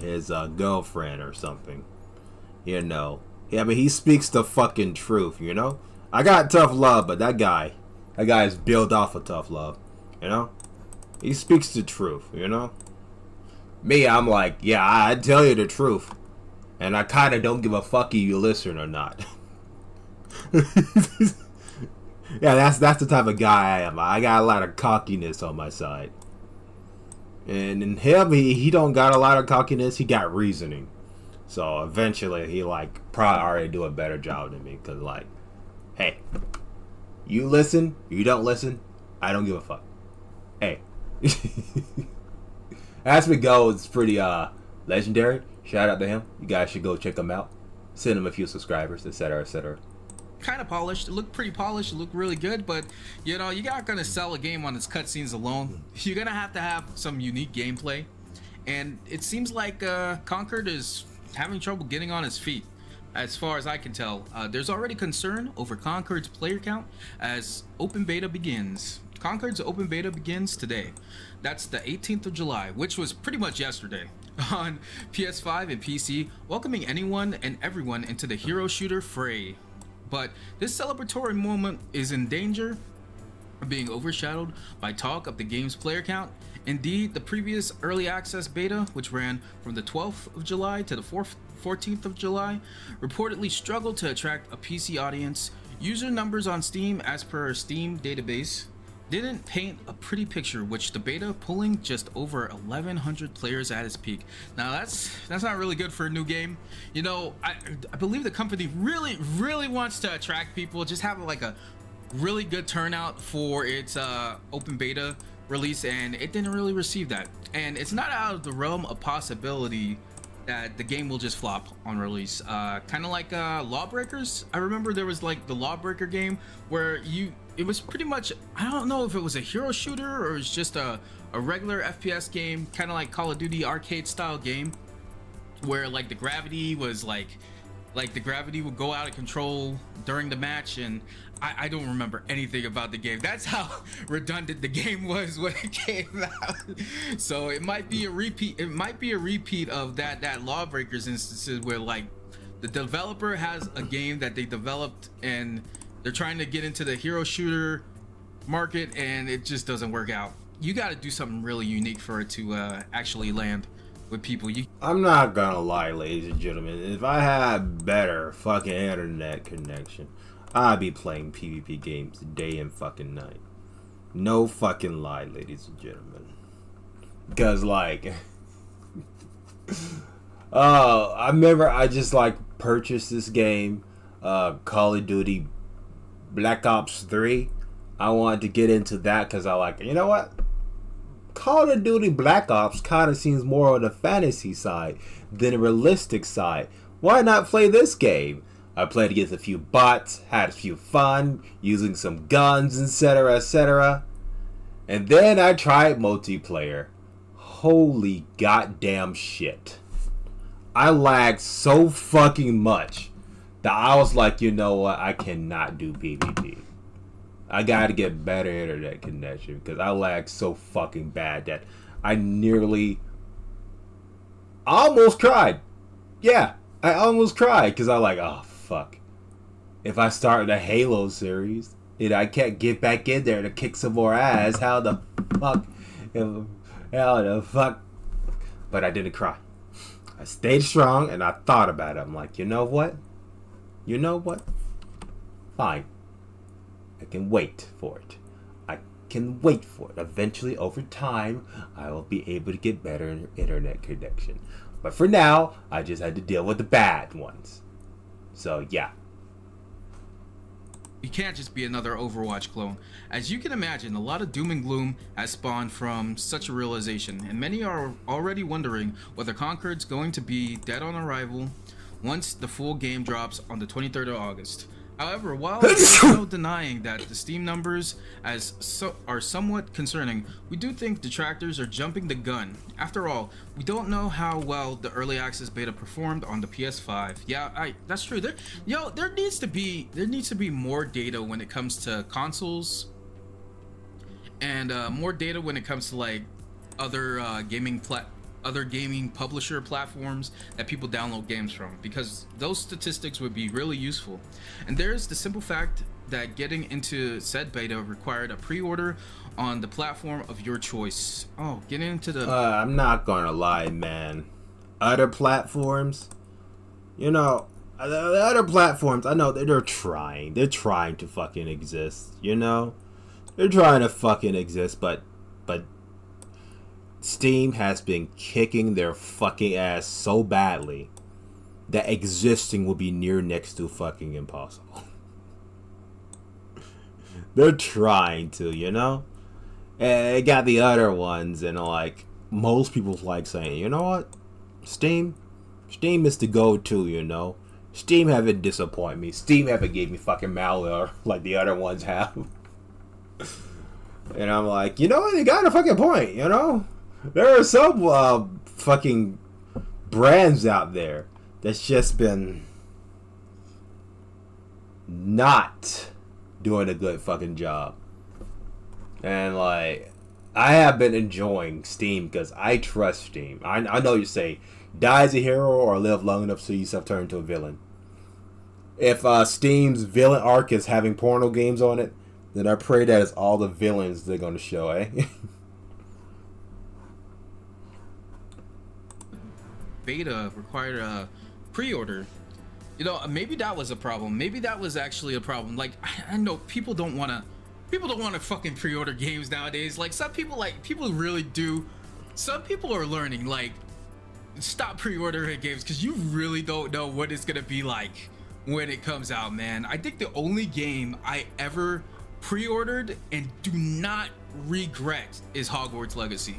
his girlfriend or something. Yeah, but he speaks the fucking truth, I got tough love, but that guy is built off of tough love, He speaks the truth, Me, I'm like, yeah, I tell you the truth. And I kind of don't give a fuck if you listen or not. Yeah, that's the type of guy I am. I got a lot of cockiness on my side. And in him, he don't got a lot of cockiness. He got reasoning. So eventually, he like probably already do a better job than me. Cause like, hey, you listen, you don't listen, I don't give a fuck. Hey, as we go, it's pretty legendary. Shout out to him. You guys should go check him out. Send him a few subscribers, etc., etc. Kind of polished. It looked pretty polished. It looked really good, but you know, you're not gonna sell a game on its cutscenes alone. You're gonna have to have some unique gameplay, and it seems like Concord is having trouble getting on his feet. As far as I can tell, there's already concern over Concord's player count as open beta begins. Concord's open beta begins today. That's the 18th of July, which was pretty much yesterday, on PS5 and PC, welcoming anyone and everyone into the hero shooter fray. But this celebratory moment is in danger of being overshadowed by talk of the game's player count. Indeed, the previous early access beta, which ran from the 12th of July to the 14th of July, reportedly struggled to attract a PC audience. User numbers on Steam, as per our Steam database, didn't paint a pretty picture, which the beta pulling just over 1,100 players at its peak. Now that's not really good for a new game. You know, I believe the company really wants to attract people, just have like a really good turnout for its open beta release, and it didn't really receive that. And it's not out of the realm of possibility that the game will just flop on release. Kind of like Lawbreakers. I remember there was like the Lawbreaker game where it was pretty much, I don't know if it was a hero shooter or it was just a regular FPS game, kind of like Call of Duty arcade style game, where like the gravity was like the gravity would go out of control during the match, and I don't remember anything about the game. That's how redundant the game was when it came out. So it might be a repeat. It might be a repeat of that Lawbreakers instances where like the developer has a game that they developed and they're trying to get into the hero shooter market and it just doesn't work out. You got to do something really unique for it to actually land with people. I'm not gonna lie, ladies and gentlemen. If I had better fucking internet connection, I'd be playing PvP games day and fucking night. No fucking lie, ladies and gentlemen. Because like, I remember I just like purchased this game, Call of Duty Black Ops 3. I wanted to get into that because I like, you know what? Call of Duty Black Ops kind of seems more on the fantasy side than a realistic side. Why not play this game? I played against a few bots, had a few fun, using some guns, etc., etc. And then I tried multiplayer. Holy goddamn shit. I lagged so fucking much that I was like, you know what? I cannot do PvP. I gotta get better internet connection because I lagged so fucking bad that I almost cried. Yeah, I almost cried because I like, oh fuck. If I start the Halo series and I can't get back in there to kick some more ass, how the fuck? But I didn't cry. I stayed strong and I thought about it. I'm like, you know what? You know what? Fine. I can wait for it. I can wait for it. Eventually, over time, I will be able to get better internet connection. But for now, I just had to deal with the bad ones. So, yeah. You can't just be another Overwatch clone. As you can imagine, a lot of doom and gloom has spawned from such a realization, and many are already wondering whether Concord's going to be dead on arrival once the full game drops on the 23rd of August. However, while there's no denying that the Steam numbers are somewhat concerning, we do think detractors are jumping the gun. After all, we don't know how well the early access beta performed on the PS5. Yeah, that's true. There needs to be more data when it comes to consoles, and more data when it comes to like other gaming publisher platforms that people download games from, because those statistics would be really useful. And there's the simple fact that getting into said beta required a pre-order on the platform of your choice. Oh, getting into the I'm not gonna lie, man. Other platforms, you know, The other platforms, I know they're trying. They're trying to fucking exist, you know? They're trying to fucking exist, but Steam has been kicking their fucking ass so badly that existing will be near next to fucking impossible. They're trying to, you know? And they got the other ones, and like, most people's like saying, you know what? Steam is the go-to, you know? Steam haven't disappointed me. Steam haven't gave me fucking malware like the other ones have. And I'm like, you know what? They got a fucking point, you know? There are some fucking brands out there that's just been not doing a good fucking job. And like, I have been enjoying Steam because I trust Steam. I know you say, die as a hero or live long enough to see yourself turn into a villain. If Steam's villain arc is having porno games on it, then I pray that is all the villains they're going to show, eh? Beta required a pre-order. You know, maybe that was a problem. Maybe that was actually a problem. Like, I know people don't want to fucking pre-order games nowadays. Like, some people really do. Some people are learning, like, stop pre-ordering games because you really don't know what it's gonna be like when it comes out, man. I think the only game I ever pre-ordered and do not regret is Hogwarts Legacy.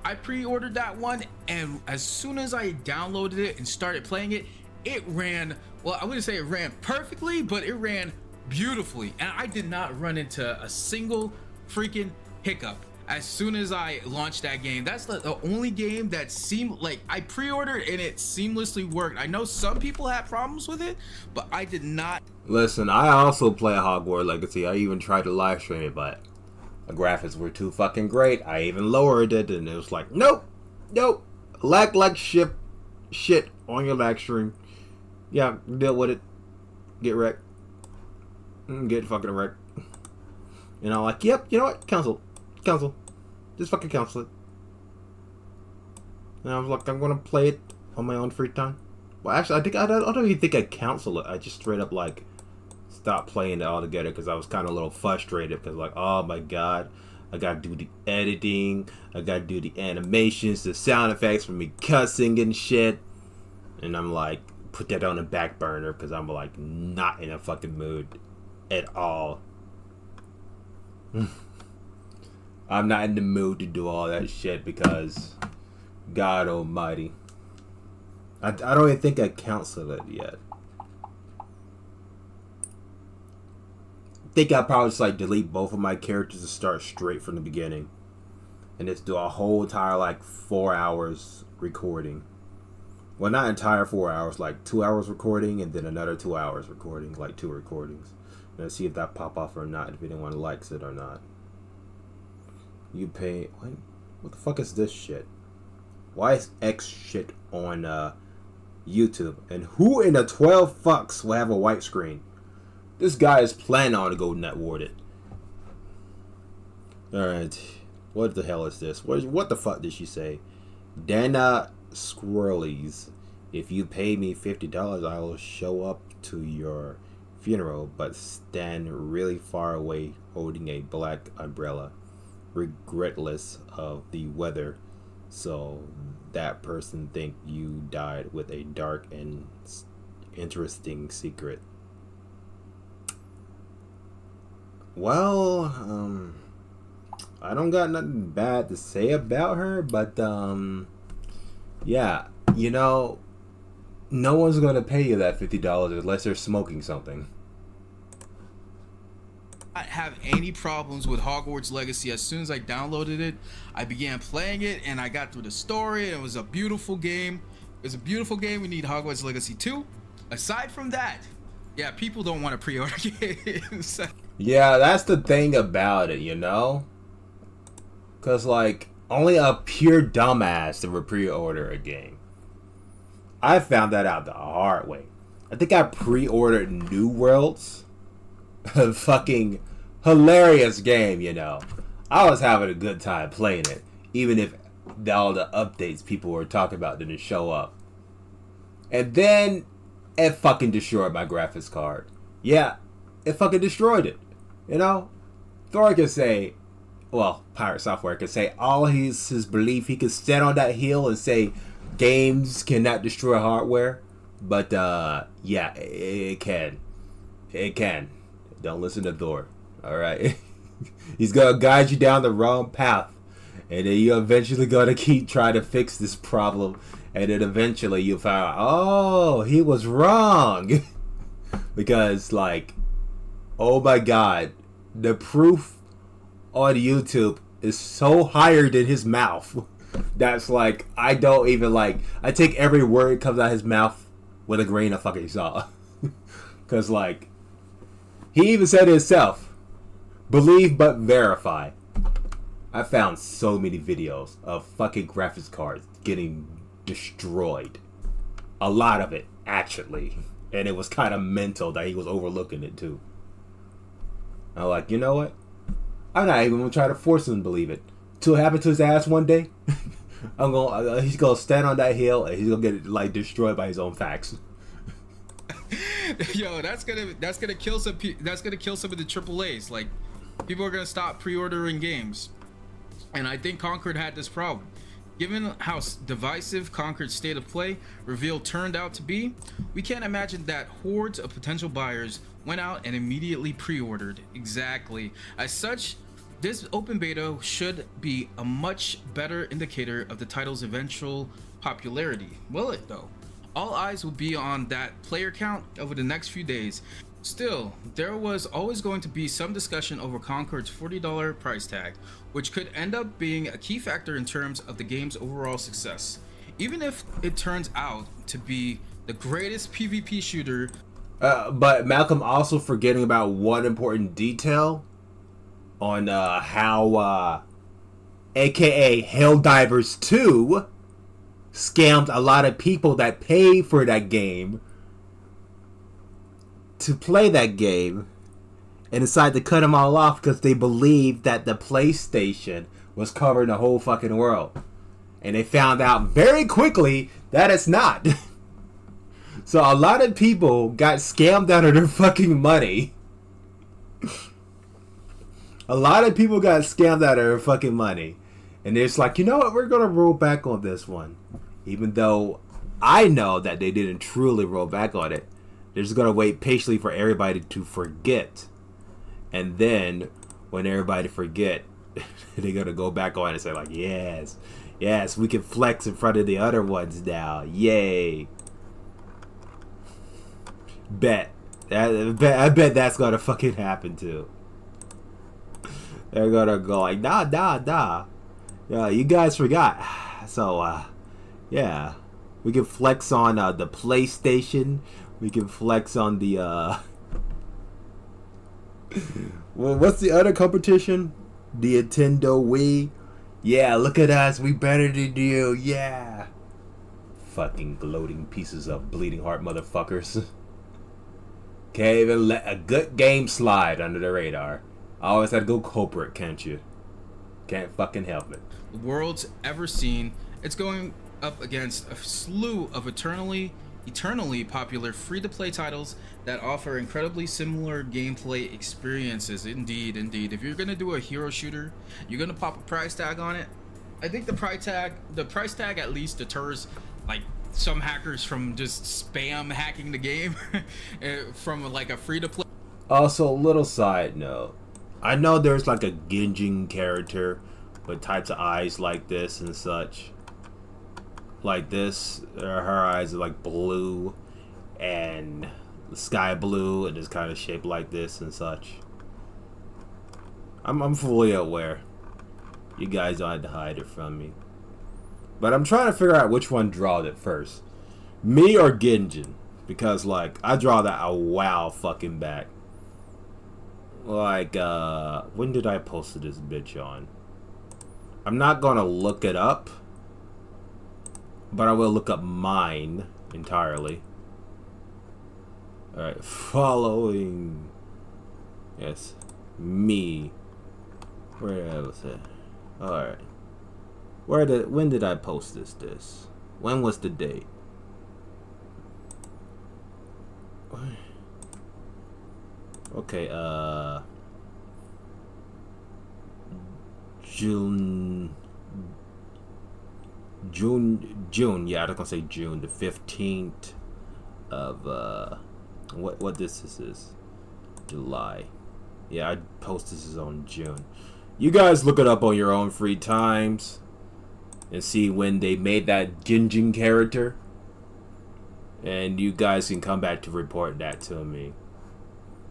I pre-ordered that one, and as soon as I downloaded it and started playing it, it ran, well, I wouldn't say it ran perfectly, but it ran beautifully, and I did not run into a single freaking hiccup as soon as I launched that game. That's the only game that seemed like I pre-ordered and it seamlessly worked. I know some people had problems with it, but I did not. Listen, I also play Hogwarts Legacy. I even tried to live stream it, but the graphics were too fucking great. I even lowered it, and it was like, nope, lag like shit on your live stream. Yeah, deal with it. Get wrecked. Get fucking wrecked. And I'm like, yep, you know what? Cancel. Just fucking cancel it. And I was like, I'm gonna play it on my own free time. Well, actually, I don't even think I cancel it. I just straight up like stopped playing it altogether because I was kind of a little frustrated because like, oh my god, I gotta do the editing, I gotta do the animations, the sound effects for me cussing and shit, and I'm like, put that on the back burner because I'm like not in a fucking mood at all. I'm not in the mood to do all that shit because God almighty. I don't even think I canceled it yet. I think I'll probably just like delete both of my characters and start straight from the beginning. And just do a whole entire like 4 hours recording. Well, not entire 4 hours, like 2 hours recording and then another 2 hours recording, like 2 recordings. And see if that pop off or not, if anyone likes it or not. You pay, what the fuck is this shit? Why is X shit on YouTube? And who in the 12 fucks will have a white screen? This guy is planning on to go net warded. Alright. What the hell is this? What the fuck did she say? Dana Squirrelies. If you pay me $50, I will show up to your funeral, but stand really far away holding a black umbrella, regardless of the weather, so that person think you died with a dark and interesting secret. Well, I don't got nothing bad to say about her, but yeah, you know, no one's gonna pay you that $50 unless they're smoking something. Not have any problems with Hogwarts Legacy. As soon as I downloaded it, I began playing it and I got through the story. It was a beautiful game. It was a beautiful game. We need Hogwarts Legacy 2. Aside from that, yeah, people don't want to pre-order games. Yeah, that's the thing about it, you know? Because, like, only a pure dumbass would pre-order a game. I found that out the hard way. I think I pre-ordered New Worlds. A fucking hilarious game, you know. I was having a good time playing it, even if all the updates people were talking about didn't show up. And then it fucking destroyed my graphics card. Yeah, it fucking destroyed it. You know, Thor can say, well, Pirate Software can say all his belief. He can stand on that hill and say games cannot destroy hardware. But yeah, it can. It can. Don't listen to Thor. All right, he's gonna guide you down the wrong path, and then you're eventually gonna keep trying to fix this problem, and then eventually you'll find out, oh, he was wrong, because like, oh my God, the proof on YouTube is so higher than his mouth. That's like, I don't even like, I take every word that comes out of his mouth with a grain of fucking salt. Because like, he even said it himself, believe but verify. I found so many videos of fucking graphics cards getting destroyed. A lot of it, actually. And it was kind of mental that he was overlooking it too. I'm like, you know what? I'm not even gonna try to force him to believe it. Till it happen to his ass one day, he's gonna stand on that hill and he's gonna get like destroyed by his own facts. Yo, that's gonna kill some of the AAAs. Like, people are gonna stop pre-ordering games, and I think Concord had this problem. Given how divisive Concord's state of play reveal turned out to be, we can't imagine that hordes of potential buyers went out and immediately pre-ordered. Exactly. As such, this open beta should be a much better indicator of the title's eventual popularity. Will it though? All eyes will be on that player count over the next few days. Still, there was always going to be some discussion over Concord's $40 price tag, which could end up being a key factor in terms of the game's overall success. Even if it turns out to be the greatest PvP shooter. But Malcolm also forgetting about one important detail on how aka Helldivers 2 scammed a lot of people that paid for that game to play that game and decided to cut them all off because they believed that the PlayStation was covering the whole fucking world. And they found out very quickly that it's not. So a lot of people got scammed out of their fucking money. A lot of people got scammed out of their fucking money. And it's like, you know what, we're going to roll back on this one. Even though I know that they didn't truly roll back on it. They're just going to wait patiently for everybody to forget. And then, when everybody forget, they're going to go back on it and say like, yes, we can flex in front of the other ones now. Yay. I bet that's going to fucking happen too. They're going to go like, nah. Yeah, you guys forgot. So, yeah. We can flex on the PlayStation. We can flex on the, well, what's the other competition? The Nintendo Wii. Yeah, look at us. We better than you. Yeah. Fucking gloating pieces of bleeding heart motherfuckers. Can't even let a good game slide under the radar. I always had to go corporate, can't you? Can't fucking help it. The world's ever seen. It's going up against a slew of eternally popular free-to-play titles that offer incredibly similar gameplay experiences. Indeed. If you're gonna do a hero shooter, you're gonna pop a price tag on it. I think the price tag at least deters like some hackers from just spam hacking the game from like a free-to-play. Also, a little side note. I know there's like a Genjin character with types of eyes like this and such. Like this, her eyes are like blue and sky blue and it's kind of shaped like this and such. I'm fully aware. You guys don't have to hide it from me. But I'm trying to figure out which one drawed it first. Me or Genjin. Because like, I draw that a while fucking back. Like, when did I post this bitch on? I'm not gonna look it up. But I will look up mine entirely. Alright, following. Yes, me. Where was it? Alright. When did I post this? When was the date? Okay, June, yeah, I was gonna say June, the 15th of, what this is, July. Yeah, I post this is on June. You guys look it up on your own free times and see when they made that Ginjin character. And you guys can come back to report that to me.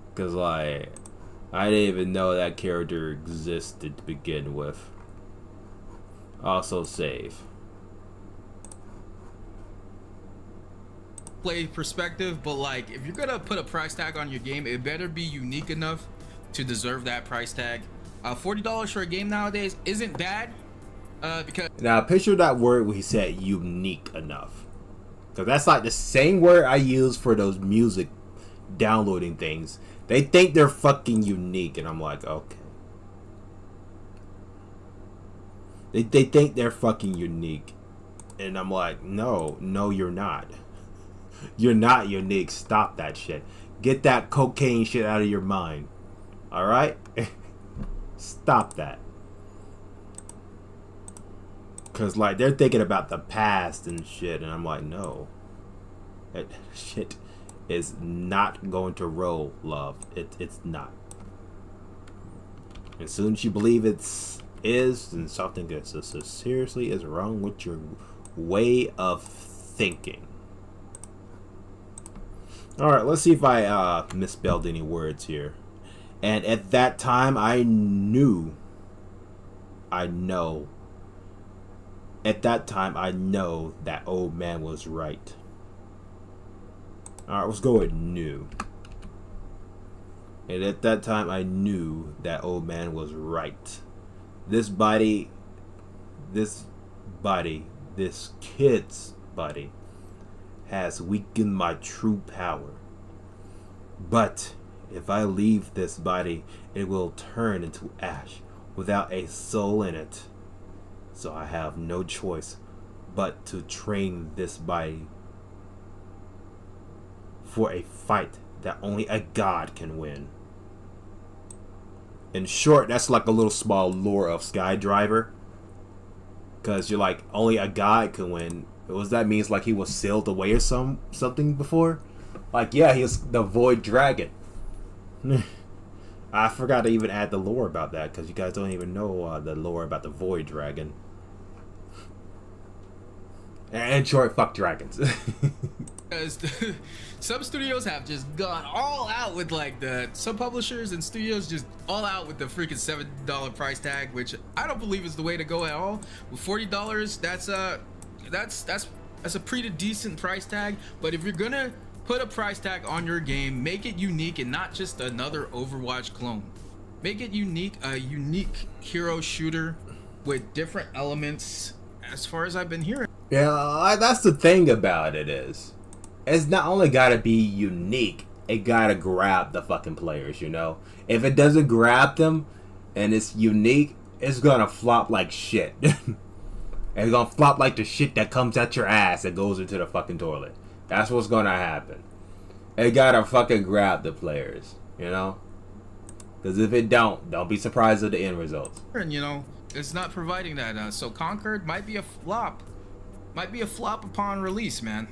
Because, like, I didn't even know that character existed to begin with. Also save. Play perspective, but like, if you're gonna put a price tag on your game, it better be unique enough to deserve that price tag. $40 for a game nowadays isn't bad. Because now picture that word where he said unique enough. Because that's like the same word I use for those music downloading things. They think they're fucking unique, and I'm like, okay. They think they're fucking unique. And I'm like, no, you're not. You're not unique. Stop that shit. Get that cocaine shit out of your mind. Alright? Stop that. Because, like, they're thinking about the past and shit, and I'm like, no. That shit is not going to roll, love. It's not. As soon as you believe then something that's so seriously is wrong with your way of thinking. Alright, let's see if I misspelled any words here. And at that time, I know. At that time, I know that old man was right. Alright, let's go with new. And at that time, I knew that old man was right. This kid's body, has weakened my true power. But if I leave this body, it will turn into ash without a soul in it. So I have no choice but to train this body for a fight that only a god can win. In short, that's like a little small lore of Skyrider. Because you're like, only a god can win. What that means, like he was sealed away or something before? Like, yeah, he was the Void Dragon. I forgot to even add the lore about that, because you guys don't even know the lore about the Void Dragon. And in short, fuck dragons. because some studios have just gone all out with some publishers and studios just all out with the freaking $7 price tag, which I don't believe is the way to go at all. With $40, that's a pretty decent price tag. But if you're gonna put a price tag on your game, make it unique and not just another Overwatch clone. Make it unique, a unique hero shooter with different elements, as far as I've been hearing. Yeah, that's the thing about it is, it's not only gotta be unique, it gotta grab the fucking players, you know? If it doesn't grab them, and it's unique, it's gonna flop like shit. It's gonna flop like the shit that comes out your ass that goes into the fucking toilet. That's what's gonna happen. It gotta fucking grab the players, you know? Because if it don't be surprised at the end results. And you know, it's not providing that. So Conquered might be a flop. Might be a flop upon release, man.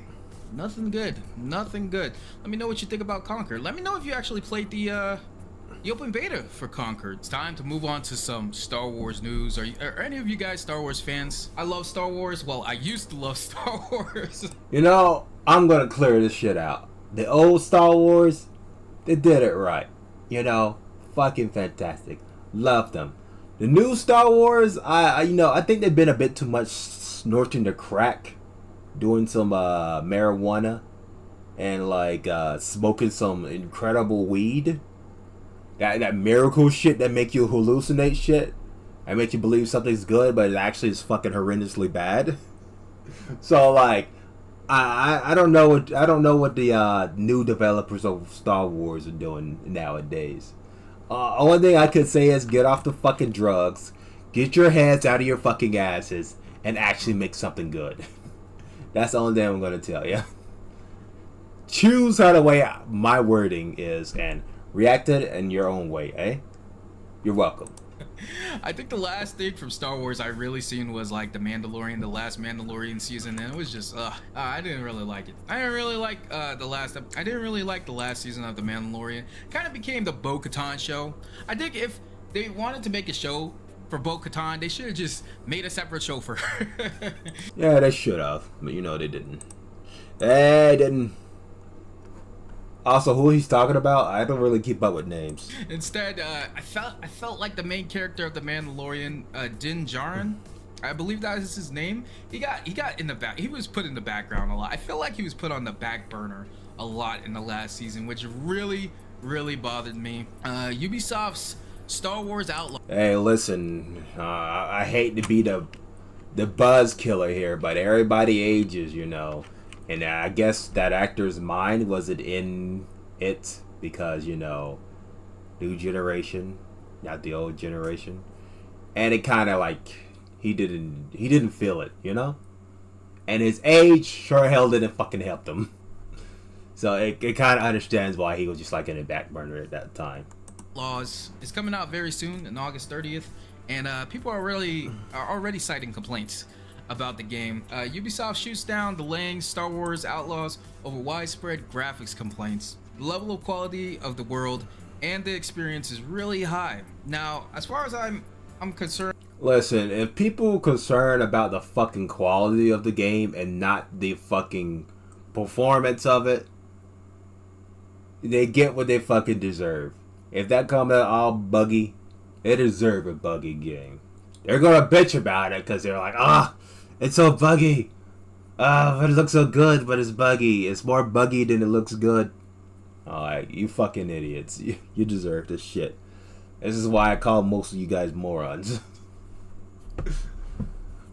Nothing good. Nothing good. Let me know what you think about Conquered. Let me know if you actually played the open beta for Conquered. It's time to move on to some Star Wars news. Are any of you guys Star Wars fans? I love Star Wars. Well, I used to love Star Wars. You know, I'm gonna clear this shit out. The old Star Wars, they did it right. You know, fucking fantastic. Love them. The new Star Wars, I think they've been a bit too much snorting the crack, doing some marijuana, and smoking some incredible weed. That miracle shit that make you hallucinate shit, and make you believe something's good, but it actually is fucking horrendously bad. So I don't know what the new developers of Star Wars are doing nowadays. Only thing I could say is get off the fucking drugs, get your heads out of your fucking asses, and actually make something good. That's the only thing I'm gonna tell you. choose how the way my wording is and react to it in your own way, eh? You're welcome. I think the last thing from Star Wars I really seen was like the Mandalorian, the last Mandalorian season, and it was just I didn't really like it. I didn't really like I didn't really like the last season of the Mandalorian. Kind of became the Bo-Katan show. I think if they wanted to make a show for Bo-Katan, they should have just made a separate show for her. Yeah, they should have, but you know they didn't. They didn't. Also, who he's talking about, I don't really keep up with names. Instead, I felt like the main character of the Mandalorian, Din Djarin, I believe that is his name. He got in the back. He was put in the background a lot. I feel like he was put on the back burner a lot in the last season, which really bothered me. Ubisoft's Star Wars Outlaw. Hey, listen, I hate to be the buzz killer here, but everybody ages, you know. And I guess that actor's mind wasn't in it because, you know, new generation, not the old generation. And it kind of like, he didn't feel it, you know? And his age sure hell didn't fucking help him. So it kind of understands why he was just like in the back burner at that time. Laws is coming out very soon on August 30th, and people are already citing complaints about the game. Ubisoft shoots down delaying Star Wars Outlaws over widespread graphics complaints. The level of quality of the world and the experience is really high. Now, as far as I'm concerned, listen, if people concerned about the fucking quality of the game and not the fucking performance of it, they get what they fucking deserve. If that comes out all buggy, they deserve a buggy game. They're gonna bitch about it because they're like, it's so buggy. But it looks so good, but it's buggy. It's more buggy than it looks good. Alright, you fucking idiots. You deserve this shit. This is why I call most of you guys morons.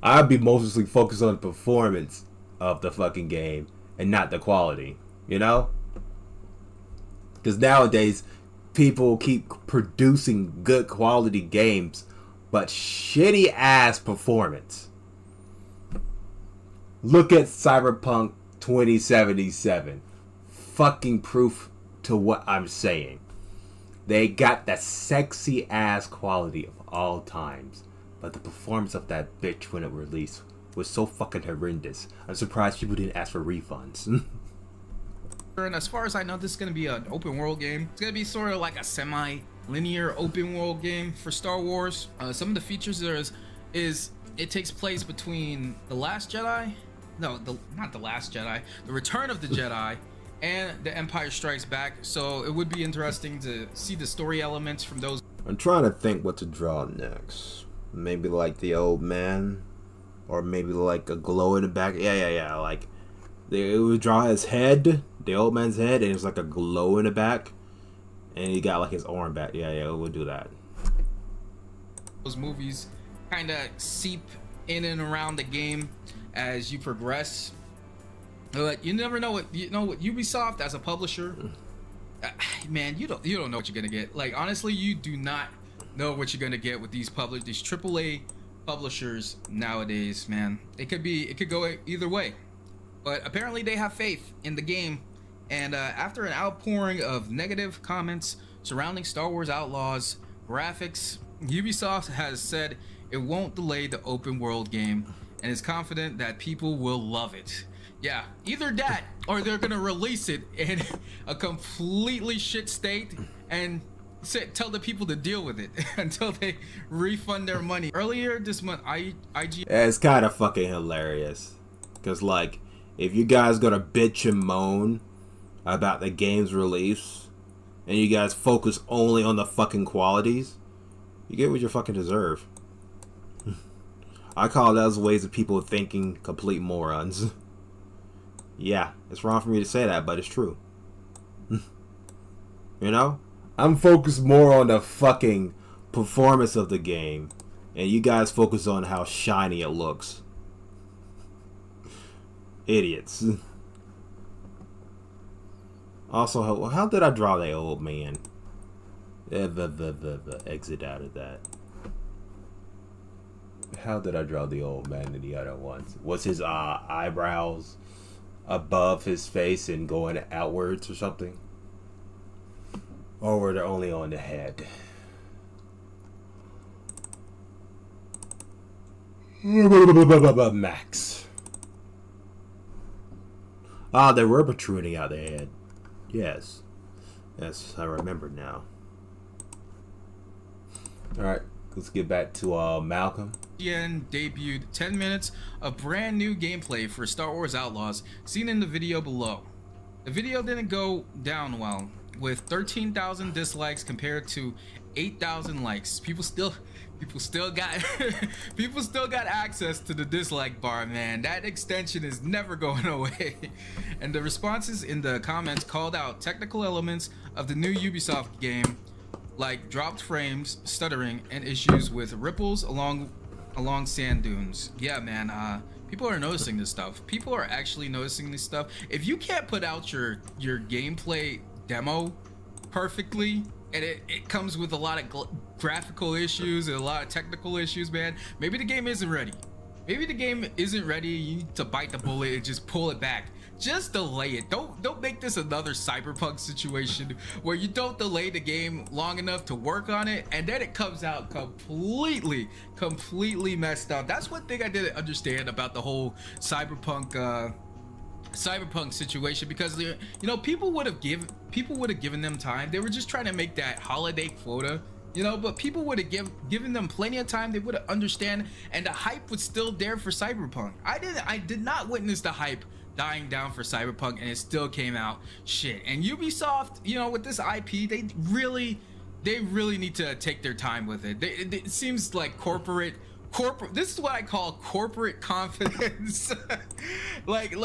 I'd be mostly focused on the performance of the fucking game and not the quality, you know? Because nowadays, people keep producing good quality games, but shitty ass performance. Look at Cyberpunk 2077. Fucking proof to what I'm saying. They got that sexy ass quality of all times, but the performance of that bitch when it released was so fucking horrendous. I'm surprised people didn't ask for refunds. and as far as I know, this is going to be an open world game. It's going to be sort of like a semi-linear open world game for Star Wars. Some of the features there is it takes place between The Last Jedi, not The Last Jedi, The Return of the Jedi, and The Empire Strikes Back. So it would be interesting to see the story elements from those. I'm trying to think what to draw next. Maybe like the old man, or maybe like a glow in the back. Yeah. Like it would draw his head, the old man's head, and it's like a glow in the back, and he got like his arm back. Yeah, we'll do that. Those movies kind of seep in and around the game as you progress. But you never know what Ubisoft as a publisher, man, you don't know what you're gonna get. Like honestly, you do not know what you're gonna get with these AAA publishers nowadays, man. It could go either way. But apparently they have faith in the game, and after an outpouring of negative comments surrounding Star Wars Outlaws graphics, Ubisoft has said it won't delay the open world game and is confident that people will love it. Yeah, either that or they're gonna release it in a completely shit state and tell the people to deal with it until they refund their money. Earlier this month, IG. It's kind of fucking hilarious, cause like if you guys gonna bitch and moan about the game's release and you guys focus only on the fucking qualities, you get what you fucking deserve. I call those ways of people thinking complete morons. Yeah, it's wrong for me to say that, but it's true. You know? I'm focused more on the fucking performance of the game, and you guys focus on how shiny it looks. Idiots. Also, how did I draw that old man? The exit out of that. How did I draw the old man in the other ones? Was his eyebrows above his face and going outwards or something? Or were they only on the head? Max. Ah, they were protruding out their head. Yes. Yes, I remember now. Alright, let's get back to Malcolm. IGN debuted 10 minutes of brand new gameplay for Star Wars Outlaws, seen in the video below. The video didn't go down well, with 13,000 dislikes compared to 8,000 likes. People still got people still got access to the dislike bar, man. That extension is never going away. And the responses in the comments called out technical elements of the new Ubisoft game, like dropped frames, stuttering, and issues with ripples along sand dunes. Yeah, man, people are noticing this stuff. People are actually noticing this stuff. If you can't put out your gameplay demo perfectly, and it comes with a lot of graphical issues and a lot of technical issues, man, maybe the game isn't ready. Maybe the game isn't ready. You need to bite the bullet and just pull it back. Just delay it. Don't make this another Cyberpunk situation where you don't delay the game long enough to work on it and then it comes out completely messed up. That's one thing I didn't understand about the whole Cyberpunk situation, because you know, people would have given them time. They were just trying to make that holiday quota, you know, but people would have given them plenty of time. They would have understand, and the hype was still there for Cyberpunk. I did not witness the hype dying down for Cyberpunk, and it still came out shit. And Ubisoft, you know, with this IP, they really need to take their time with it. It seems like corporate this is what I call corporate confidence. like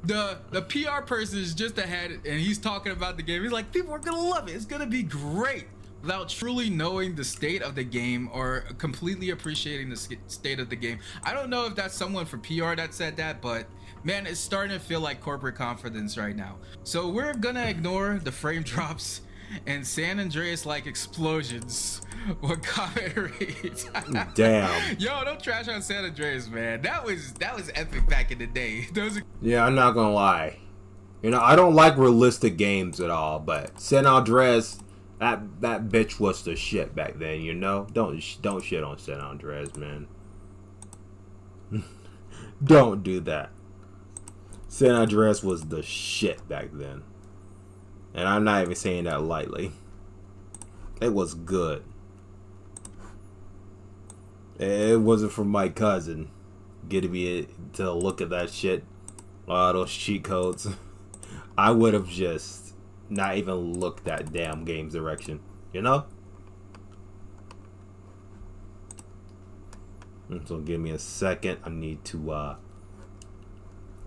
the PR person is just ahead and he's talking about the game. He's like, people are gonna love it, it's gonna be great, without truly knowing the state of the game or completely appreciating the state of the game. I don't know if that's someone for PR that said that, but man, it's starting to feel like corporate confidence right now. So we're gonna ignore the frame drops and San Andreas like explosions. What comment reads? Damn. Yo, don't trash on San Andreas, man. That was epic back in the day. Yeah, I'm not gonna lie. You know, I don't like realistic games at all, but San Andreas, that bitch was the shit back then. You know, don't shit on San Andreas, man. Don't do that. San Andreas was the shit back then, and I'm not even saying that lightly. It was good. It wasn't for my cousin getting me to look at that shit, those cheat codes. I would have just not even looked that damn game's direction, you know? So give me a second. I need to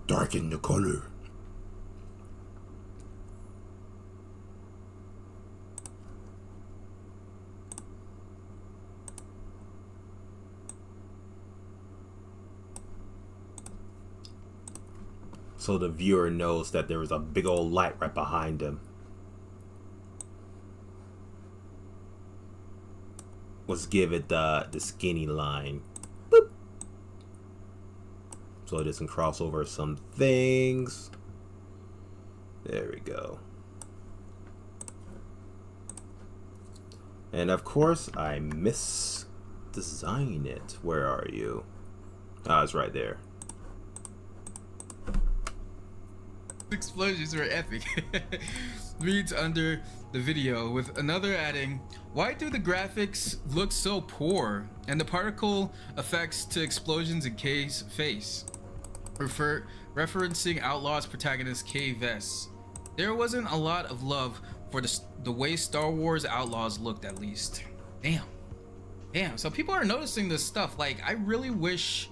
darken the color. So the viewer knows that there was a big old light right behind him. Let's give it the skinny line. Boop. So it doesn't cross over some things. There we go. And of course, I misdesigned it. Where are you? Ah, it's right there. Explosions were epic. Reads under the video, with another adding, why do the graphics look so poor and the particle effects to explosions in K's face? Referencing Outlaw's protagonist K Vess. There wasn't a lot of love for the way Star Wars Outlaws looked, at least. Damn, so people are noticing this stuff. Like, I really wish,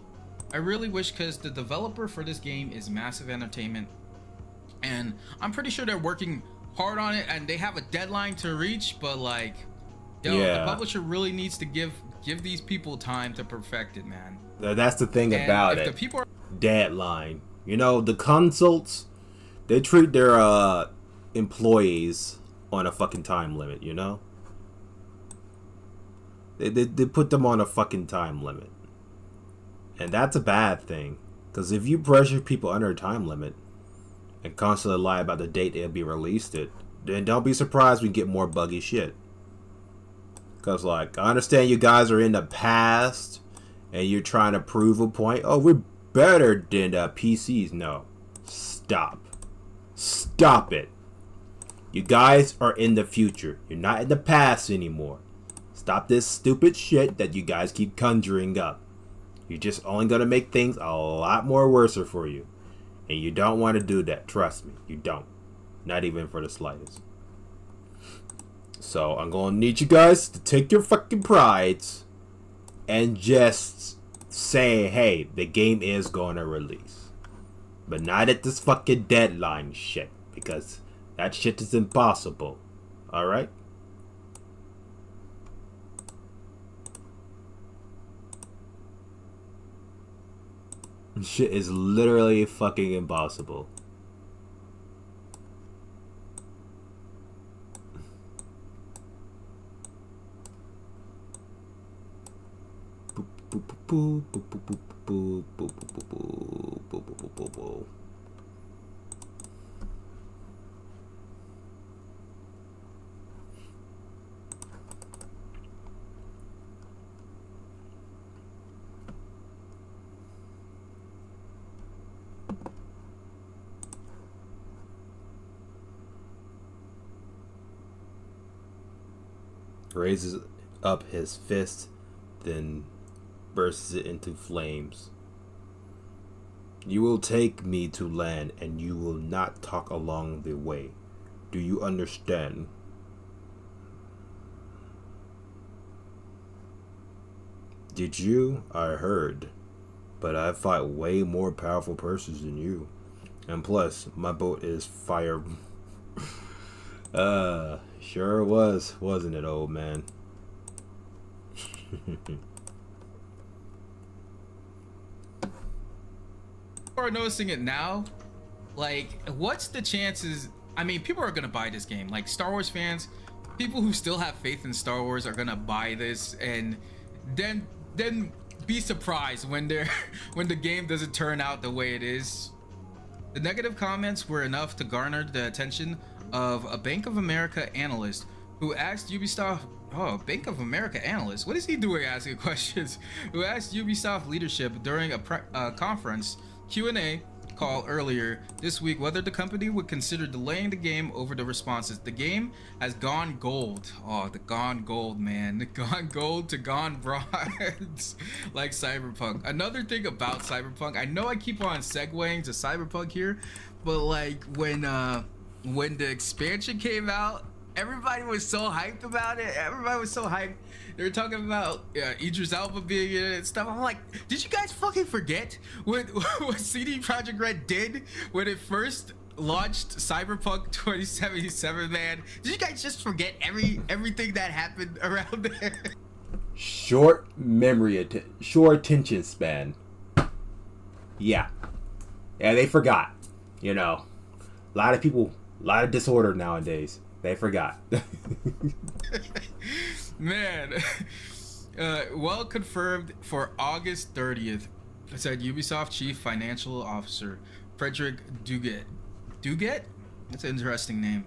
because the developer for this game is Massive Entertainment, and I'm pretty sure they're working hard on it and they have a deadline to reach, but like, yo, the publisher really needs to give these people time to perfect it, man. That's the thing And about if it. the people are Deadline. You know, the consults, they treat their employees on a fucking time limit, you know? They put them on a fucking time limit. And that's a bad thing. Because if you pressure people under a time limit, and constantly lie about the date it'll be released, then don't be surprised we get more buggy shit. Because, like, I understand you guys are in the past and you're trying to prove a point. Oh, we're better than PCs. No. Stop. Stop it. You guys are in the future. You're not in the past anymore. Stop this stupid shit that you guys keep conjuring up. You're just only going to make things a lot more worse for you. And you don't want to do that. Trust me. You don't. Not even for the slightest. So I'm going to need you guys to take your fucking prides and just say, hey, the game is going to release. But not at this fucking deadline shit. Because that shit is impossible. Alright? Shit is literally fucking impossible. Raises up his fist, then bursts it into flames. You will take me to land, and you will not talk along the way. Do you understand? Did you? I heard. But I fight way more powerful persons than you. And plus, my boat is fire. Sure was, wasn't it, old man? People are noticing it now. Like, what's the chances? I mean, people are gonna buy this game. Like, Star Wars fans, people who still have faith in Star Wars are gonna buy this, and then be surprised when they're when the game doesn't turn out the way it is. The negative comments were enough to garner the attention of a Bank of America analyst who asked Ubisoft. Oh, Bank of America analyst, what is he doing asking questions? Who asked Ubisoft leadership during a conference Q&A call earlier this week whether the company would consider delaying the game over the responses. The game has gone gold. Oh, the gone gold, man. The gone gold to gone bronze. Like Cyberpunk. Another thing about Cyberpunk, I know I keep on segueing to Cyberpunk here, but like when the expansion came out, everybody was so hyped about it. Everybody was so hyped. They were talking about Idris Elba being in it and stuff. I'm like, did you guys fucking forget what CD Projekt Red did when it first launched Cyberpunk 2077, man? Did you guys just forget everything that happened around there? Short memory, short attention span. Yeah, they forgot. You know, a lot of people, a lot of disorder nowadays. They forgot. Man, well confirmed for August 30th, said Ubisoft Chief Financial Officer Frederick Duguet. Duguet? That's an interesting name.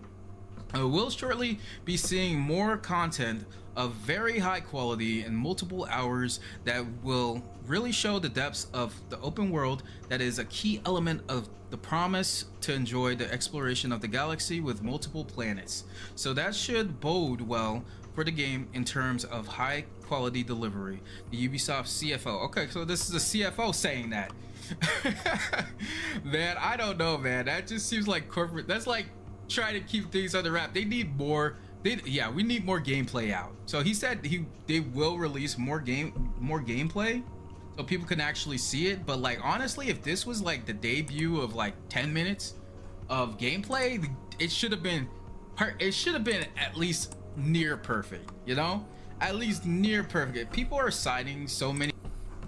We'll shortly be seeing more content of very high quality and multiple hours that will really show the depths of the open world that is a key element of the promise to enjoy the exploration of the galaxy with multiple planets. So that should bode well for the game in terms of high quality delivery. The Ubisoft CFO. Okay, so this is a CFO saying that. Man, I don't know, man. That just seems like corporate. That's like trying to keep things under wrap. They need more. We need more gameplay out. So he said they will release more gameplay so people can actually see it. But like honestly, if this was like the debut of like 10 minutes of gameplay, it should have been at least near perfect, you know? At least near perfect. People are citing so many.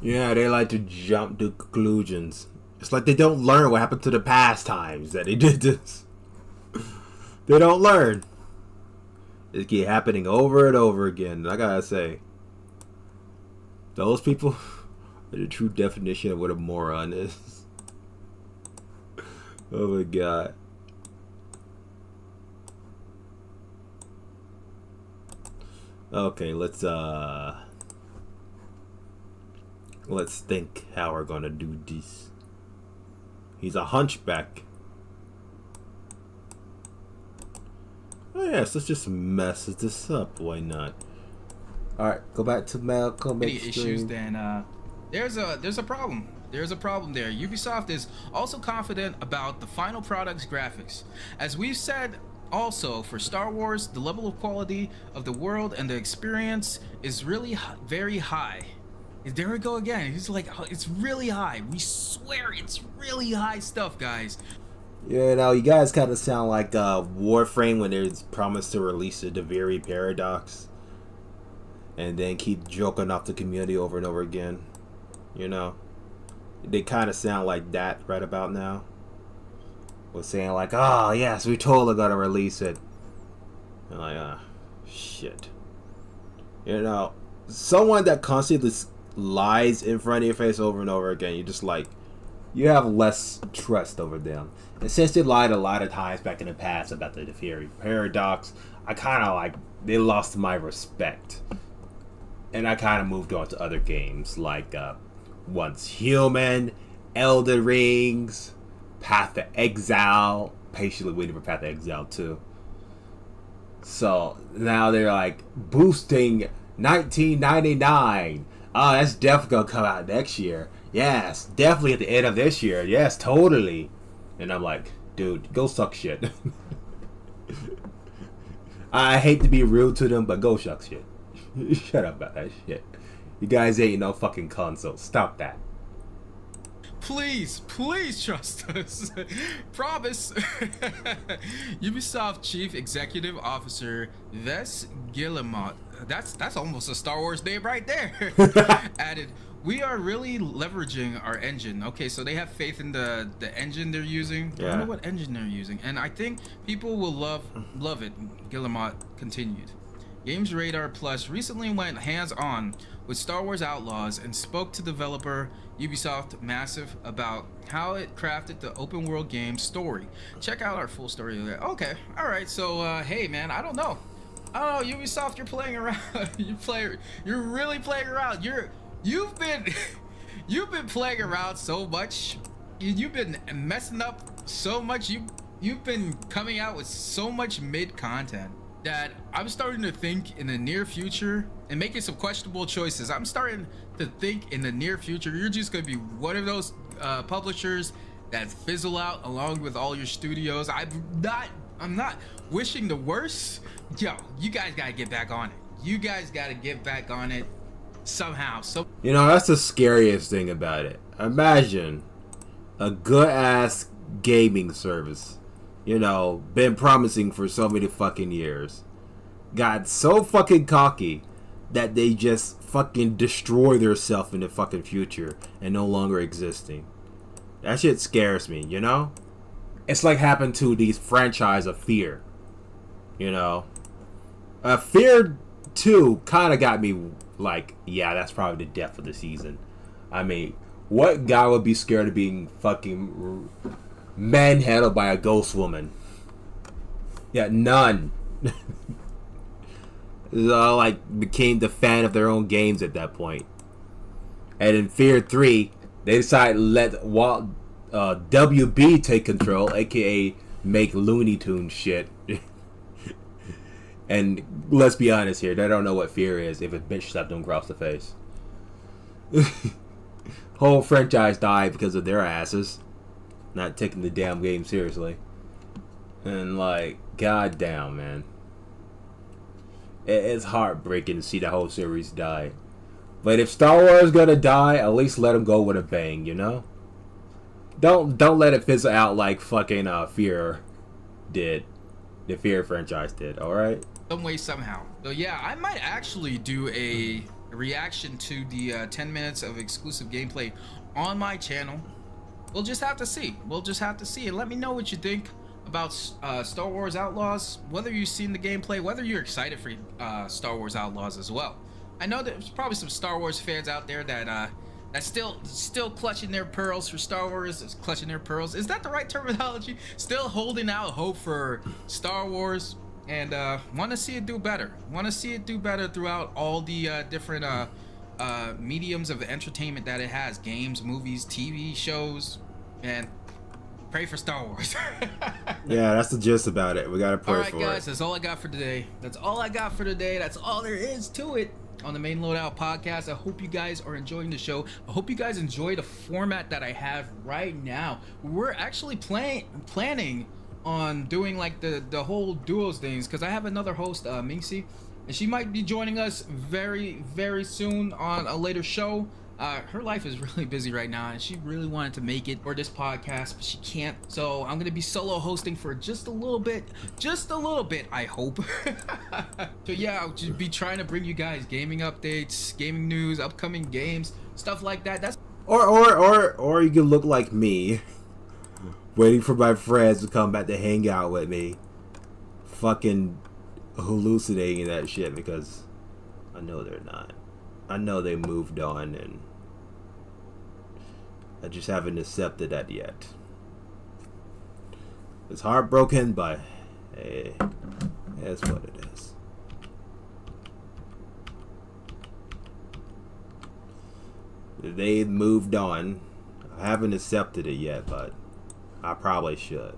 Yeah, they like to jump to conclusions. It's like they don't learn what happened to the past times that they did this. They don't learn. It keep happening over and over again. And I gotta say, those people are the true definition of what a moron is. Oh my god. Okay, let's think how we're gonna do this. He's a hunchback. Oh yes, let's just mess this up. Why not? All right, go back to Malcolm. Any issues, then there's a problem. There's a problem there. Ubisoft is also confident about the final product's graphics. As we've said also, for Star Wars, the level of quality of the world and the experience is really very high. There we go again. He's like, oh, it's really high. We swear it's really high stuff, guys. You know, you guys kind of sound like Warframe when there's promised to release the Deviri Paradox, and then keep joking off the community over and over again. You know, they kind of sound like that right about now. Was saying like, oh yes, we totally gotta release it. And like, shit. You know, someone that constantly lies in front of your face over and over again, you just like, you have less trust over them. And since they lied a lot of times back in the past about the Deviri Paradox, I kind of like, they lost my respect. And I kind of moved on to other games like Once Human, Elden Rings, Path to Exile. Patiently waiting for Path to Exile 2. So now they're like boosting 1999. Oh, that's definitely gonna come out next year. Yes, definitely at the end of this year. Yes, totally. And I'm like, dude, go suck shit. I hate to be rude to them, but go suck shit. Shut up about that shit. You guys ain't no fucking console. Stop that. Please trust us. Promise. Ubisoft Chief Executive Officer Ves Guillemot, that's almost a Star Wars name right there, added, we are really leveraging our engine. Okay, so they have faith in the engine they're using. Yeah. I don't know what engine they're using, and I think people will love it. Guillemot continued. Games Radar Plus recently went hands-on with Star Wars Outlaws and spoke to developer Ubisoft Massive about how it crafted the open world game story. Check out our full story. Okay, all right. So, hey man, I don't know, Ubisoft, you're playing around. You're really playing around. You've been playing around so much. You've been messing up so much. You've been coming out with so much mid content that I'm starting to think in the near future and making some questionable choices. I'm starting to think in the near future you're just gonna be one of those publishers that fizzle out along with all your studios. I'm not wishing the worst. Yo, you guys gotta get back on it. You guys gotta get back on it somehow. So You know, that's the scariest thing about it. Imagine a good ass gaming service, you know, been promising for so many fucking years, got so fucking cocky that they just fucking destroy themselves in the fucking future and no longer existing. That shit scares me, you know? It's like happened to these franchise of Fear, you know? Fear 2 kind of got me like, yeah, that's probably the death of the season. I mean, what guy would be scared of being fucking manhandled by a ghost woman? Yeah, none. They all like became the fan of their own games at that point. And in Fear 3, they decided to let WB take control, aka make Looney Tunes shit. And let's be honest here, they don't know what fear is if a bitch slapped them across the face. Whole franchise died because of their asses not taking the damn game seriously. And like, goddamn, man, it's heartbreaking to see the whole series die. But if Star Wars is gonna die, at least let them go with a bang, you know? Don't let it fizzle out like fucking Fear did. The Fear franchise did, alright? some way, somehow. So yeah, I might actually do a reaction to the 10 minutes of exclusive gameplay on my channel. We'll just have to see. And let me know what you think about Star Wars Outlaws, whether you've seen the gameplay, whether you're excited for Star Wars Outlaws as well. I know there's probably some Star Wars fans out there that that's still clutching their pearls for Star Wars. Clutching their pearls, is that the right terminology? Still holding out hope for Star Wars. and want to see it do better. Want to see it do better throughout all the different mediums of entertainment that it has: games, movies, TV shows, and pray for Star Wars. Yeah, that's the gist about it. We gotta pray All right, for guys, it. that's all I got for today. That's all I got for today. That's all there is to it on the Main Loadout podcast. I hope you guys are enjoying the show. I hope you guys enjoy the format that I have right now. We're actually planning on doing like the whole duos things, because I have another host, Minxie, and she might be joining us very, very soon on a later show. Her life is really busy right now, and she really wanted to make it for this podcast, but she can't. So I'm gonna be solo hosting for just a little bit, I hope. So yeah, I'll just be trying to bring you guys gaming updates, gaming news, upcoming games, stuff like that. That's Or you can look like me, waiting for my friends to come back to hang out with me, fucking hallucinating that shit, because I know they're not. I know they moved on, and I just haven't accepted that yet. It's heartbroken, but hey, that's what it is. They moved on. I haven't accepted it yet, but I probably should.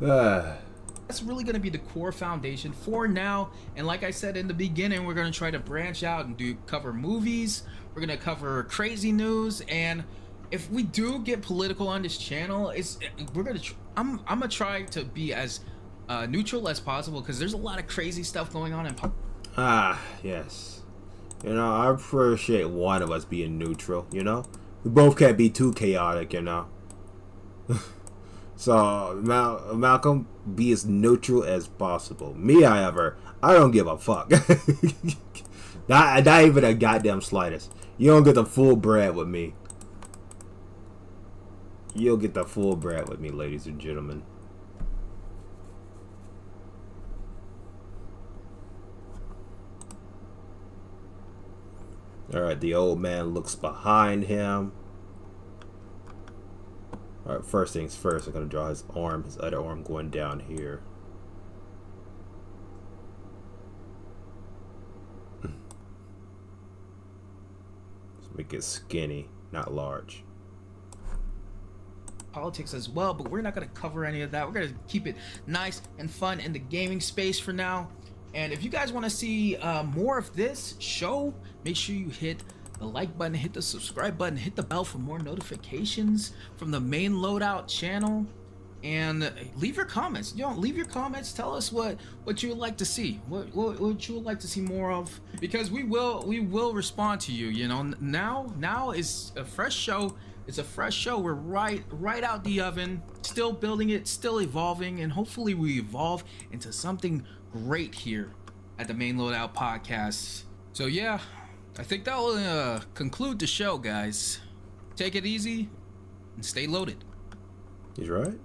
that's really going to be the core foundation for now. And like I said in the beginning, we're going to try to branch out and cover movies. We're going to cover crazy news, and if we do get political on this channel, I'm gonna try to be as neutral as possible, because there's a lot of crazy stuff going on in Yes. You know, I appreciate one of us being neutral, you know? We both can't be too chaotic, you know? So, Malcolm, be as neutral as possible. Me, however, I don't give a fuck. not even a goddamn slightest. You don't get the full bread with me. You'll get the full bread with me, ladies and gentlemen. Alright, the old man looks behind him. Alright, first things first, I'm going to draw his arm, his other arm going down here. Let's make it skinny, not large. Politics as well, but we're not going to cover any of that. We're going to keep it nice and fun in the gaming space for now. And if you guys want to see more of this show, make sure you hit the like button, hit the subscribe button, hit the bell for more notifications from the Main Loadout channel, and leave your comments. Leave your comments. Tell us what you would like to see, what you would like to see more of, because we will respond to you. You know, now is a fresh show. It's a fresh show. We're right out the oven, still building it, still evolving, and hopefully we evolve into something great here at the Main Loadout podcast. So yeah, I think that will conclude the show, guys. Take it easy and stay loaded. He's right.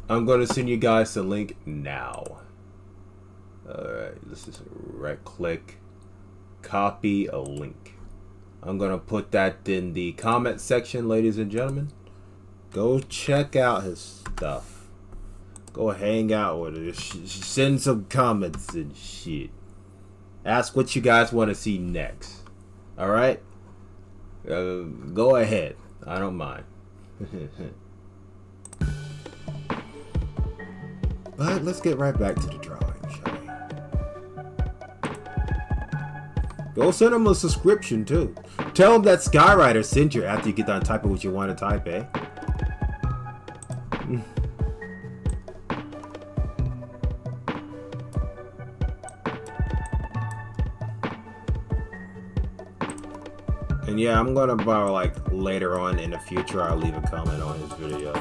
I'm going to send you guys the link now. Alright, let's just right click, copy a link. I'm going to put that in the comment section, ladies and gentlemen. Go check out his stuff. Go hang out with it. Send some comments and shit. Ask what you guys want to see next. Alright? Go ahead. I don't mind. But let's get right back to the drawing, shall we? Go send them a subscription too. Tell them that Skyrider sent you after you get done typing what you want to type, eh? And yeah, I'm gonna like later on in the future, I'll leave a comment on his video.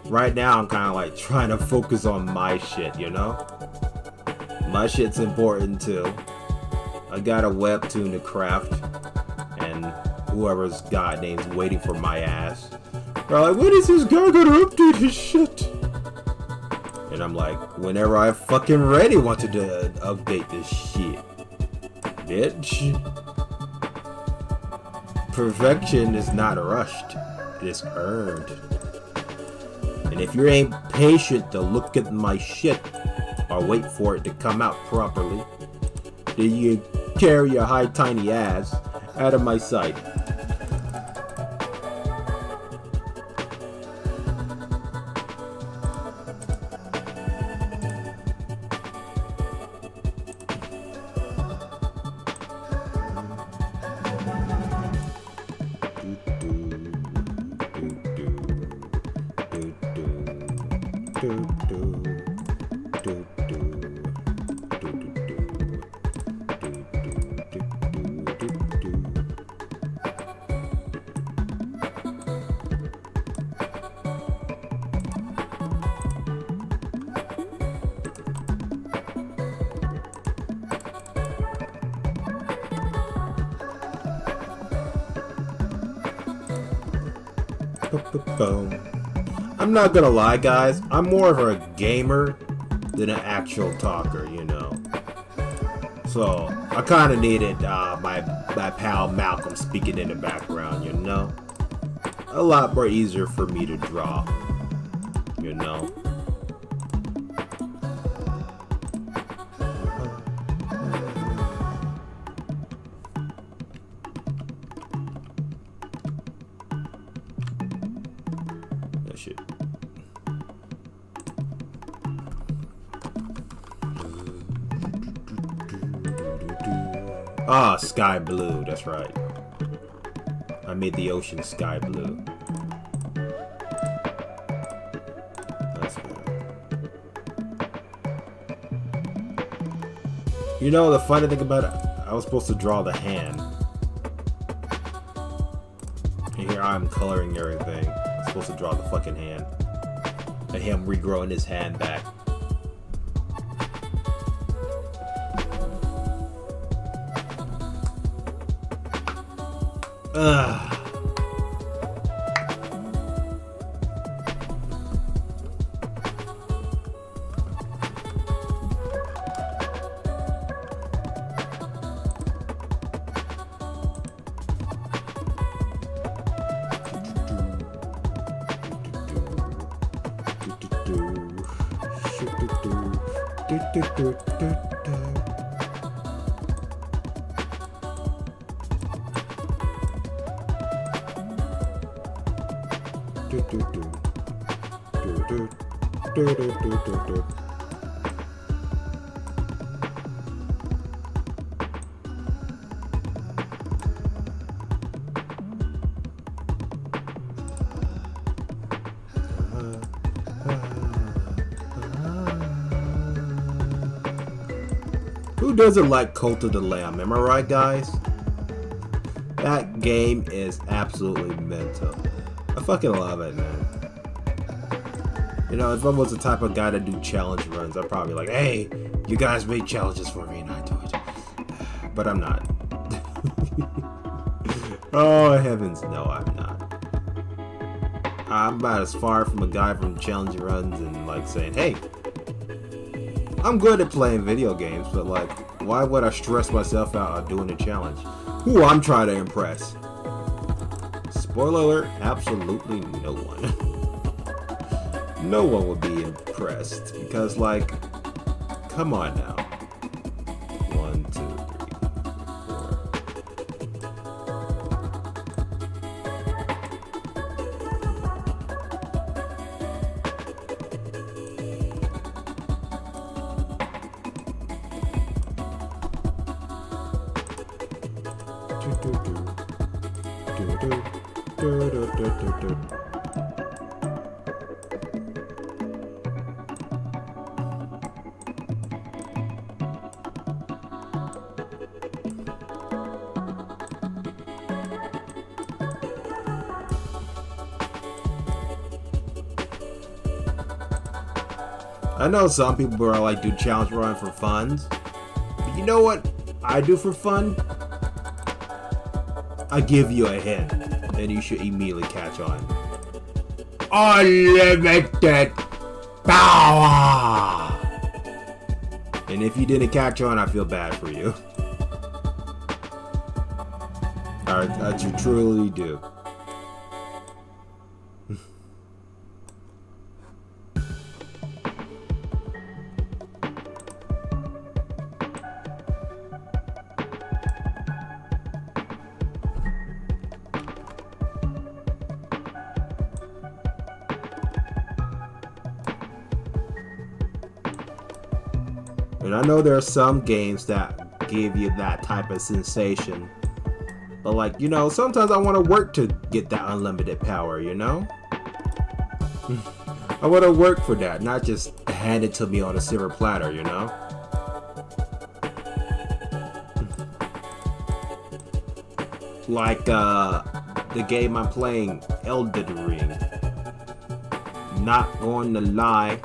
Right now, I'm kind of like trying to focus on my shit, you know? My shit's important too. I got a webtoon to craft, and whoever's god name's waiting for my ass. They're like, when is this guy gonna update his shit? And I'm like, whenever I fucking ready wanted to update this shit, bitch. Perfection is not rushed, it is earned. And if you ain't patient to look at my shit or wait for it to come out properly, then you carry your high tiny ass out of my sight. I'm not gonna lie, guys. I'm more of a gamer than an actual talker, you know. So I kind of needed my pal Malcolm speaking in the background, you know. A lot more easier for me to draw, you know. That shit. Ah, sky blue, that's right. I made the ocean sky blue. That's bad. You know, the funny thing about it, I was supposed to draw the hand. And here I'm coloring everything. I'm supposed to draw the fucking hand. And him regrowing his hand back. Ugh. Who doesn't like Cult of the Lamb? Am I right, guys? That game is absolutely mental. I fucking love it, man. You know, if I was the type of guy to do challenge runs, I'd probably be like, hey, you guys made challenges for me and I do it. But I'm not. Oh, heavens, no, I'm not. I'm about as far from a guy from challenge runs and like saying, hey, I'm good at playing video games, but like, why would I stress myself out on doing a challenge? Who I'm trying to impress? Spoiler alert, absolutely no one. No one would be impressed because, like, come on now. 1, 2, 3, 4. I know some people are like, do challenge run for fun. But you know what I do for fun? I give you a hint, and you should immediately catch on. Unlimited power! And if you didn't catch on, I feel bad for you. I truly do. And I know there are some games that give you that type of sensation. But like, you know, sometimes I want to work to get that unlimited power, you know? I want to work for that, not just hand it to me on a silver platter, you know? Like, the game I'm playing, Elden Ring. Not going to lie,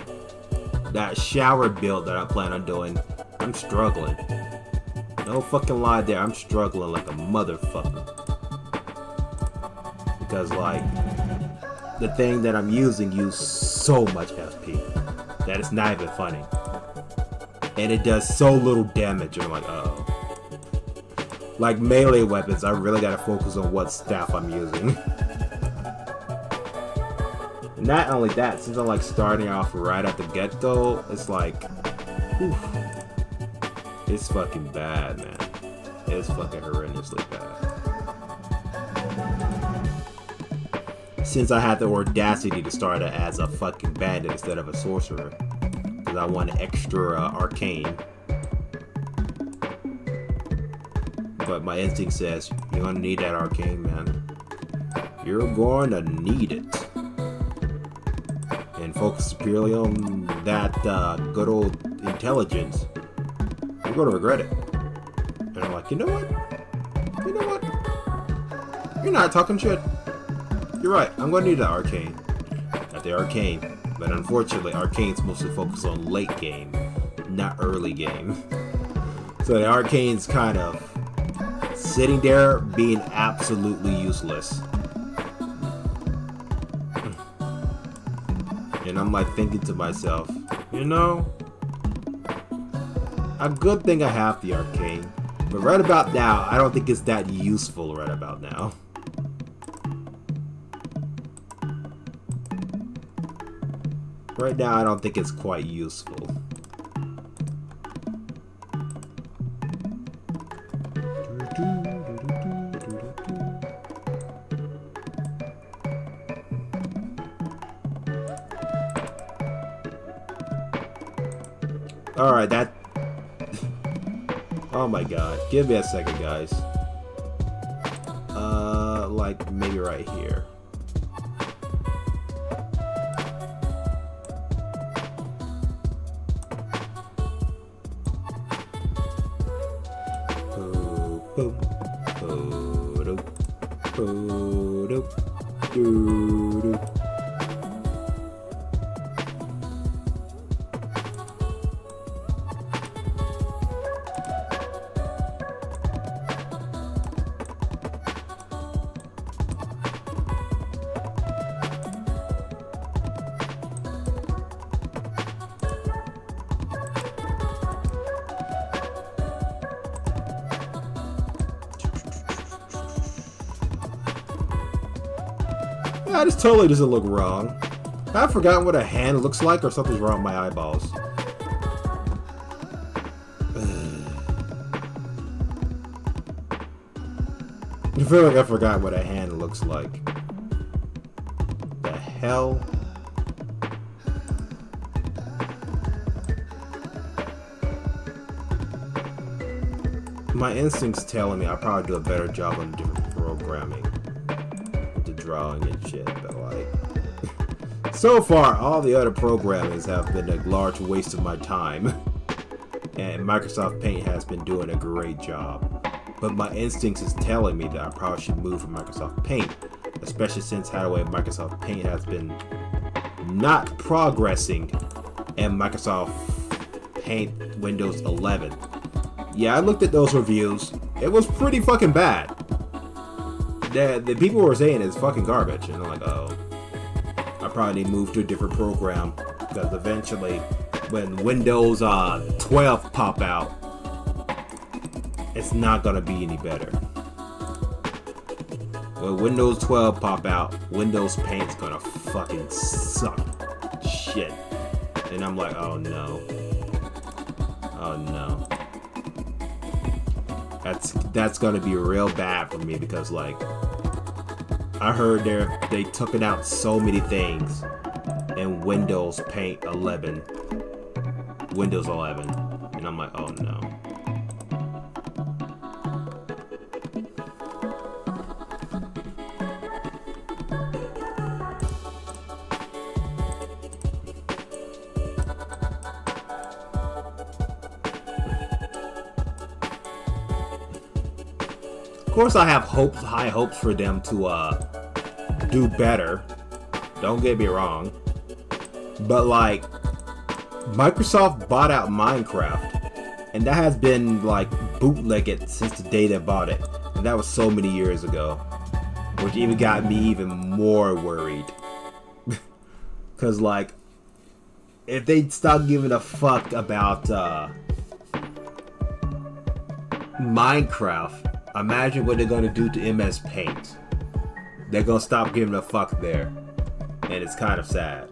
that shower build that I plan on doing, I'm struggling. No fucking lie there, I'm struggling like a motherfucker. Because like, the thing that I'm using uses so much FP that it's not even funny. And it does so little damage, and I'm like, uh-oh. Like melee weapons, I really gotta focus on what staff I'm using. Not only that, since I'm like starting off right at the get-go, it's like, whew, it's fucking bad, man. It's fucking horrendously bad. Since I had the audacity to start it as a fucking bandit instead of a sorcerer, because I want extra arcane. But my instinct says, you're gonna need that arcane, man. You're going to need it. And focus purely on that good old intelligence, you're going to regret it. And I'm like, you know what? You know what? You're not talking shit. You're right. I'm going to need the arcane. Not the arcane. But unfortunately, arcane's mostly focused on late game, not early game. So the arcane's kind of sitting there being absolutely useless. And I'm like thinking to myself, you know, a good thing I have the arcane, but right about now, I don't think it's that useful right about now. Right now, I don't think it's quite useful. Alright, that... Oh my god. Give me a second, guys. Like, maybe right here. Boom. Boom. Boom. Boom. Yeah, this totally doesn't look wrong. I've forgotten what a hand looks like, or something's wrong with my eyeballs. I feel like I forgot what a hand looks like. The hell? My instinct's telling me I'll probably do a better job on different programming. The drawing and shit, but like... So far, all the other programmings have been a large waste of my time. And Microsoft Paint has been doing a great job. But my instincts is telling me that I probably should move from Microsoft Paint. Especially since how the way Microsoft Paint has been not progressing in Microsoft Paint Windows 11. Yeah, I looked at those reviews. It was pretty fucking bad. The people were saying it's fucking garbage. And I'm like, oh. I probably need to move to a different program. Because eventually, when Windows 12 pop out, it's not gonna be any better. When Windows 12 pop out, Windows Paint's gonna fucking suck shit. And I'm like, oh no. Oh no. That's gonna be real bad for me because like I heard they took it out so many things in Windows Paint 11. Windows 11. And I'm like, oh no. Of course, I have high hopes for them to do better. Don't get me wrong, but like Microsoft bought out Minecraft, and that has been like bootlegged since the day they bought it, and that was so many years ago, which even got me even more worried. Cause like, if they stop giving a fuck about Minecraft. Imagine what they're gonna do to MS Paint. They're gonna stop giving a fuck there. And it's kind of sad.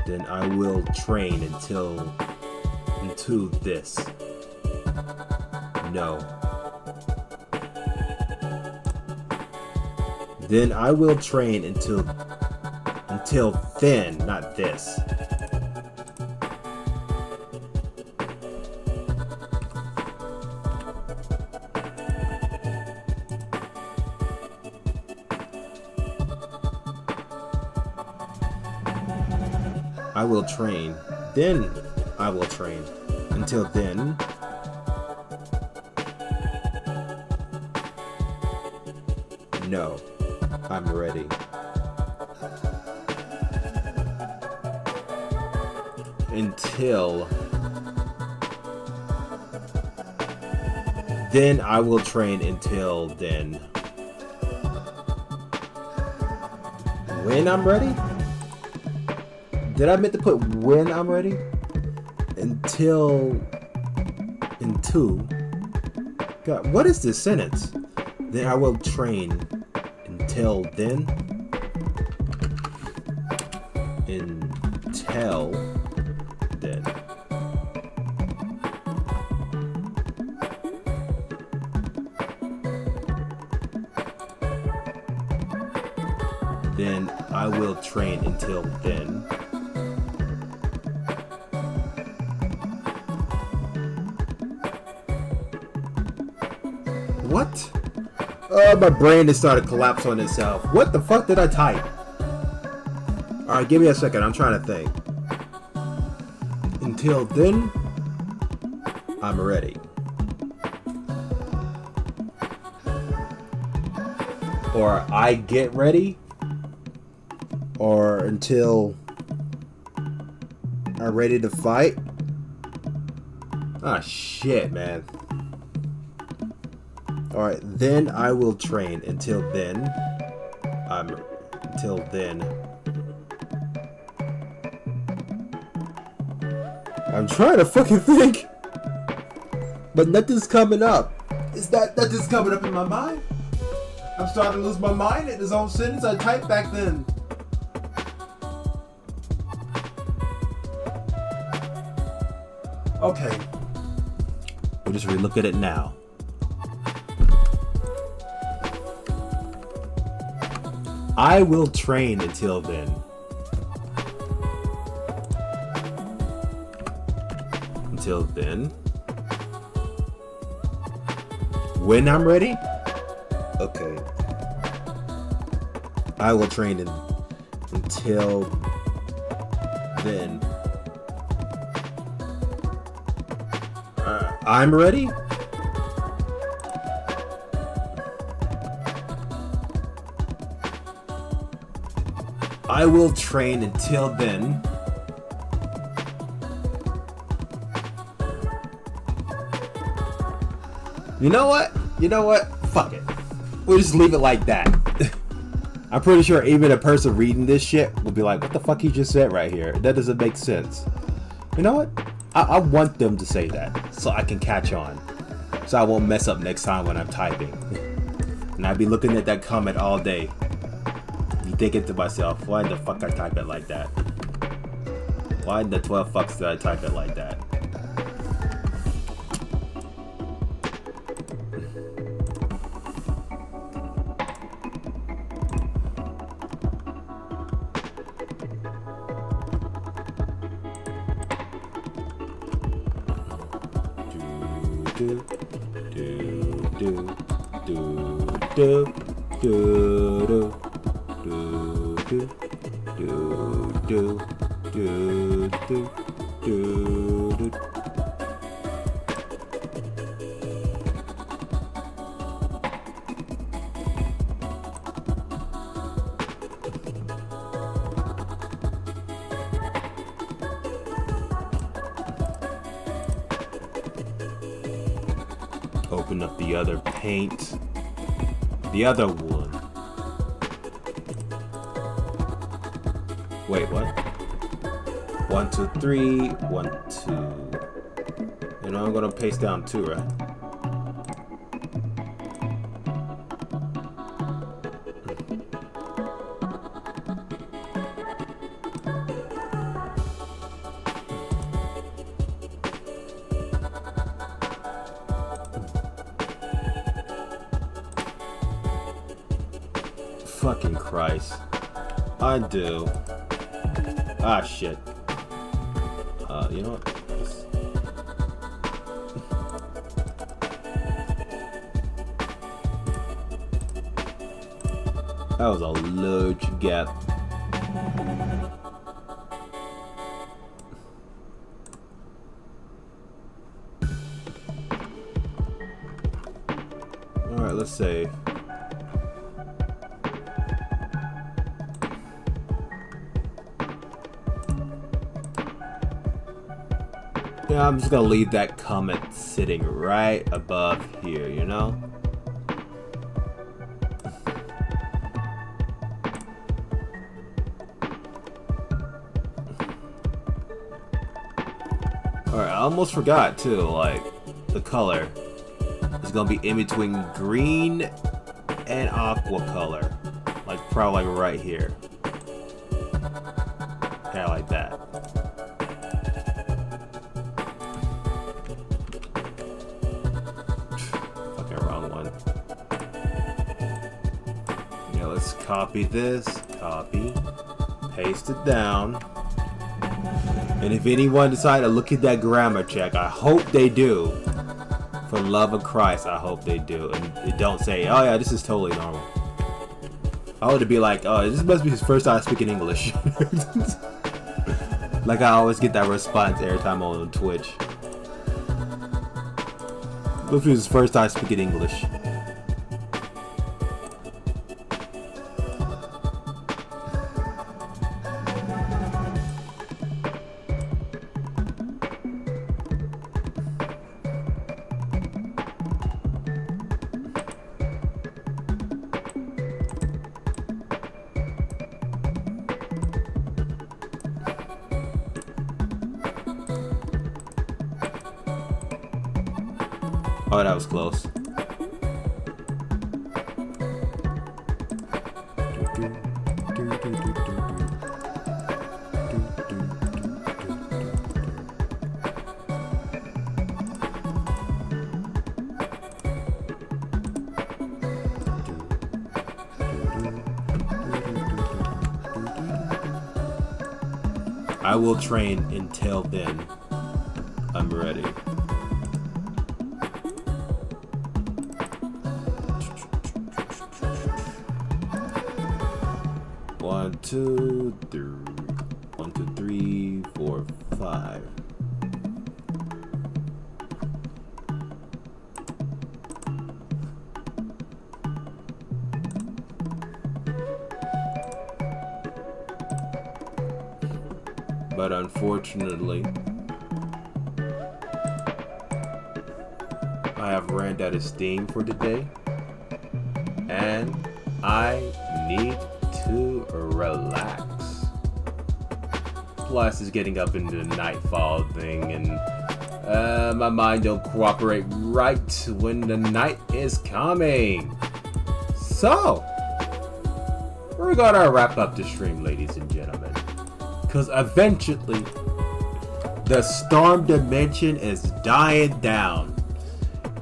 Then I will train into this. No. Then I will train until then, not this. I will train. Then I will train. Until then. No. I'm ready. Until then, I will train until then. When I'm ready? Did I meant to put when I'm ready? Until into. God, what is this sentence? Then I will train. Until then. Until then. Then I will train until then. What? My brain has started to collapse on itself. What the fuck did I type? Alright, give me a second. I'm trying to think. Until then, I'm ready. Or I get ready. Or until I'm ready to fight. Ah, shit, man. Alright, then I will train. Until then, until then. I'm trying to fucking think, but nothing's coming up. Is that nothing's coming up in my mind? I'm starting to lose my mind at this own sentence I typed back then. Okay, we'll just relook at it now. I will train until then. Until then. When I'm ready? Okay. I will train until then. I'm ready? I will train until then. You know what? You know what? Fuck it. We'll just leave it like that. I'm pretty sure even a person reading this shit would be like, what the fuck he just said right here? That doesn't make sense. You know what? I want them to say that so I can catch on. So I won't mess up next time when I'm typing. And I'd be looking at that comment all day. Be thinking to myself, why the fuck I type it like that? Why in the 12 fucks did I type it like that? Do do do do do do do do do do do do do. Open up the other paint. The other one. Wait, what? 1, 2, 3, 1, 2. You know, I'm gonna paste down 2, right? Fucking Christ. Undo. Ah, shit. You know what? That was a large gap. Alright, let's save. Yeah, I'm just gonna leave that comment sitting right above here, you know? Alright, I almost forgot too, like, the color is gonna be in between green and aqua color. Like, probably like right here. Yeah, like that. Let's copy this, copy, paste it down. And if anyone decide to look at that grammar check, I hope they do. For the love of Christ, I hope they do. And they don't say, oh yeah, this is totally normal. I would be like, oh, this must be his first time speaking English. Like I always get that response every time I'm on Twitch. This was his first time speaking English. Oh, that was close. I will train until then. I'm ready. One, two, three, 4, 5. But unfortunately, I have ran out of steam for today, and I need relax. Plus, it's getting up into the nightfall thing, and my mind don't cooperate right when the night is coming. So, we're gonna wrap up the stream, ladies and gentlemen, because eventually the storm dimension is dying down,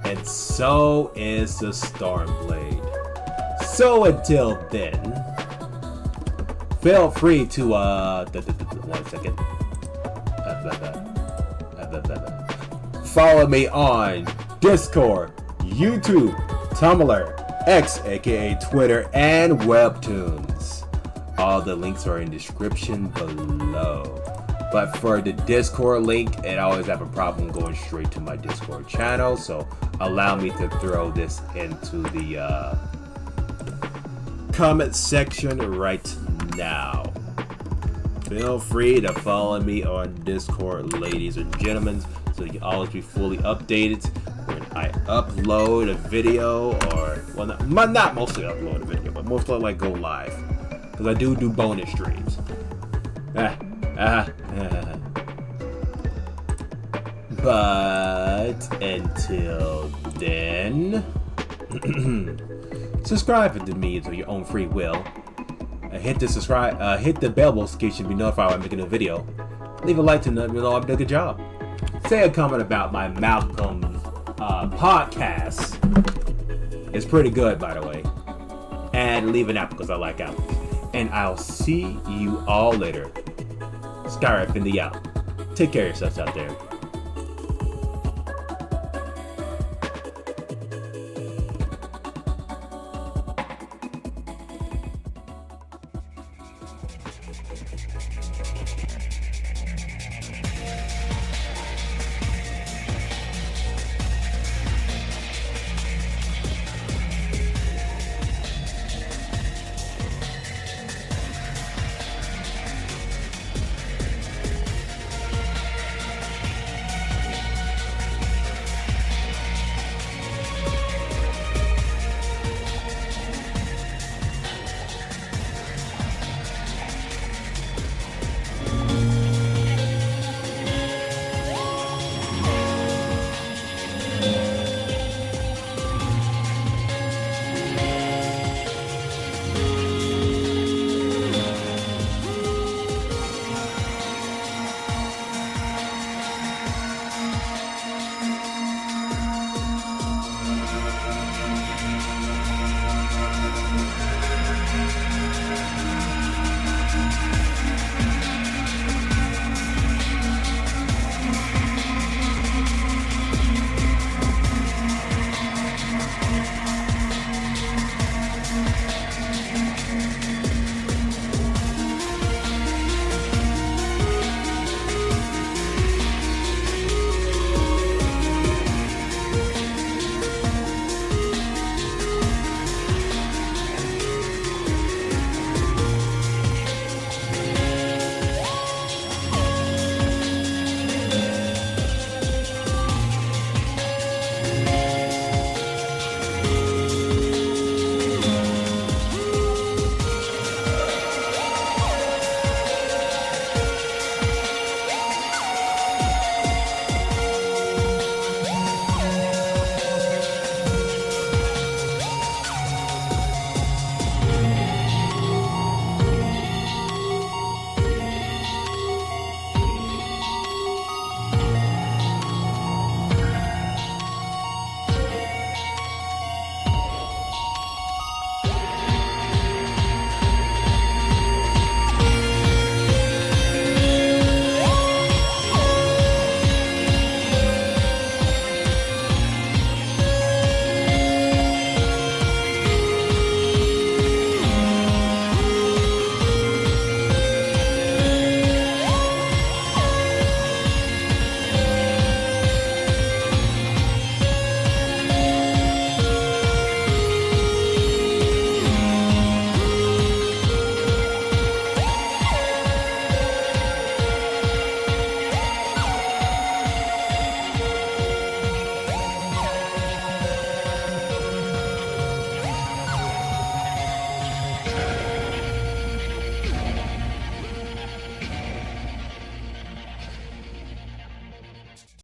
and so is the storm blade. So until then, feel free to 1 second. Follow me on Discord, YouTube, Tumblr, X aka Twitter, and Webtoons. All the links are in description below. But for the Discord link, it always have a problem going straight to my Discord channel, so allow me to throw this into the comment section right now. Feel free to follow me on Discord, ladies and gentlemen, so you can always be fully updated when I upload a video, or well, not mostly upload a video, but mostly like go live, because I do bonus streams. But until then, subscribe to me of your own free will. Hit the bell notification to be notified when I'm making a video. Leave a like to let me know I've done a good job. Say a comment about my Malcolm podcast. It's pretty good, by the way. And leave an apple because I like apples. And I'll see you all later. Skyrider Infinity out. Take care of yourselves out there.